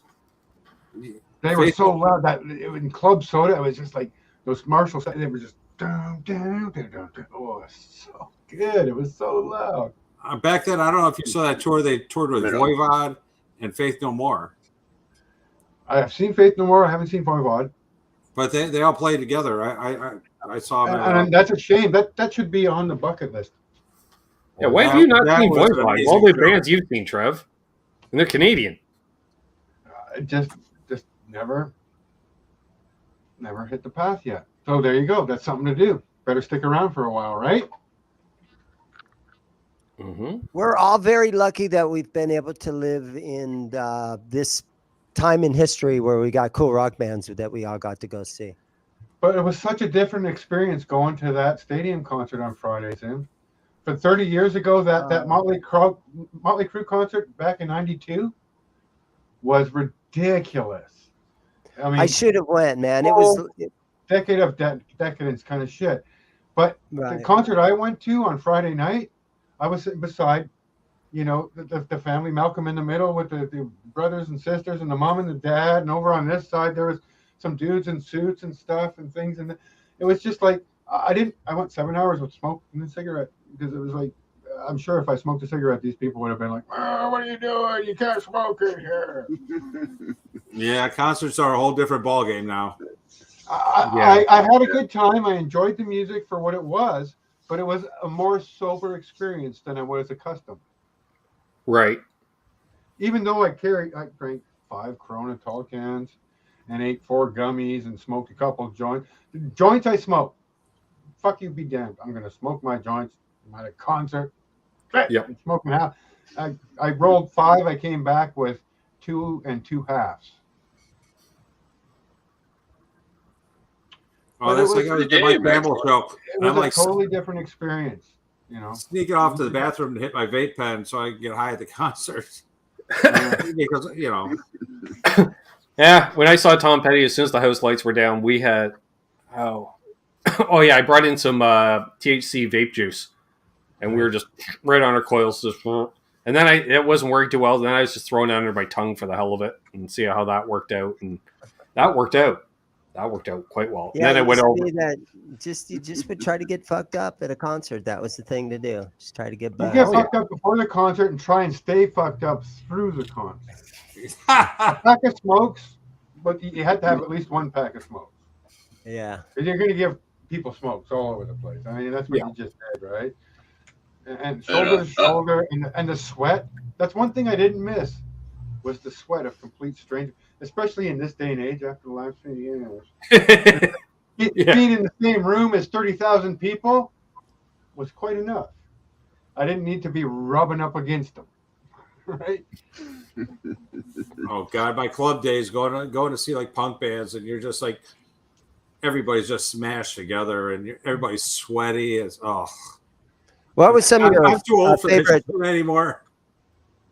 They were so loud that in Club Soda, it was just like those Marshalls. They were just down. Oh, it was so good. It was so loud. Back then, I don't know if you saw that tour. They toured with Voivod and Faith No More. I have seen Faith No More. I haven't seen Voivod. But they all played together. I saw them. And that's a shame. That should be on the bucket list. Yeah, why have you not seen Voivod? All the bands you've seen, Trev, and they're Canadian. Just never hit the path yet. So there you go. That's something to do. Better stick around for a while, right? Mm-hmm. We're all very lucky that we've been able to live in this time in history where we got cool rock bands that we all got to go see. But it was such a different experience going to that stadium concert on Friday, Tim. For 30 years ago, that Motley Crue concert back in '92 was ridiculous. I mean, I should have went, man. It was decade of decadence kind of shit. But the concert I went to on Friday night, I was sitting beside, the family, Malcolm in the middle with the brothers and sisters and the mom and the dad. And over on this side, there was some dudes in suits and stuff and things. And it was just like, I went 7 hours with smoke and a cigarette because it was like, I'm sure if I smoked a cigarette, these people would have been like, "Oh, what are you doing? You can't smoke in here." Yeah, concerts are a whole different ballgame now. I had a good time. I enjoyed the music for what it was, but it was a more sober experience than I was accustomed. Right. Even though I drank 5 Corona tall cans and ate 4 gummies and smoked a couple of joints. Joints I smoked. fuck you be damned. I'm gonna smoke my joints. I'm at a concert. Great. Yep. I'm smoking half. I rolled 5. I came back with 2 2/2. Oh, that's like I was at my Campbell show. It was a totally different experience. You know, sneaking off to the bathroom to hit my vape pen so I can get high at the concert. Because Yeah, when I saw Tom Petty, as soon as the house lights were down, we had I brought in some THC vape juice, and we were just right on our coils, and then it wasn't working too well. Then I was just throwing it under my tongue for the hell of it and see how that worked out, and that worked out. That worked out quite well. Yeah, and then I went over. You just would try to get fucked up at a concert. That was the thing to do. Just try to get buzzed. You get fucked up before the concert and try and stay fucked up through the concert. A pack of smokes, but you had to have at least 1 pack of smokes. Yeah. Because you're going to give people smokes all over the place. I mean, that's what you just did, right? And shoulder to shoulder, and the sweat. That's one thing I didn't miss, was the sweat of complete strangers, especially in this day and age after the last few years. Being in the same room as 30,000 people was quite enough. I didn't need to be rubbing up against them, right? Oh God, my club days going to see like punk bands, and you're just like everybody's just smashed together, and everybody's sweaty. What was some of your I'm too old for favorite this at?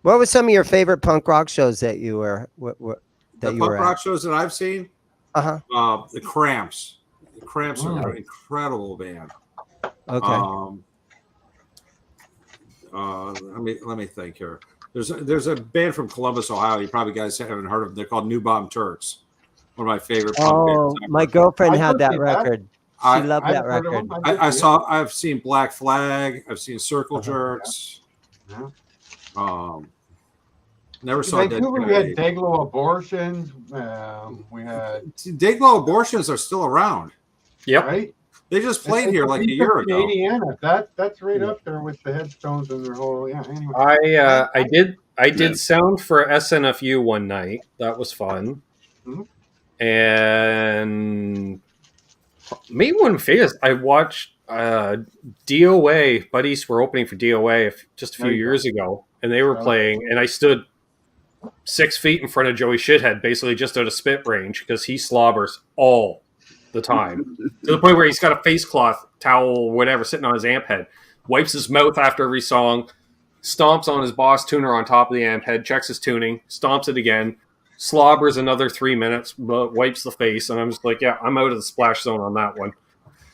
What was some of your favorite punk rock shows that you were the punk rock shows that I've seen? The Cramps. The Cramps are an incredible band. Okay. Let me think here. There's a band from Columbus, Ohio. You probably guys haven't heard of them. They're called New Bomb Turks. One of my favorite punk bands. My girlfriend had that record. She loved that record. I've seen Black Flag. I've seen Circle Jerks. Never saw Vancouver. We had Dayglow Abortions. We had Dayglow Abortions are still around. Yep. Right. They just played here like a year ago. Indiana. That's right up there with the Headstones and their whole. Yeah. Anyway. I did sound for SNFU one night. That was fun. Mm-hmm. And maybe one phase I watched DOA. Buddies were opening for DOA just a few years ago, and they were playing, and I stood 6 feet in front of Joey Shithead, basically just out of spit range, because he slobbers all the time to the point where he's got a face cloth, towel, whatever, sitting on his amp head, wipes his mouth after every song, stomps on his Boss tuner on top of the amp head, checks his tuning, stomps it again, slobbers another 3 minutes, wipes the face, and I'm just like, yeah, I'm out of the splash zone on that one.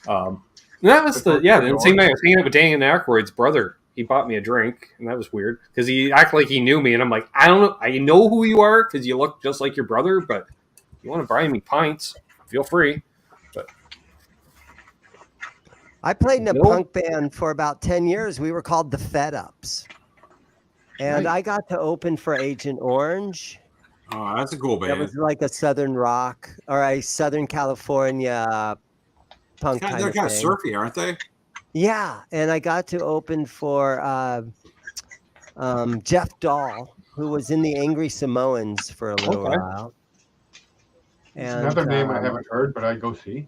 And that was the same night I was hanging out with Dan Aykroyd's brother. He bought me a drink, and that was weird because he acted like he knew me, and I'm like, I don't know, I know who you are because you look just like your brother, but if you want to buy me pints, feel free. But I played in a punk band for about 10 years. We were called the Fed Ups, and I got to open for Agent Orange. Oh, that's a cool band. That was like a Southern rock or a Southern California punk kind of thing. They're kind of surfy, aren't they? Yeah, and I got to open for Jeff Dahl, who was in the Angry Samoans for a little while. And, another name I haven't heard, but I go see.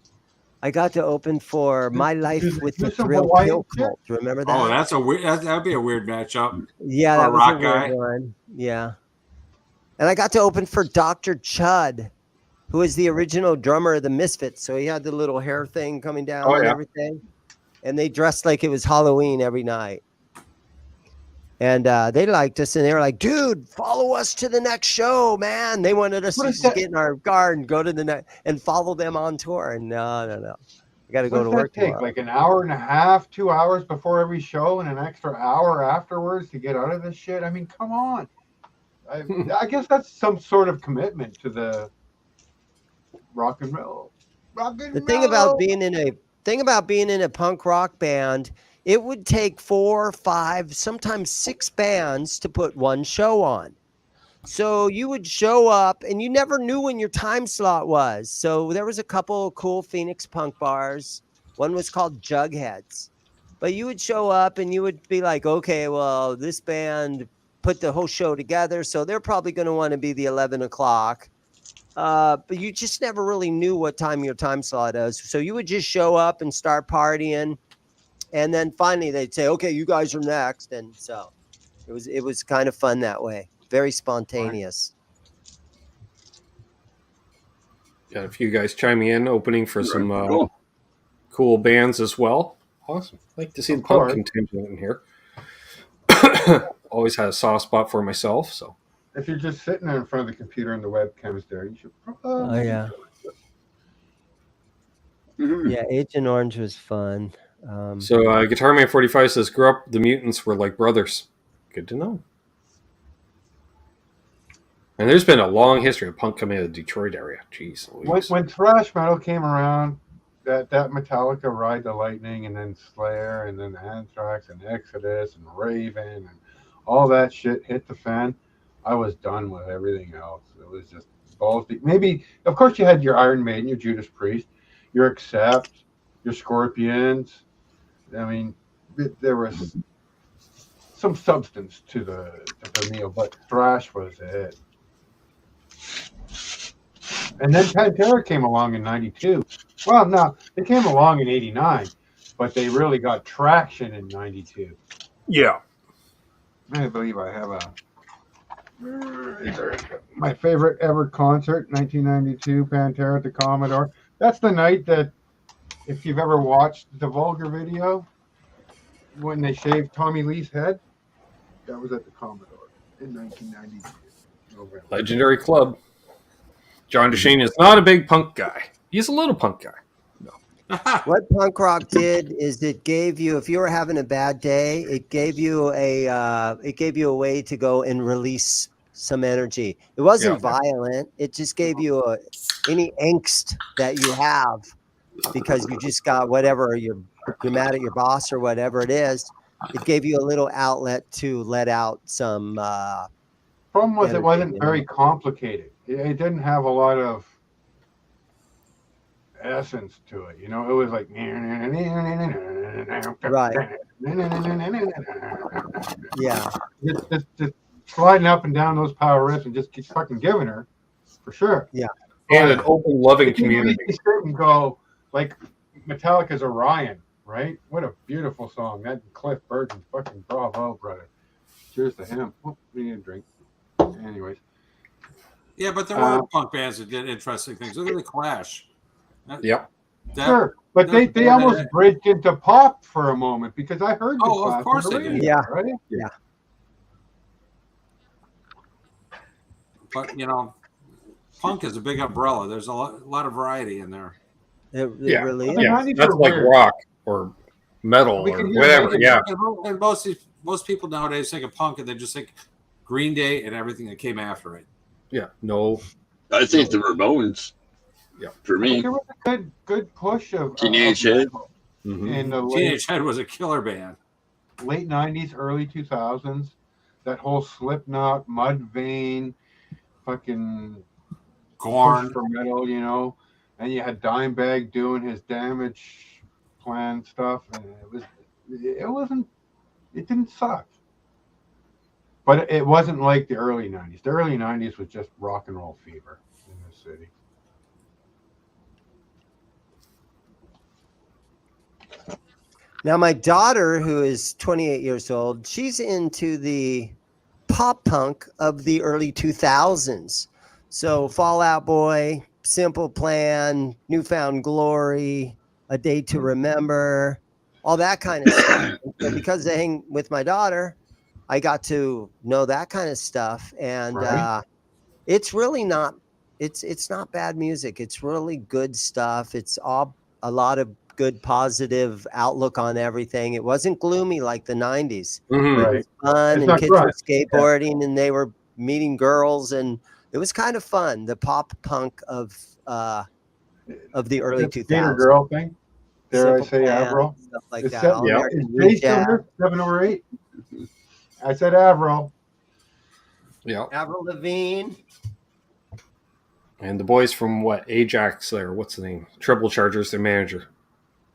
I got to open for My Life with the Thrill Kill Cult. Remember that? Oh, that's a weird. That'd be a weird matchup. Yeah, that was a weird one. Yeah, and I got to open for Dr. Chud, who is the original drummer of the Misfits. So he had the little hair thing coming down and everything. And they dressed like it was Halloween every night. And they liked us, and they were like, dude, follow us to the next show, man. They wanted us to get in our car and go to the next and follow them on tour. And no. I got to go to work tomorrow. Like an hour and a half, 2 hours before every show and an extra hour afterwards to get out of this shit? I mean, come on. I guess that's some sort of commitment to the rock and roll. The thing about being in a punk rock band, it would take 4, 5, sometimes 6 bands to put one show on. So you would show up and you never knew when your time slot was. So there was a couple of cool Phoenix punk bars. One was called Jugheads. But you would show up and you would be like, okay, well, this band put the whole show together, so they're probably going to want to be the 11 o'clock. but you just never really knew what time your time slot is. So you would just show up and start partying, and then finally they'd say, "Okay, you guys are next." And so it was kind of fun that way. Very spontaneous. Got a few guys chiming in, opening for some cool bands as well. Awesome. I'd like to see the punk contingent in here. Always had a soft spot for myself, so. If you're just sitting there in front of the computer and the webcam's there, you should probably. Oh yeah. Yeah, Agent Orange was fun. So Guitar Man 45 says, "Grew up, the Mutants were like brothers." Good to know. And there's been a long history of punk coming out of the Detroit area. Jeez. When thrash metal came around, that Metallica Ride the Lightning, and then Slayer, and then Anthrax, and Exodus, and Raven, and all that shit hit the fan, I was done with everything else. It was just balls deep. Maybe, of course, you had your Iron Maiden, your Judas Priest, your Accept, your Scorpions. I mean, there was some substance to the meal, but thrash was it. And then Pantera came along in 92. Well, no, they came along in 89, but they really got traction in 92. Yeah. I believe I have my favorite ever concert, 1992, Pantera at the Commodore. That's the night that, if you've ever watched the Vulgar video, when they shaved Tommy Lee's head, that was at the Commodore in 1992. November. Legendary club. John DeShane is not a big punk guy. He's a little punk guy. No. What punk rock did is it gave you, if you were having a bad day, it gave you a way to go and release some energy. It wasn't violent. It just gave you any angst that you have because you just got whatever, you're mad at your boss or whatever it is. It gave you a little outlet to let out some problem was energy, it wasn't very know? complicated. It didn't have a lot of essence to it. You know, it was like right. Yeah. Just sliding up and down those power riffs and just keep fucking giving her, for sure. Yeah. And an open, loving community. You sit and go, like Metallica's Orion, right? What a beautiful song. That Cliff Burton, fucking bravo, brother. Cheers to him. Oh, we need a drink. Anyways. Yeah, but there were punk bands that did interesting things. Look at the Clash. Sure, but they almost bridged into pop for a moment because I heard the Clash. Of course they did. Yeah. Right? Yeah. But, you know, punk is a big umbrella. There's a lot of variety in there. It really is. Yeah, that's like rock or metal or whatever. Yeah. And most people nowadays think of punk and they just think Green Day and everything that came after it. Yeah. No. I think the Ramones. Yeah. For me. There was a good push of Teenage Head. In the Teenage Head was a killer band. Late 90s, early 2000s. That whole Slipknot, Mudvayne, fucking Korn for metal, you know. And you had Dimebag doing his Damage Plan stuff, and it didn't suck. But it wasn't like the early 90s. The early 90s was just rock and roll fever in this city. Now, my daughter, who is 28 years old, she's into the pop punk of the early 2000s. So Fall Out Boy, Simple Plan, Newfound Glory, A Day to Remember, all that kind of stuff. And because I hang with my daughter, I got to know that kind of stuff. And it's really not, it's not bad music. It's really good stuff. It's all a lot of good positive outlook on everything. It wasn't gloomy like the 90s. Mm-hmm. Right. It was fun, It's and kids right. were skateboarding and they were meeting girls, and it was kind of fun. The pop punk of the early 2000s. Skater girl thing. Dare I Simple say Plan, Avril? stuff like Is that. that- All yeah. American Is Blue Jay still Jazz. here? 7 or 8? I said Avril. Yeah. Avril Lavigne. And the boys from Ajax there, what's the name? Treble Charger's their manager.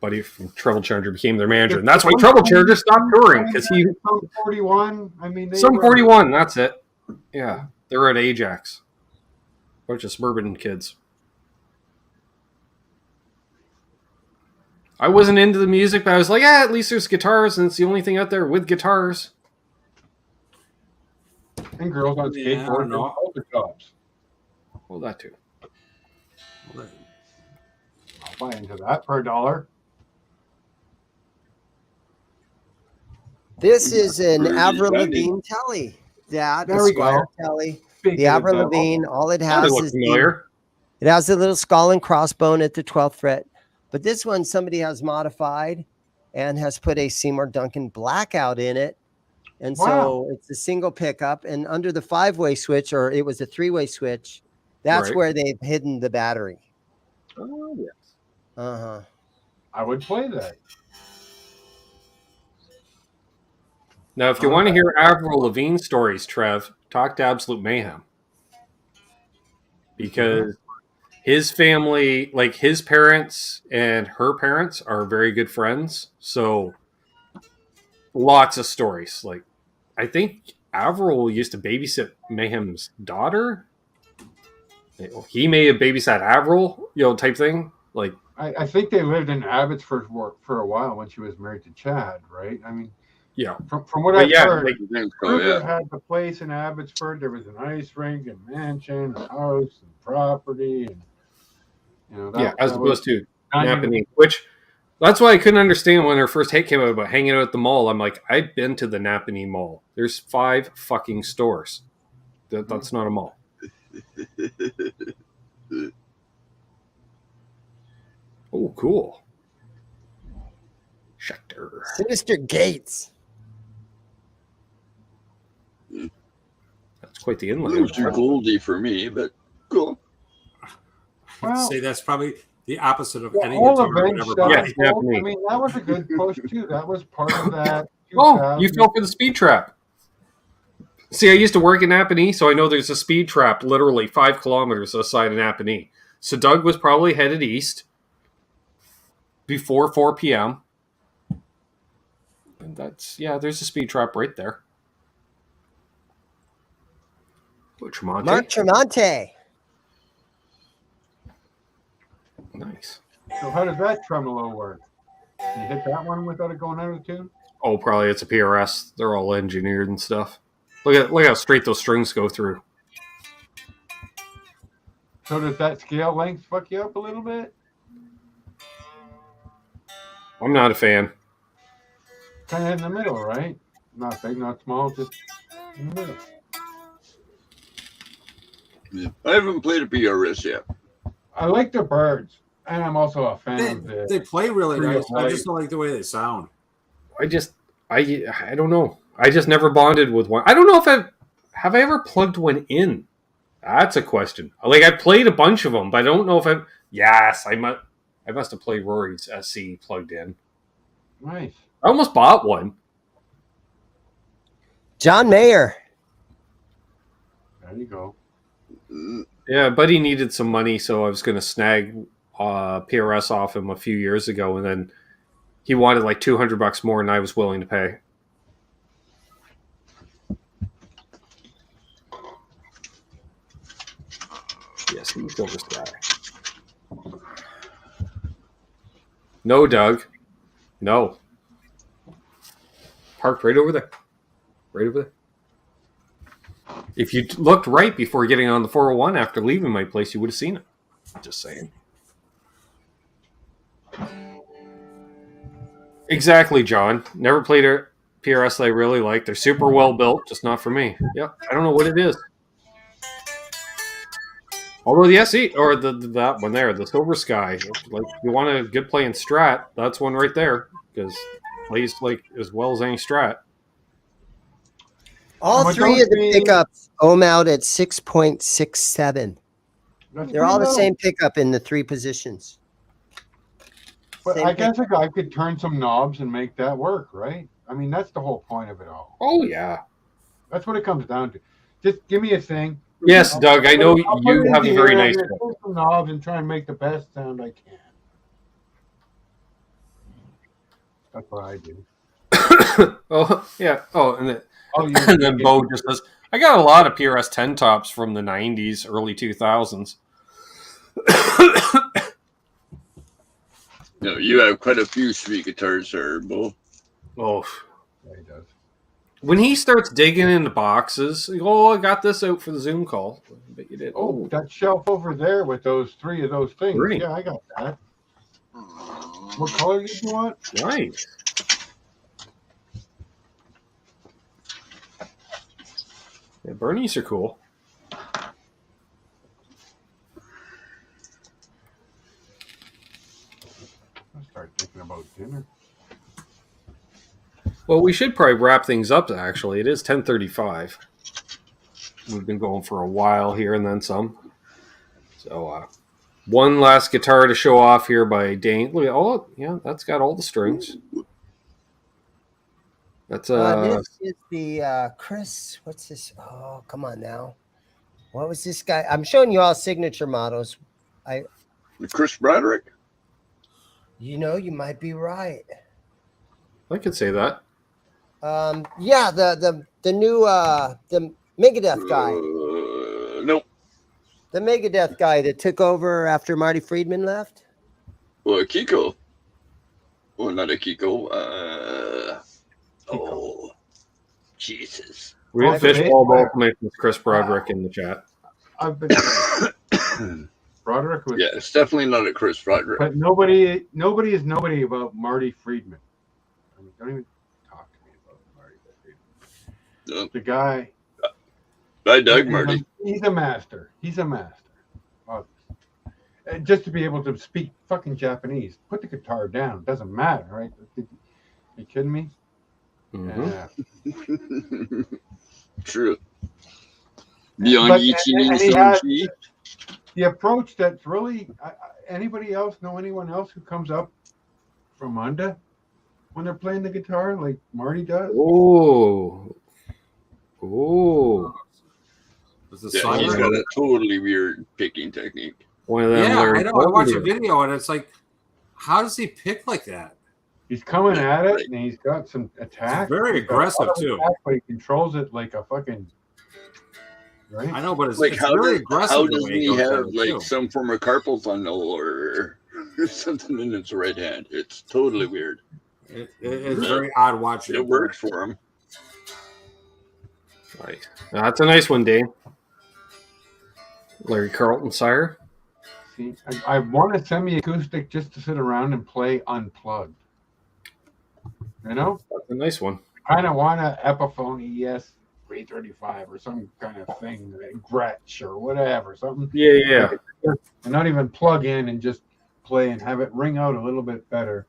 Buddy from Treble Charger became their manager. And that's why Treble Charger stopped touring, because he Some 41. I mean, Some 41, that's it. Yeah. They're at Ajax. Bunch of suburban kids. I wasn't into the music, but I was like, at least there's guitars, and it's the only thing out there with guitars. And girls on skateboards and all the jobs. Well, that too. I'll buy into that for $1. This is an Avril Lavigne Tele. Dad, there we go. Tele. The Avril Lavigne, all it has is it has a little skull and crossbone at the 12th fret. But this one somebody has modified and has put a Seymour Duncan blackout in it. And so it's a single pickup. And under the 5-way switch, or it was a 3-way switch, that's where they've hidden the battery. Oh, yes. Uh-huh. I would play that. Now, if you want to hear Avril Lavigne stories, Trev, talk to Absolute Mayhem. Because his family, like his parents and her parents, are very good friends. So lots of stories. Like, I think Avril used to babysit Mayhem's daughter. He may have babysat Avril, type thing. Like, I think they lived in Abbotsford for a while when she was married to Chad, right? I mean, yeah. From what I've heard, Clover had the place in Abbotsford. There was an ice rink and mansion, and house and property, and as opposed to Napanee, which that's why I couldn't understand when her first hate came out about hanging out at the mall. I'm like, I've been to the Napanee Mall. There's 5 fucking stores. That's not a mall. Oh, cool. Schecter. Sinister Gates. That's quite the inlay. It was too goldy for me, but cool. I'd say that's probably the opposite of any all guitar of I've it ever stuff, bought. I mean, that was a good push too. That was part of that. Oh, you fell for the speed trap. See, I used to work in Napanee, so I know there's a speed trap literally 5 kilometers outside of Napanee. So Doug was probably headed east before 4 p.m. And there's a speed trap right there. Tremonti. Mark Tremonti. Nice. So how does that tremolo work? You hit that one without it going out of tune? Oh, probably it's a PRS. They're all engineered and stuff. Look how straight those strings go through. So does that scale length fuck you up a little bit? I'm not a fan. Kind of in the middle, right? Not big, not small, just in the middle. Yeah. I haven't played a PRS yet. I like the birds, and I'm also a fan of the. They play really nice. I light. just don't like the way they sound. I don't know. I just never bonded with one. I don't know if have I ever plugged one in. That's a question. Like, I played a bunch of them, but I don't know if Yes, I must have played Rory's SC plugged in. Nice. I almost bought one. John Mayer. There you go. Yeah, but he needed some money, so I was going to snag PRS off him a few years ago, and then he wanted like $200 more, and I was willing to pay. Yes, let me kill this guy. No, Doug. No. Parked right over there. Right over there. If you looked right before getting on the 401 after leaving my place, you would have seen it. Just saying. Exactly, John. Never played a PRS that I really like. They're super well built, just not for me. Yeah, I don't know what it is. Although the SE, or that one there, the Silver Sky, like, you want a good playing Strat, that's one right there, because it plays like as well as any Strat. All 3 of the pickups ohm out at 6.67. They're all the same pickup in the 3 positions. But I guess a guy could turn some knobs and make that work, right? I mean, that's the whole point of it all. Oh, yeah. That's what it comes down to. Just give me a thing. Yes, Doug, I know you have a very nice one. Turn some knobs and try and make the best sound I can. That's what I do. Oh, yeah. Oh, and then, Oh, and then Bo just says, I got a lot of PRS 10 tops from the 90s, early 2000s. No, you have quite a few sweet guitars there, Bo. Oh, Yeah, he does. when he starts digging into boxes, I got this out for the Zoom call. I bet you did. Oh, that shelf over there with those 3 of those things. Great. Yeah, I got that. What color did you want? Nice. Yeah, Bernies are cool. I'll start thinking about dinner. Well, we should probably wrap things up, actually. It is 10:35. We've been going for a while here and then some. So, one last guitar to show off here by Dane. Look at yeah, that's got all the strings. That's this is the Chris. What's this? Oh, come on now. What was this guy? I'm showing you all signature models. Chris Broderick? You know, you might be right. I could say that. Yeah, the new the Megadeth guy. Nope. The Megadeth guy that took over after Marty Friedman left. Well, Kiko. Well, not a Kiko. Oh, Jesus. We have Fishball Ultimate with Chris Broderick in the chat. I've been Broderick was, Yeah, it's definitely not a Chris Broderick. but nobody is nobody about Marty Friedman. I mean, don't even talk to me about Marty Friedman. No. The guy. I dug Marty. He's a master. He's a master. Just to be able to speak fucking Japanese, put the guitar down. Doesn't matter, right? Are you kidding me? Mm-hmm. True. Beyond Ichi the approach that's really anybody else know anyone else who comes up from under when they're playing the guitar like Marty does? Oh. Yeah, he's got a totally weird picking technique. One of them. Yeah, I know. I watched a video and it's like, how does he pick like that? He's coming at it and he's got some attack. It's very aggressive too. Attack, but he controls it like a fucking. Right? I know, but it's, Like, it's how very does aggressive. he have like some form of carpal tunnel or something in his right hand? It's totally weird. It's very odd watching. It works for him. Right. That's a nice one, Dane. Larry Carlton Sire. See, I want a semi-acoustic just to sit around and play unplugged. You know? That's a nice one. I kind of want an Epiphone ES 335 or some kind of thing, Gretsch or whatever, something. Yeah. And not even plug in and just play and have it ring out a little bit better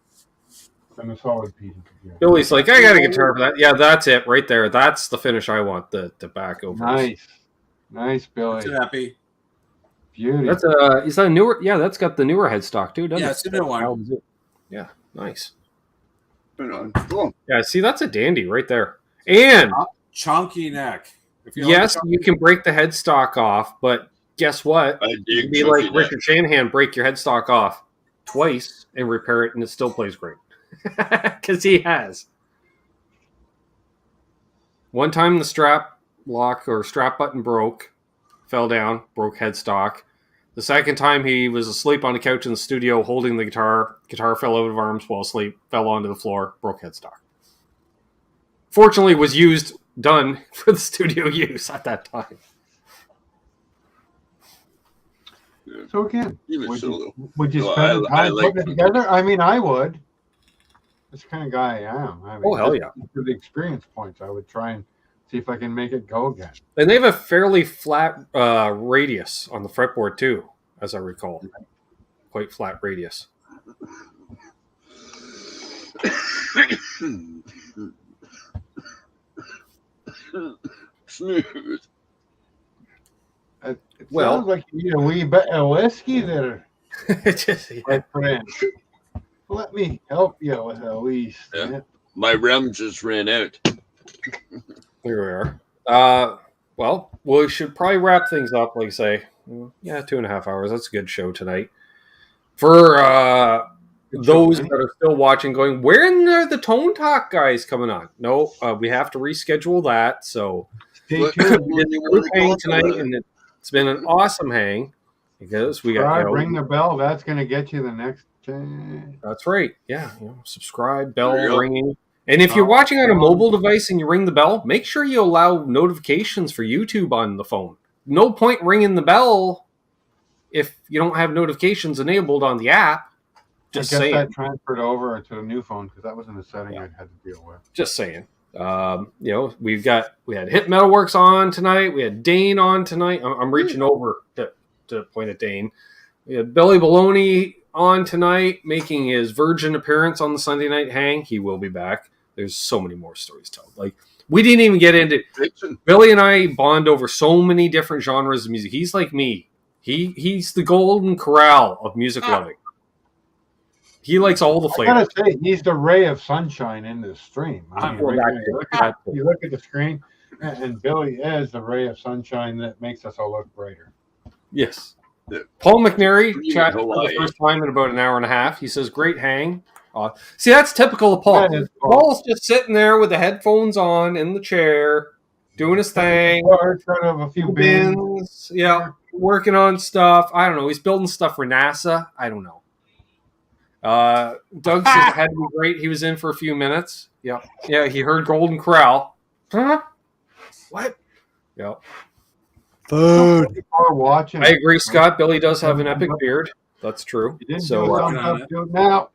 than a solid piece of computer. Billy's like, I got a guitar for that. Yeah, that's it right there. That's the finish I want. The back over. Nice, Billy. That's happy. Beauty. That's is that a newer? Yeah, that's got the newer headstock too, doesn't it? Yeah, it's a new one. Yeah, nice. Cool. Yeah, see, that's a dandy right there. And Chunky neck. If you yes, like you can break the headstock off, but guess what? It'd be like Richard Shanahan, break your headstock off twice and repair it, and it still plays great. Because he has. One time the strap lock or strap button broke, fell down, broke headstock. The second time he was asleep on the couch in the studio holding the guitar. Guitar fell out of arms while asleep, fell onto the floor, broke headstock. Fortunately, was done for the studio use at that time. So again, would you Well, spend I time like putting it together? I mean, I would. That's the kind of guy I am. I mean, hell yeah. For the experience points, I would try and see if I can make it go again. And they have a fairly flat radius on the fretboard too, as I recall. Quite flat radius. Smooth. It sounds like you need a wee bit of whiskey there, my friend. Let me help you with a wee snip. My rum just ran out. Here we are. Well, we should probably wrap things up, like say. Yeah, 2.5 hours. That's a good show tonight. For those that are still watching, going, when are the Tone Talk guys coming on? No, we have to reschedule that. So Stay tuned. We did a group hang tonight, and it's been an awesome hang because we got ring the bell. That's going to get you the next chance. That's right. Yeah, subscribe, bell ringing. And if you're watching on a mobile device and you ring the bell, make sure you allow notifications for YouTube on the phone. No point ringing the bell if you don't have notifications enabled on the app. Just I guess saying. that transferred over to the new phone because that wasn't a setting I'd had to deal with. Just saying. We had Hit Metalworks on tonight. We had Dane on tonight. I'm reaching over to point at Dane. We had Billy Baloney on tonight, making his virgin appearance on the Sunday night hang. He will be back. There's so many more stories to tell. Like, we didn't even get into Billy and I bond over so many different genres of music. He's like me. He's the golden corral of music loving. He likes all the flavors. I gotta say, he's the ray of sunshine in this stream. You look at the screen, and Billy is the ray of sunshine that makes us all look brighter. Yes. Paul McNary chat for the first time in about an hour and a half. He says, "Great hang." See, that's typical of Paul. Paul's just sitting there with the headphones on in the chair, doing his thing. In front of a few bins. Yeah, working on stuff. I don't know. He's building stuff for NASA. I don't know. Doug said it had to be great. He was in for a few minutes. Yeah. He heard Golden Corral. Huh? What? Yeah. Food. Watching. I agree, Scott. Billy does have an epic beard. That's true. So now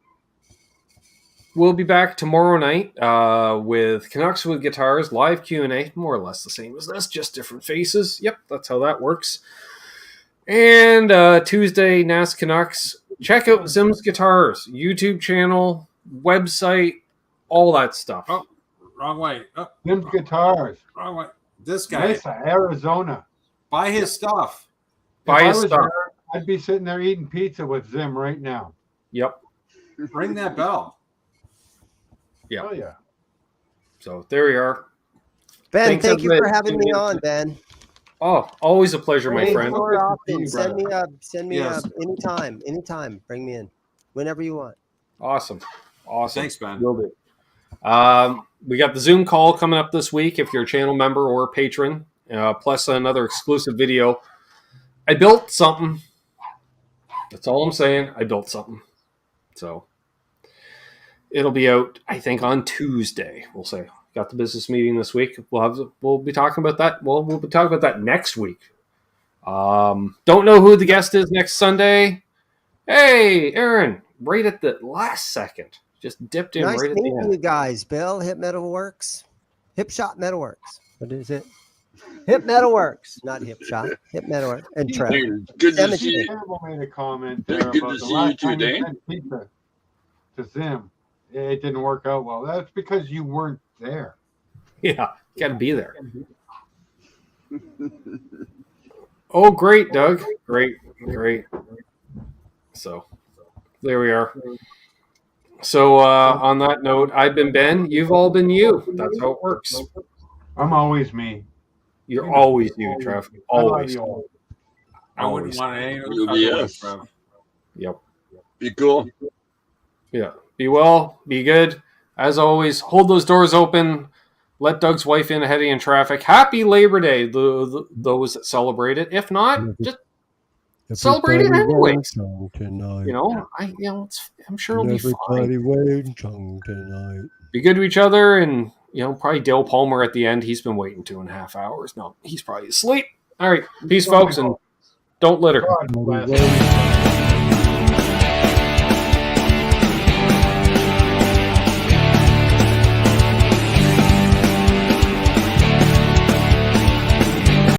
we'll be back tomorrow night with Canucks with Guitars live Q&A, more or less the same as this, just different faces. Yep, that's how that works. And Tuesday, NAS Canucks. Check out Zim's Guitars YouTube channel, website, all that stuff. Oh, wrong way. Oh. Zim's Guitars. Wrong way. This guy. Mesa, Arizona. Buy his stuff. Buy his stuff. There, I'd be sitting there eating pizza with Zim right now. Yep. Ring that bell. Yeah. Oh, yeah. So there we are. Ben, thank you for having me on, Ben. Oh, always a pleasure, my friend. Send me up anytime. Bring me in whenever you want. Awesome. Thanks, Ben. Will do. We got the Zoom call coming up this week if you're a channel member or a patron, plus another exclusive video. I built something. That's all I'm saying. I built something. So it'll be out, I think, on Tuesday. We'll say. Got the business meeting this week. We'll be talking about that. Well, we'll be talking about that next week. Don't know who the guest is next Sunday. Hey, Aaron, right at the last second. Just dipped in nice right at the end. Nice meeting you guys. Bill, Hip Metalworks. Hip Shot Metalworks. What is it? Hip Metalworks. Not Hip Shot. Hip Metalworks. And Trev. Good to see you. Campbell made a comment there Good about to the see last you time today. you sent pizza to Zim. It didn't work out well. That's because you weren't there. Yeah, got to be there. Oh, great, Doug. Great. So, there we are. So, on that note, I've been Ben. You've all been you. That's how it works. I'm always me. You're always you, Trev. Always. I wouldn't want any Yes. Trev. Yep. Be cool. Yeah. Be well. Be good. As always, hold those doors open. Let Doug's wife in ahead of you in traffic. Happy Labor Day, those that celebrate it. If not, just celebrate it anyway. I'm sure it'll be fine. Be good to each other, and probably Dale Palmer at the end. He's been waiting 2.5 hours. No, he's probably asleep. All right, peace, folks, and don't litter. God bless.